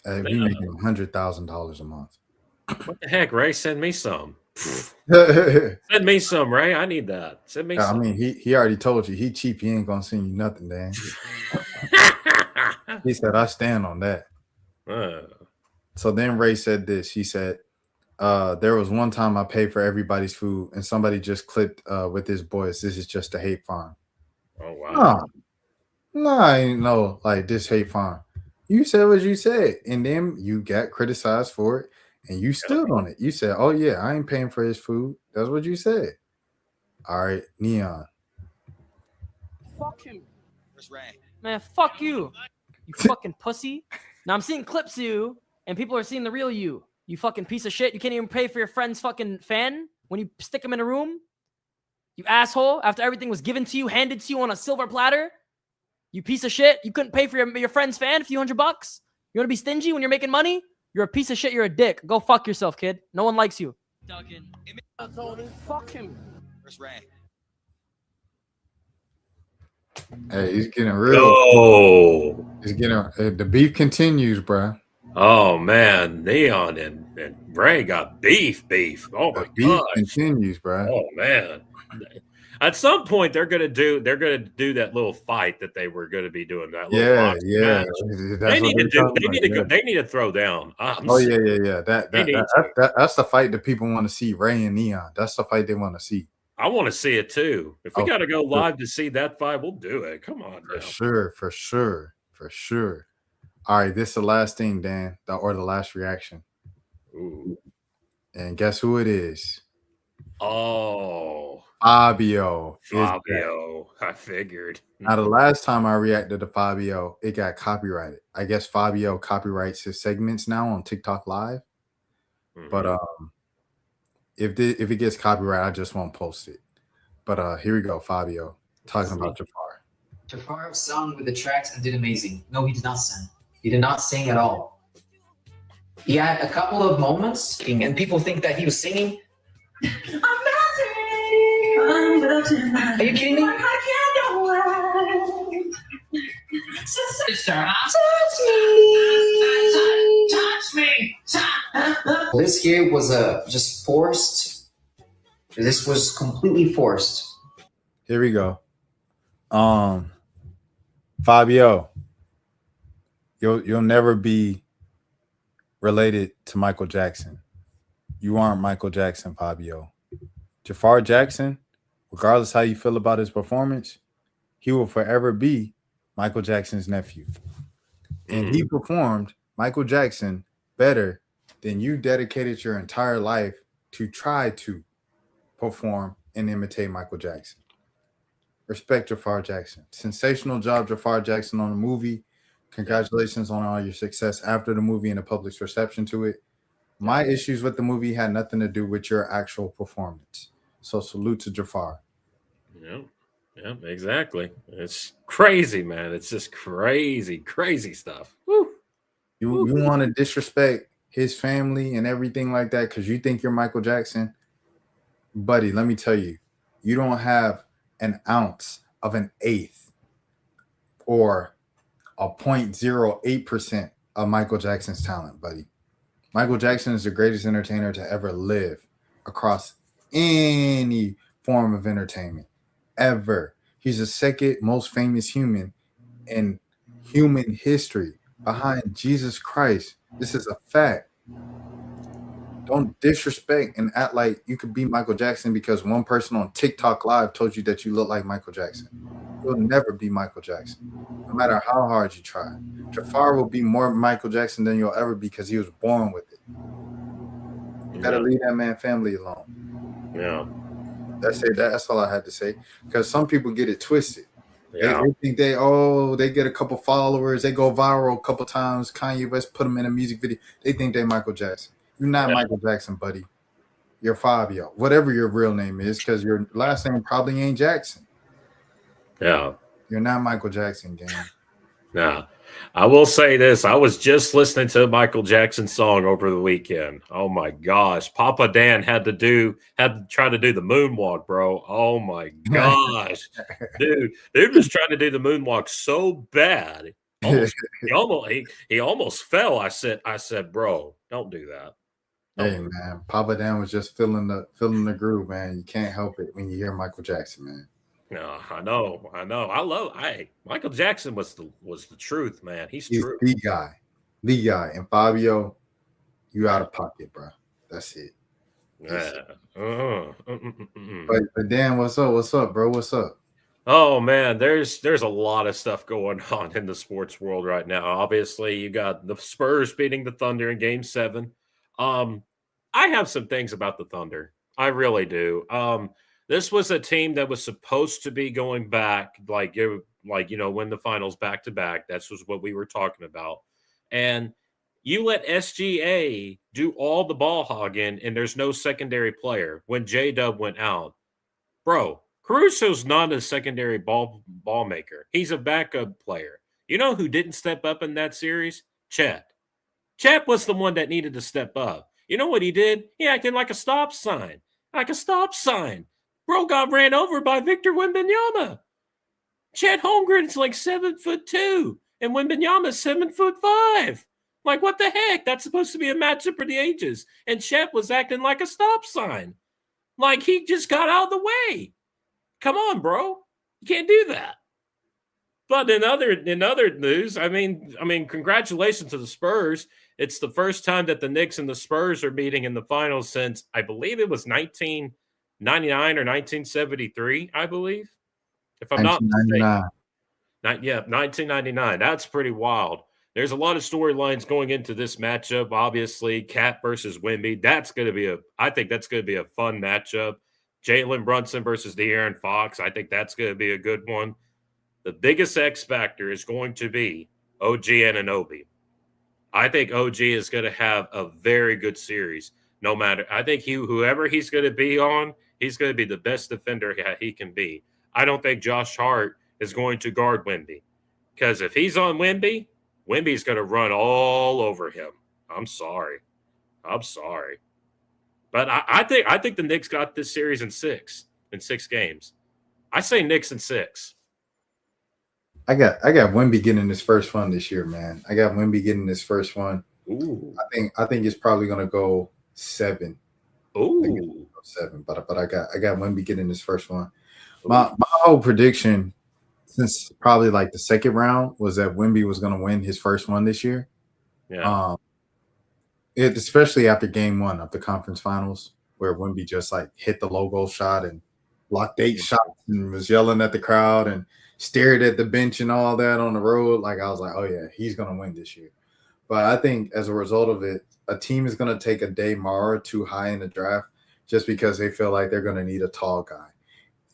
If you're making $100,000 a month. What the heck, Ray? Send me some. Send me some, Ray. I need that. Send me some. I mean, he already told you. He cheap. He ain't going to send you nothing, Dan. He said, I stand on that. So then Ray said this. He said, there was one time I paid for everybody's food, and somebody just clipped with his voice, this is just a hate farm. Oh, wow. No, I ain't no like this hate farm. You said what you said, and then you got criticized for it, and you stood on it. You said, oh, yeah, I ain't paying for his food. That's what you said. All right, Neon. Fuck him. Man, fuck you. You fucking pussy. Now I'm seeing clips of you, and people are seeing the real you. You fucking piece of shit. You can't even pay for your friend's fucking fan when you stick him in a room. You asshole. After everything was given to you, handed to you on a silver platter. You piece of shit. You couldn't pay for your friend's fan, a few $100. You want to be stingy when you're making money? You're a piece of shit. You're a dick. Go fuck yourself, kid. No one likes you. Fuck him. Hey, he's getting real. Oh, he's getting the beef continues, bro. Oh man, Neon and Ray got beef. Oh my god, beef continues, bro. Oh man. At some point, they're gonna do that little fight that they were gonna be doing. That little yeah. They need to throw down. Yeah. That's the fight that people want to see. Ray and Neon. That's the fight they want to see. I want to see it too. If we got to go live to see that fight, we'll do it. Come on, for sure. All right, this is the last thing, Dan, or the last reaction. Ooh. And guess who it is? Oh. Fabio. I figured. Now, the last time I reacted to Fabio, it got copyrighted. I guess Fabio copyrights his segments now on TikTok Live. Mm-hmm. But if it gets copyrighted, I just won't post it. But here we go, Fabio, talking about Jafar. Jafar sung with the tracks and did amazing. No, he did not sing. He did not sing at all. He had a couple of moments, and people think that he was singing. Are you kidding me? Touch me. This here was just forced. This was completely forced. Here we go. Fabio, you'll never be related to Michael Jackson. You aren't Michael Jackson, Fabio. Jafar Jackson regardless how you feel about his performance, he will forever be Michael Jackson's nephew. And he performed Michael Jackson better than you dedicated your entire life to try to perform and imitate Michael Jackson. Respect Jafar Jackson. Sensational job, Jafar Jackson, on the movie. Congratulations on all your success after the movie and the public's reception to it. My issues with the movie had nothing to do with your actual performance. So salute to Jafar. Yeah, yeah, exactly. It's crazy, man. It's just crazy, crazy stuff. Woo. You want to disrespect his family and everything like that because you think you're Michael Jackson? Buddy, let me tell you, you don't have an ounce of an eighth or a 0.08% of Michael Jackson's talent, buddy. Michael Jackson is the greatest entertainer to ever live across any form of entertainment, ever. He's the second most famous human in human history behind Jesus Christ. This is a fact. Don't disrespect and act like you could be Michael Jackson because one person on TikTok Live told you that you look like Michael Jackson. You'll never be Michael Jackson, no matter how hard you try. Jafar will be more Michael Jackson than you'll ever be because he was born with it. You gotta leave that man family alone. Yeah. That's it. That's all I had to say. Because some people get it twisted. Yeah. They think they get a couple followers, they go viral a couple times. Kanye West put them in a music video. They think they Michael Jackson. You're not Michael Jackson, buddy. You're Fabio, whatever your real name is, because your last name probably ain't Jackson. Yeah. You're not Michael Jackson, gang. Nah. I will say this. I was just listening to a Michael Jackson song over the weekend. Oh my gosh. Papa Dan had to try to do the moonwalk, bro. Oh my gosh. Dude was trying to do the moonwalk so bad. He almost fell. I said, bro, don't do that. Hey man, Papa Dan was just feeling the groove, man. You can't help it when you hear Michael Jackson, man. No, I know. Michael Jackson was the truth, man. He's true. the guy. And Fabio, you out of pocket, bro. That's it. Yeah. But Dan, what's up, bro? What's up? Oh man, there's a lot of stuff going on in the sports world right now. Obviously, you got the Spurs beating the Thunder in Game 7. I have some things about the Thunder. I really do. This was a team that was supposed to be going back, win the finals back to back. That's was what we were talking about. And you let SGA do all the ball hogging, and there's no secondary player when J-Dub went out. Bro, Caruso's not a secondary ball maker. He's a backup player. You know who didn't step up in that series? Chet. Chet was the one that needed to step up. You know what he did? He acted like a stop sign. Bro got ran over by Victor Wembanyama. Chet Holmgren's like 7'2", and Wembanyama's 7'5". Like, what the heck? That's supposed to be a matchup for the ages. And Chet was acting like a stop sign. Like he just got out of the way. Come on, bro. You can't do that. But in other news, I mean, congratulations to the Spurs. It's the first time that the Knicks and the Spurs are meeting in the finals since I believe it was 1999 or 1973, I believe. If I'm not mistaken. 1999. That's pretty wild. There's a lot of storylines going into this matchup. Obviously, Cat versus Wemby. I think that's going to be a fun matchup. Jalen Brunson versus De'Aaron Fox. I think that's going to be a good one. The biggest X factor is going to be OG Anunoby. I think OG is going to have a very good series. No matter, I think whoever he's going to be on, he's going to be the best defender he can be. I don't think Josh Hart is going to guard Wemby, because if he's on Wemby, Wemby's going to run all over him. I'm sorry, but I think the Knicks got this series in 6 games. I say Knicks in 6. I got Wemby getting his first one this year, man. I got Wemby getting his first one. Ooh. I think it's probably gonna go 7. Ooh. 7. But I got Wemby getting his first one. My whole prediction since probably like the second round was that Wemby was gonna win his first one this year. Yeah. Especially after game 1 of the conference finals, where Wemby just like hit the logo shot and blocked 8 shots and was yelling at the crowd and stared at the bench and all that on the road. Like, I was like, oh yeah, he's gonna win this year. But I think as a result of it, a team is gonna take a Damar too high in the draft just because they feel like they're gonna need a tall guy.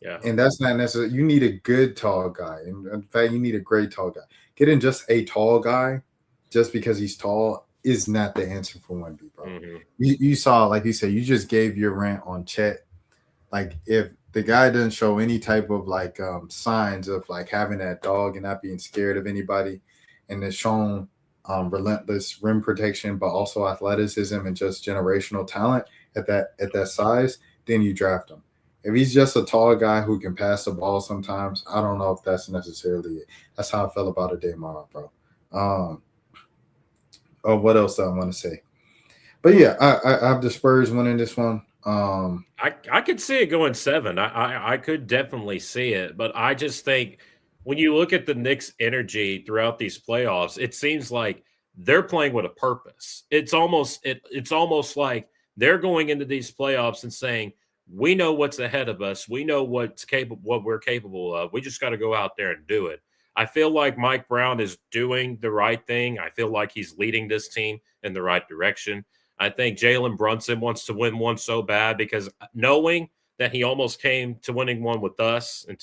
Yeah. And that's not necessarily, you need a good tall guy. In fact, you need a great tall guy. Getting just a tall guy just because he's tall is not the answer for Wemby, bro. Mm-hmm. You saw, like you said, you just gave your rant on Chet. Like, if the guy doesn't show any type of like signs of like having that dog and not being scared of anybody, and is shown relentless rim protection, but also athleticism and just generational talent at that size, then you draft him. If he's just a tall guy who can pass the ball sometimes, I don't know if that's necessarily it. That's how I felt about a Damar, bro. What else do I want to say? But yeah, I have the Spurs winning this one. I could see it going 7. I could definitely see it, but I just think when you look at the Knicks' energy throughout these playoffs, it seems like they're playing with a purpose. It's almost like they're going into these playoffs and saying, we know what's ahead of us. We know what we're capable of. We just got to go out there and do it. I feel like Mike Brown is doing the right thing. I feel like he's leading this team in the right direction. I think Jalen Brunson wants to win one so bad because knowing that he almost came to winning one with us and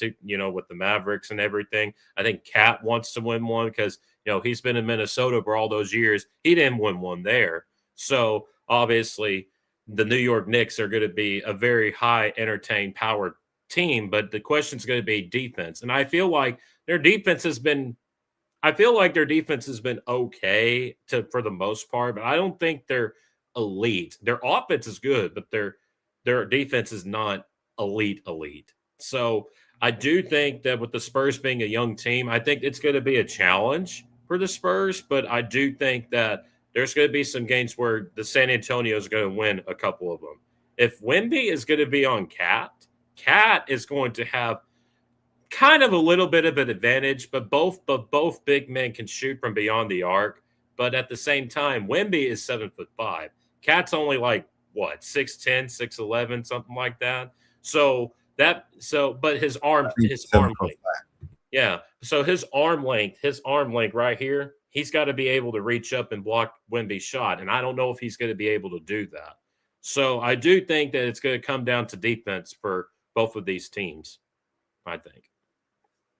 with the Mavericks and everything. I think Cat wants to win one because, he's been in Minnesota for all those years. He didn't win one there. So obviously the New York Knicks are going to be a very high entertained powered team, but the question is going to be defense. And I feel like their defense has been okay for the most part, but I don't think they're elite. Their offense is good, but their defense is not elite. So I do think that with the Spurs being a young team, I think it's going to be a challenge for the Spurs, but I do think that there's going to be some games where the San Antonio is going to win a couple of them. If Wemby is going to be on Cat is going to have kind of a little bit of an advantage, but both big men can shoot from beyond the arc. But at the same time, Wemby is 7'5". Cat's only like what, 6'10", 6'11", something like that. But his arm length. Yeah. So his arm length right here, he's got to be able to reach up and block Wemby's shot. And I don't know if he's going to be able to do that. So I do think that it's going to come down to defense for both of these teams, I think.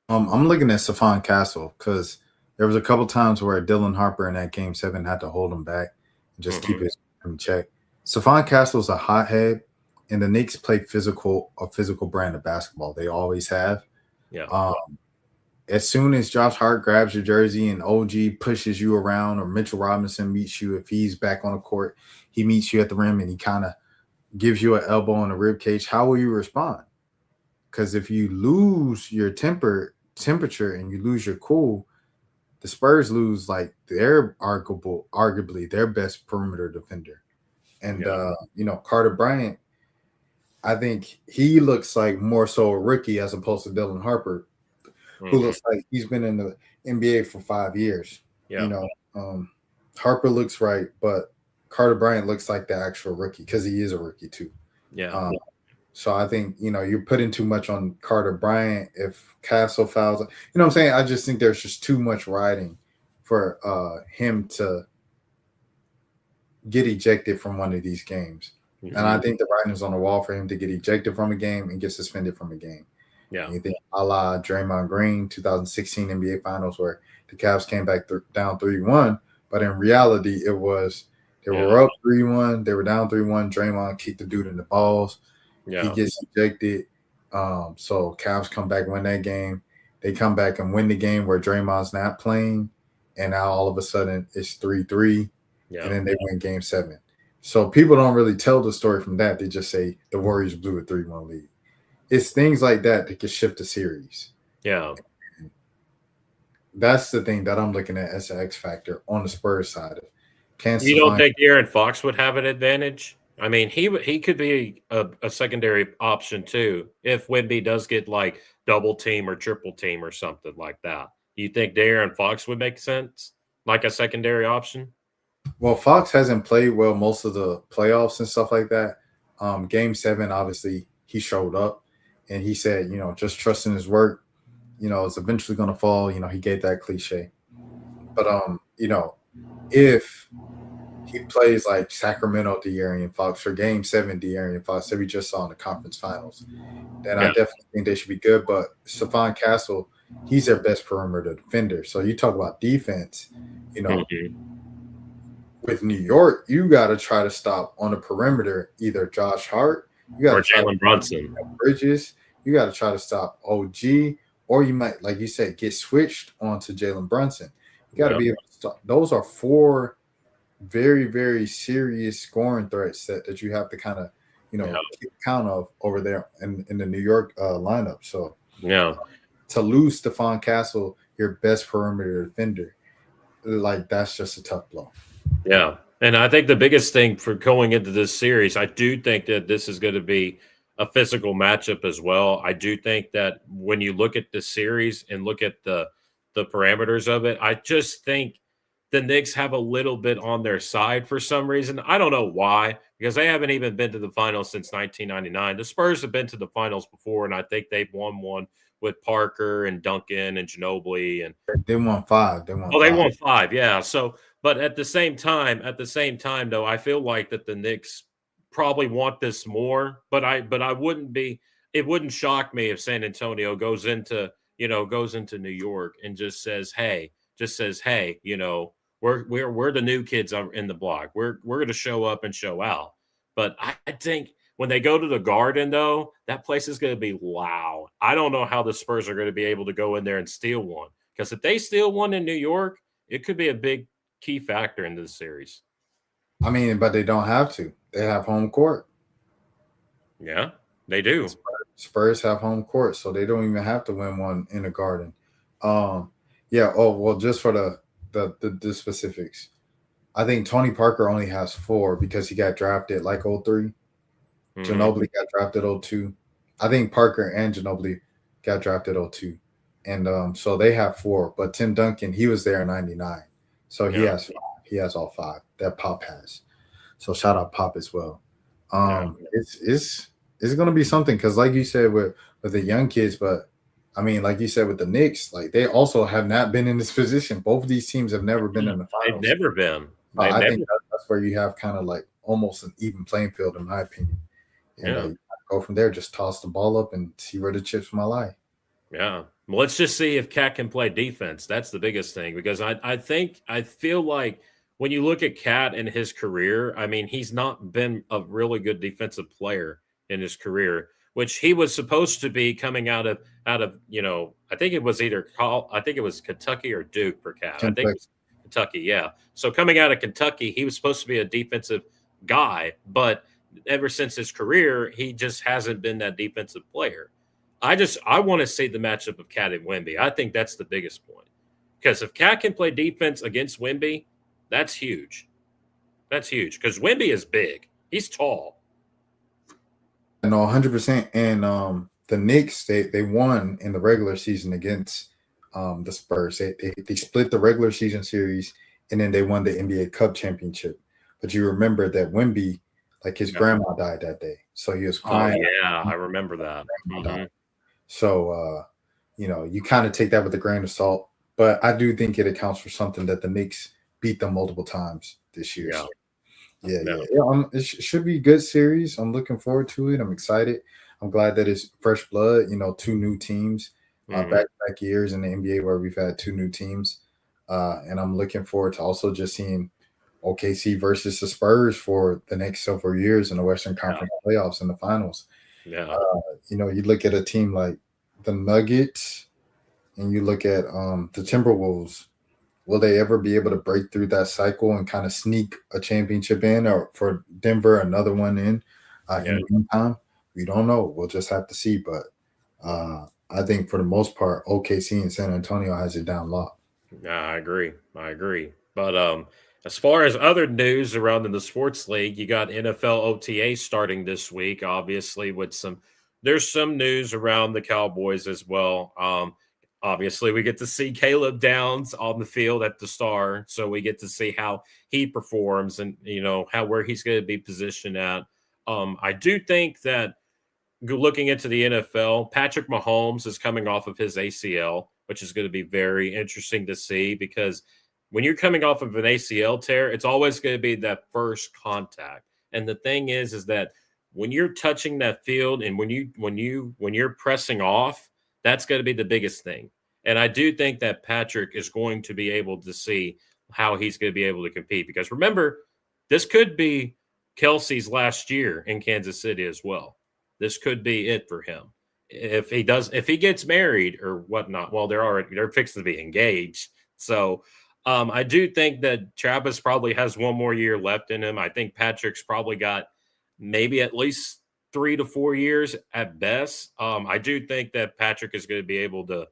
I'm looking at Stephon Castle because there was a couple times where Dylan Harper in that Game 7 had to hold him back and just keep his in check. Stephon Castle's a hothead, and the Knicks play a physical brand of basketball. They always have. Yeah. As soon as Josh Hart grabs your jersey and OG pushes you around, or Mitchell Robinson meets you, if he's back on the court, he meets you at the rim and he kind of gives you an elbow on the rib cage, how will you respond? Because if you lose your temperature and you lose your cool, the Spurs lose like their arguably their best perimeter defender. And Carter Bryant, I think he looks like more so a rookie as opposed to Dylan Harper, who looks like he's been in the NBA for 5 years. Yeah. Harper looks right, but Carter Bryant looks like the actual rookie because he is a rookie too. Yeah. So I think, you're putting too much on Carter Bryant if Castle fouls. You know what I'm saying? I just think there's just too much riding for him to get ejected from one of these games. Mm-hmm. And I think the writing's on the wall for him to get ejected from a game and get suspended from a game. Yeah. And you think a la Draymond Green, 2016 NBA Finals, where the Cavs came back down 3-1. But in reality, it was they were up 3-1. They were down 3-1. Draymond kicked the dude in the balls. Yeah. He gets ejected. So Cavs come back, win that game. They come back and win the game where Draymond's not playing. And now all of a sudden it's 3-3. Yeah. And then they win Game 7. So people don't really tell the story from that. They just say the Warriors blew a 3-1 lead. It's things like that that could shift the series. Yeah. And that's the thing that I'm looking at as an X factor on the Spurs side. You don't think De'Aaron Fox would have an advantage? I mean, he could be a secondary option too if Wemby does get like double team or triple team or something like that. You think De'Aaron Fox would make sense, like a secondary option? Well, Fox hasn't played well most of the playoffs and stuff like that. Game 7, obviously, he showed up. and he said, just trust in his work. It's eventually going to fall. He gave that cliche. But, if he plays like Sacramento De'Aaron Fox or Game 7 De'Aaron Fox that we just saw in the conference finals, then I definitely think they should be good. But Stephon Castle, he's their best perimeter defender. So you talk about defense, with New York, you got to try to stop on the perimeter either Josh Hart, you got or Jalen Brunson, Bridges, you got to try to stop OG, or you might, like you said, get switched onto Jalen Brunson. You got to be able to stop. Those are 4 very, very serious scoring threats that you have to kind of, keep count of over there in the New York lineup. So to lose Stephon Castle, your best perimeter defender, like that's just a tough blow. Yeah. And I think the biggest thing for going into this series, I do think that this is going to be a physical matchup as well. I do think that when you look at the series and look at the parameters of it, I just think the Knicks have a little bit on their side for some reason. I don't know why, because they haven't even been to the finals since 1999. The Spurs have been to the finals before, and I think they've won one with Parker and Duncan and Ginobili. And they won 5. They won 5, yeah. So, but at the same time, though, I feel like that the Knicks probably want this more. But I wouldn't be. It wouldn't shock me if San Antonio goes into New York and just says, hey, we're the new kids in the block. We're going to show up and show out. But I think when they go to the Garden, though, that place is going to be loud. I don't know how the Spurs are going to be able to go in there and steal one. Because if they steal one in New York, it could be a big key factor in this series. I mean, but they don't have to. They have home court. Yeah, they do. Spurs have home court, so they don't even have to win one in the Garden. Yeah. Oh, well, just for the specifics, I think Tony Parker only has 4 because he got drafted like 03. Ginobili got drafted 02. I think Parker and Ginobili got drafted 02. And so they have 4. But Tim Duncan, he was there in 99. So he has 5. He has all 5 that Pop has. So shout out Pop as well. It's going to be something because like you said with the young kids, but I mean, like you said with the Knicks, like they also have not been in this position. Both of these teams have never been in the finals. They've never been. I think that's where you have kind of like almost an even playing field, in my opinion. And you go from there, just toss the ball up and see where the chips might lie. Yeah. Well, let's just see if Cat can play defense. That's the biggest thing because I feel like when you look at Cat and his career, I mean, he's not been a really good defensive player in his career, which he was supposed to be coming out of I think it was Kentucky or Duke for Cat. I think it was Kentucky, yeah. So coming out of Kentucky, he was supposed to be a defensive guy, but ever since his career, he just hasn't been that defensive player. I want to see the matchup of Cat and Wemby. I think that's the biggest point. Because if Cat can play defense against Wemby, that's huge. That's huge. Because Wemby is big. He's tall. No, 100%. And the Knicks, they won in the regular season against the Spurs. They split the regular season series, and then they won the NBA Cup championship. But you remember that Wemby, like his grandma died that day. So he was crying. Oh, yeah, I remember that. So, you kind of take that with a grain of salt. But I do think it accounts for something that the Knicks beat them multiple times this year. Yeah. So, it should be a good series. I'm looking forward to it. I'm excited. I'm glad that it's fresh blood, 2 new teams, back-to-back years in the NBA where we've had 2 new teams. And I'm looking forward to also just seeing OKC versus the Spurs for the next several years in the Western Conference playoffs and the finals. Yeah. You look at a team like the Nuggets and you look at the Timberwolves. Will they ever be able to break through that cycle and kind of sneak a championship in, or for Denver in the meantime? We don't know. We'll just have to see. But I think for the most part, OKC and San Antonio has it down locked. Yeah, I agree. But as far as other news around in the sports league, you got NFL OTA starting this week, obviously, there's some news around the Cowboys as well. Obviously, we get to see Caleb Downs on the field at the Star, so we get to see how he performs and where he's going to be positioned at. I do think that looking into the NFL, Patrick Mahomes is coming off of his ACL, which is going to be very interesting to see because when you're coming off of an ACL tear, it's always going to be that first contact. And the thing is that when you're touching that field and when you're pressing off, that's going to be the biggest thing. And I do think that Patrick is going to be able to see how he's going to be able to compete because remember, this could be Kelsey's last year in Kansas City as well. This could be it for him. If he gets married or whatnot, well, they're fixing to be engaged. So I do think that Travis probably has one more year left in him. I think Patrick's probably got maybe at least 3 to 4 years at best. I do think that Patrick is going to be able to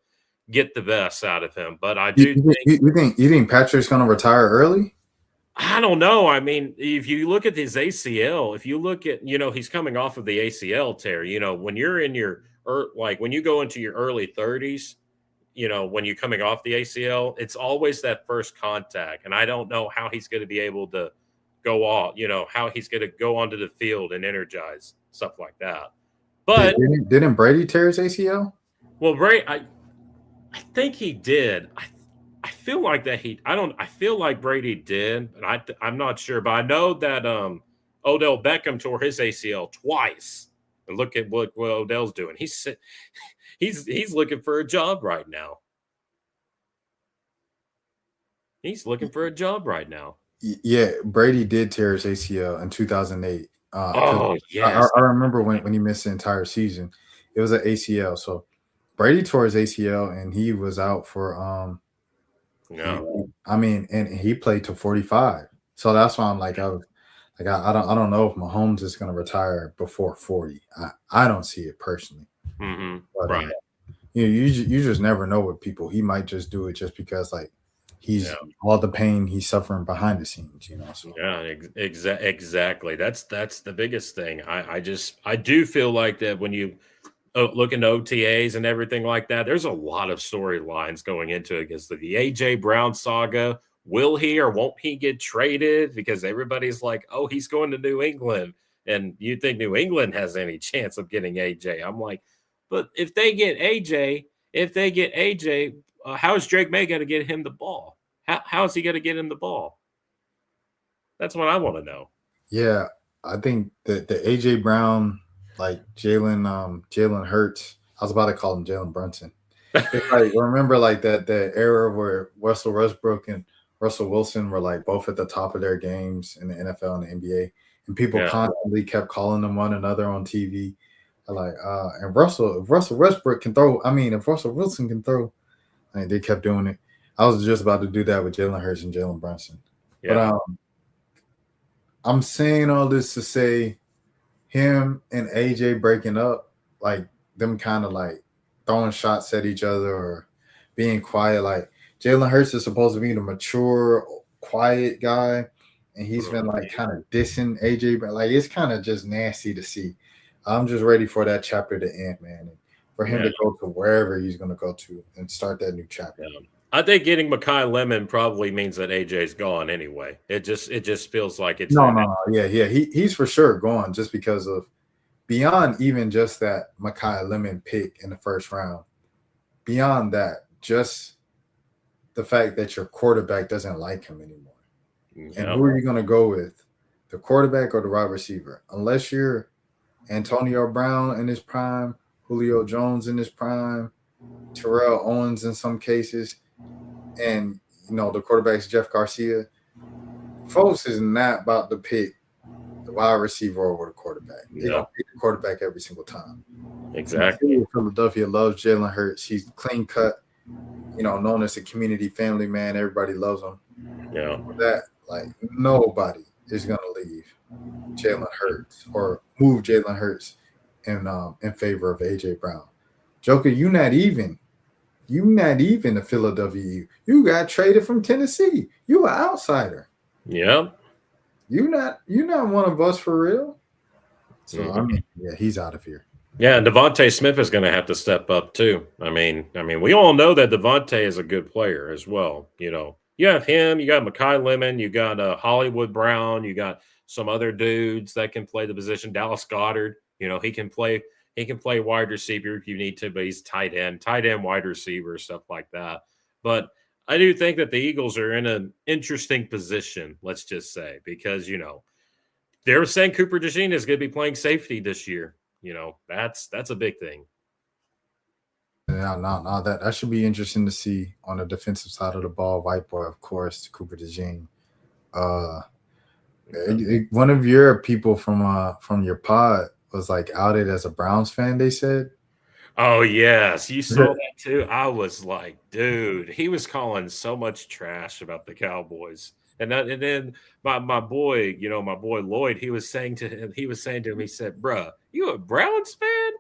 get the best out of him. But I do you think Patrick's going to retire early? I don't know. I mean, if you look at his ACL, if you look at, he's coming off of the ACL tear, when you're in your, when you go into your early 30s, when you're coming off the ACL, it's always that first contact. And I don't know how he's going to be able to go off, how he's going to go onto the field and energize, stuff like that. But didn't Brady tear his ACL? Well, Brady, I think he did. I feel like that I feel like Brady did, but I'm not sure. But I know that Odell Beckham tore his ACL twice. And look at what Odell's doing. He's looking for a job right now. He's looking for a job right now. Yeah, Brady did tear his ACL in 2008. Yes. I remember when he missed the entire season. It was an ACL. So Brady tore his ACL and he was out for and he played to 45. So that's why I'm like I don't know if Mahomes is going to retire before 40. I don't see it personally. Mm-hmm. But, right. You just never know with people. He might just do it just because he's all the pain he's suffering behind the scenes, So yeah, exactly. That's the biggest thing. I do feel like that when you look into OTAs and everything like that, there's a lot of storylines going into it because the AJ Brown saga. Will he or won't he get traded? Because everybody's like, oh, he's going to New England. And you think New England has any chance of getting AJ. I'm like, but if they get AJ, how is Drake May going to get him the ball? How is he going to get him the ball? That's what I want to know. Yeah, I think that the AJ Brown, Jalen Hurts, I was about to call him Jalen Brunson. It's remember that era where Russell Westbrook and Russell Wilson were both at the top of their games in the NFL and the NBA, and people constantly kept calling them one another on TV. And if Russell Westbrook can throw, if Russell Wilson can throw, they kept doing it. I was just about to do that with Jalen Hurts and Jalen Brunson. Yeah. But I'm saying all this to say him and AJ breaking up, them kind of throwing shots at each other or being quiet. Jalen Hurts is supposed to be the mature, quiet guy, and he's been kind of dissing AJ, but it's kind of just nasty to see. I'm just ready for that chapter to end, man, and for him to go to wherever he's going to go to and start that new chapter. Yeah. I think getting Mekhi Lemon probably means that AJ's gone anyway. It just feels like it's no. Yeah. He's for sure gone just because of beyond even just that Mekhi Lemon pick in the first round. Beyond that, just the fact that your quarterback doesn't like him anymore. Yep. And who are you going to go with? The quarterback or the wide receiver? Unless you're Antonio Brown in his prime, Julio Jones in his prime, Terrell Owens in some cases, and the quarterback's Jeff Garcia. Folks is not about to pick the wide receiver over the quarterback. They don't pick the quarterback every single time. Exactly. Philadelphia loves Jalen Hurts. He's clean cut, known as a community family man. Everybody loves him. Yeah. That nobody is gonna leave Jalen Hurts or move Jalen Hurts in favor of AJ Brown. Joker, you not even a Philadelphia. You got traded from Tennessee. You an outsider. Yep. You not one of us for real. So he's out of here. Yeah, and Devontae Smith is going to have to step up too. I mean, we all know that Devontae is a good player as well. You have him, you got Mekhi Lemon, you got Hollywood Brown, you got some other dudes that can play the position. Dallas Goedert, he can play He can play wide receiver if you need to, but he's tight end, wide receiver, stuff like that. But I do think that the Eagles are in an interesting position, let's just say, because, you know, they're saying Cooper DeJean is going to be playing safety this year. You know, that's a big thing. Yeah, no, that should be interesting to see on the defensive side of the ball. White boy, of course, Cooper DeJean. One of your people from your pod was like outed as a Browns fan, they said. Oh, yes. You saw that too. I was like, dude, he was calling so much trash about the Cowboys. And then my boy, you know, my boy Lloyd, he was saying to him, he said, bruh, you a Browns fan?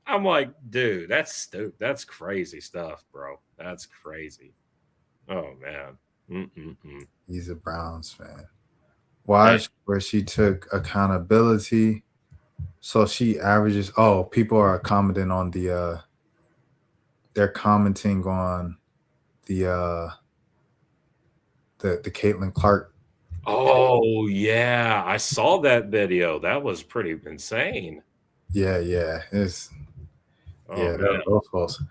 I'm like, dude, that's stupid. That's crazy stuff, bro. That's crazy. Oh, man. He's a Browns fan. Watch where she took accountability. So she averages. Oh, people are commenting on the. They're commenting on the Caitlin Clark. Oh yeah, I saw that video. That was pretty insane. Yeah, it's. Oh, those folks.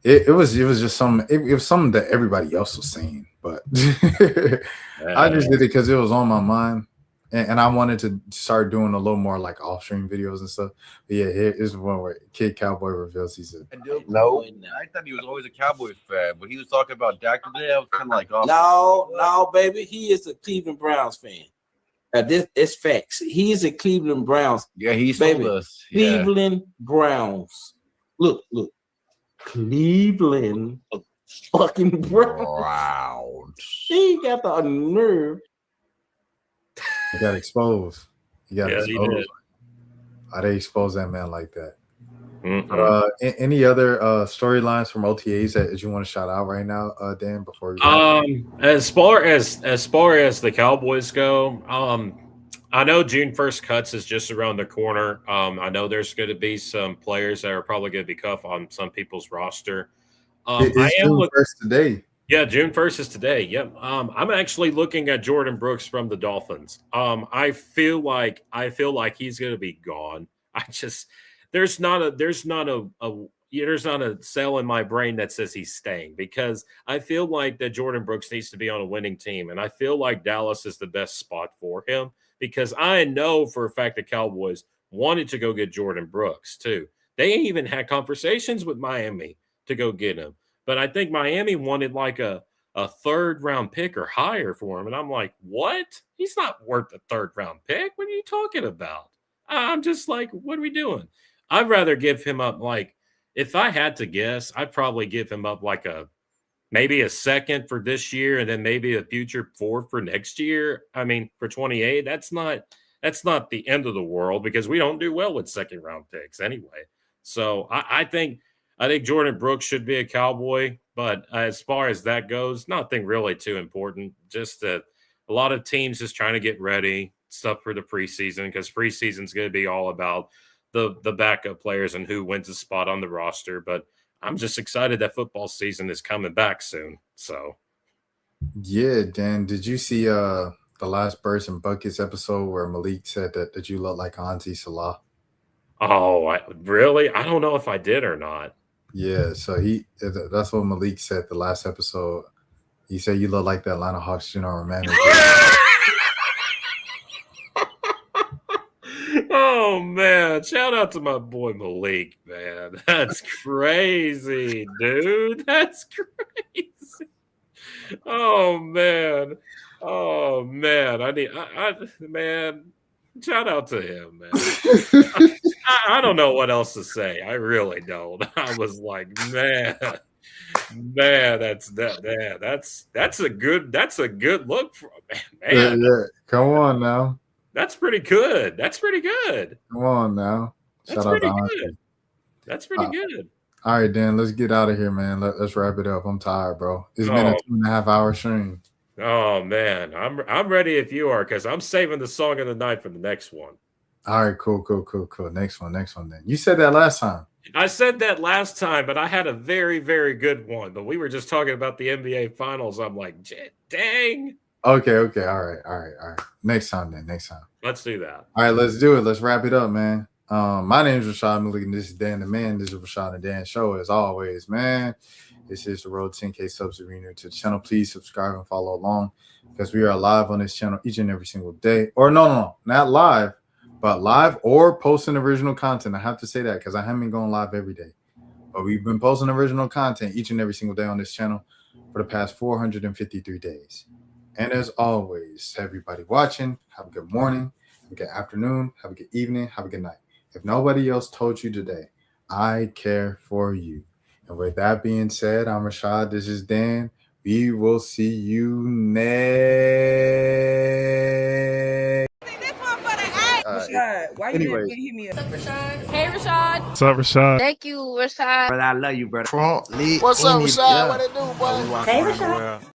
It was just something. It was something that everybody else was saying, but I just did it because it was on my mind, and I wanted to start doing a little more like off-stream videos and stuff. But yeah, here's one where Kid Cowboy reveals he's a No, I thought he was always a Cowboys fan, but he was talking about Dak today. I was kind of like, oh, No, baby, he is a Cleveland Browns fan. This is facts. He is a Cleveland Browns. Yeah, he's baby. told us. Yeah. Cleveland Browns. Look. Cleveland fucking Browns. He got the nerve. He got exposed. He got Yeah, he exposed. did. How they expose that man like that? But, any other storylines from OTAs that you want to shout out right now, Dan? Before we as far as the Cowboys go, I know June 1st cuts is just around the corner. I know there's going to be some players that are probably going to be cut on some people's roster. it's June 1st today. Yeah, June 1st is today. Yep. I'm actually looking at Jordan Brooks from the Dolphins. I feel like he's going to be gone. There's not a cell in my brain that says he's staying, because I feel like that Jordan Brooks needs to be on a winning team, and I feel like Dallas is the best spot for him, because I know for a fact the Cowboys wanted to go get Jordan Brooks too. They even had conversations with Miami to go get him. But I think Miami wanted like a third round pick or higher for him. And I'm like, what? He's not worth a third round pick. What are you talking about? I'm just like, what are we doing? I'd rather give him up, like, if I had to guess, I'd probably give him up like maybe a second for this year and then maybe a future fourth for next year. I mean, for 28, that's not the end of the world, because we don't do well with second round picks anyway. So I think Jordan Brooks should be a Cowboy, but as far as that goes, nothing really too important. Just that a lot of teams just trying to get ready stuff for the preseason, because preseason is going to be all about the backup players and who wins a spot on the roster. But I'm just excited that football season is coming back soon. So yeah, Dan, did you see the last Birds and Buckets episode where Malik said that you look like Auntie Salah? Oh, really? I don't know if I did or not. Yeah, so that's what Malik said the last episode. He said you look like the Atlanta Hawks general manager. Oh, man. Shout out to my boy Malik, man. That's crazy, dude. That's crazy. Oh, man. Oh, man. Man, shout out to him, man. I don't know what else to say. I really don't. I was like, man, that's a good look for man. Yeah. Come on now. That's pretty good. Come on now. That's Shout out pretty to good. Auntie. That's pretty good. All right, Dan, let's get out of here, man. Let's wrap it up. I'm tired, bro. It's been a 2.5 hour stream. Oh man, I'm ready if you are, because I'm saving the song of the night for the next one. All right, cool. Next one then. You said that last time. I said that last time, but I had a very, very good one. But we were just talking about the NBA Finals. I'm like, dang. Okay. All right. Next time then. Let's do that. All right, let's do it. Let's wrap it up, man. My name is Rashad Milligan. This is Dan the Man. This is Rashad and Dan Show. As always, man, this is the Road 10K subs. If you're new to the channel, please subscribe and follow along because we are live on this channel each and every single day. Or no, not live, but live or posting original content. I have to say that because I haven't been going live every day. But we've been posting original content each and every single day on this channel for the past 453 days. And as always, everybody watching, have a good morning, have a good afternoon, have a good evening, have a good night. If nobody else told you today, I care for you. And with that being said, I'm Rashad. This is Dan. We will see you next. Rashad, why you didn't hit me up? What's up, Rashad? Hey, Rashad. What's up, Rashad? Thank you, Rashad. Brother, I love you, brother. What's up, Rashad? What it do, boy? Hey, Rashad.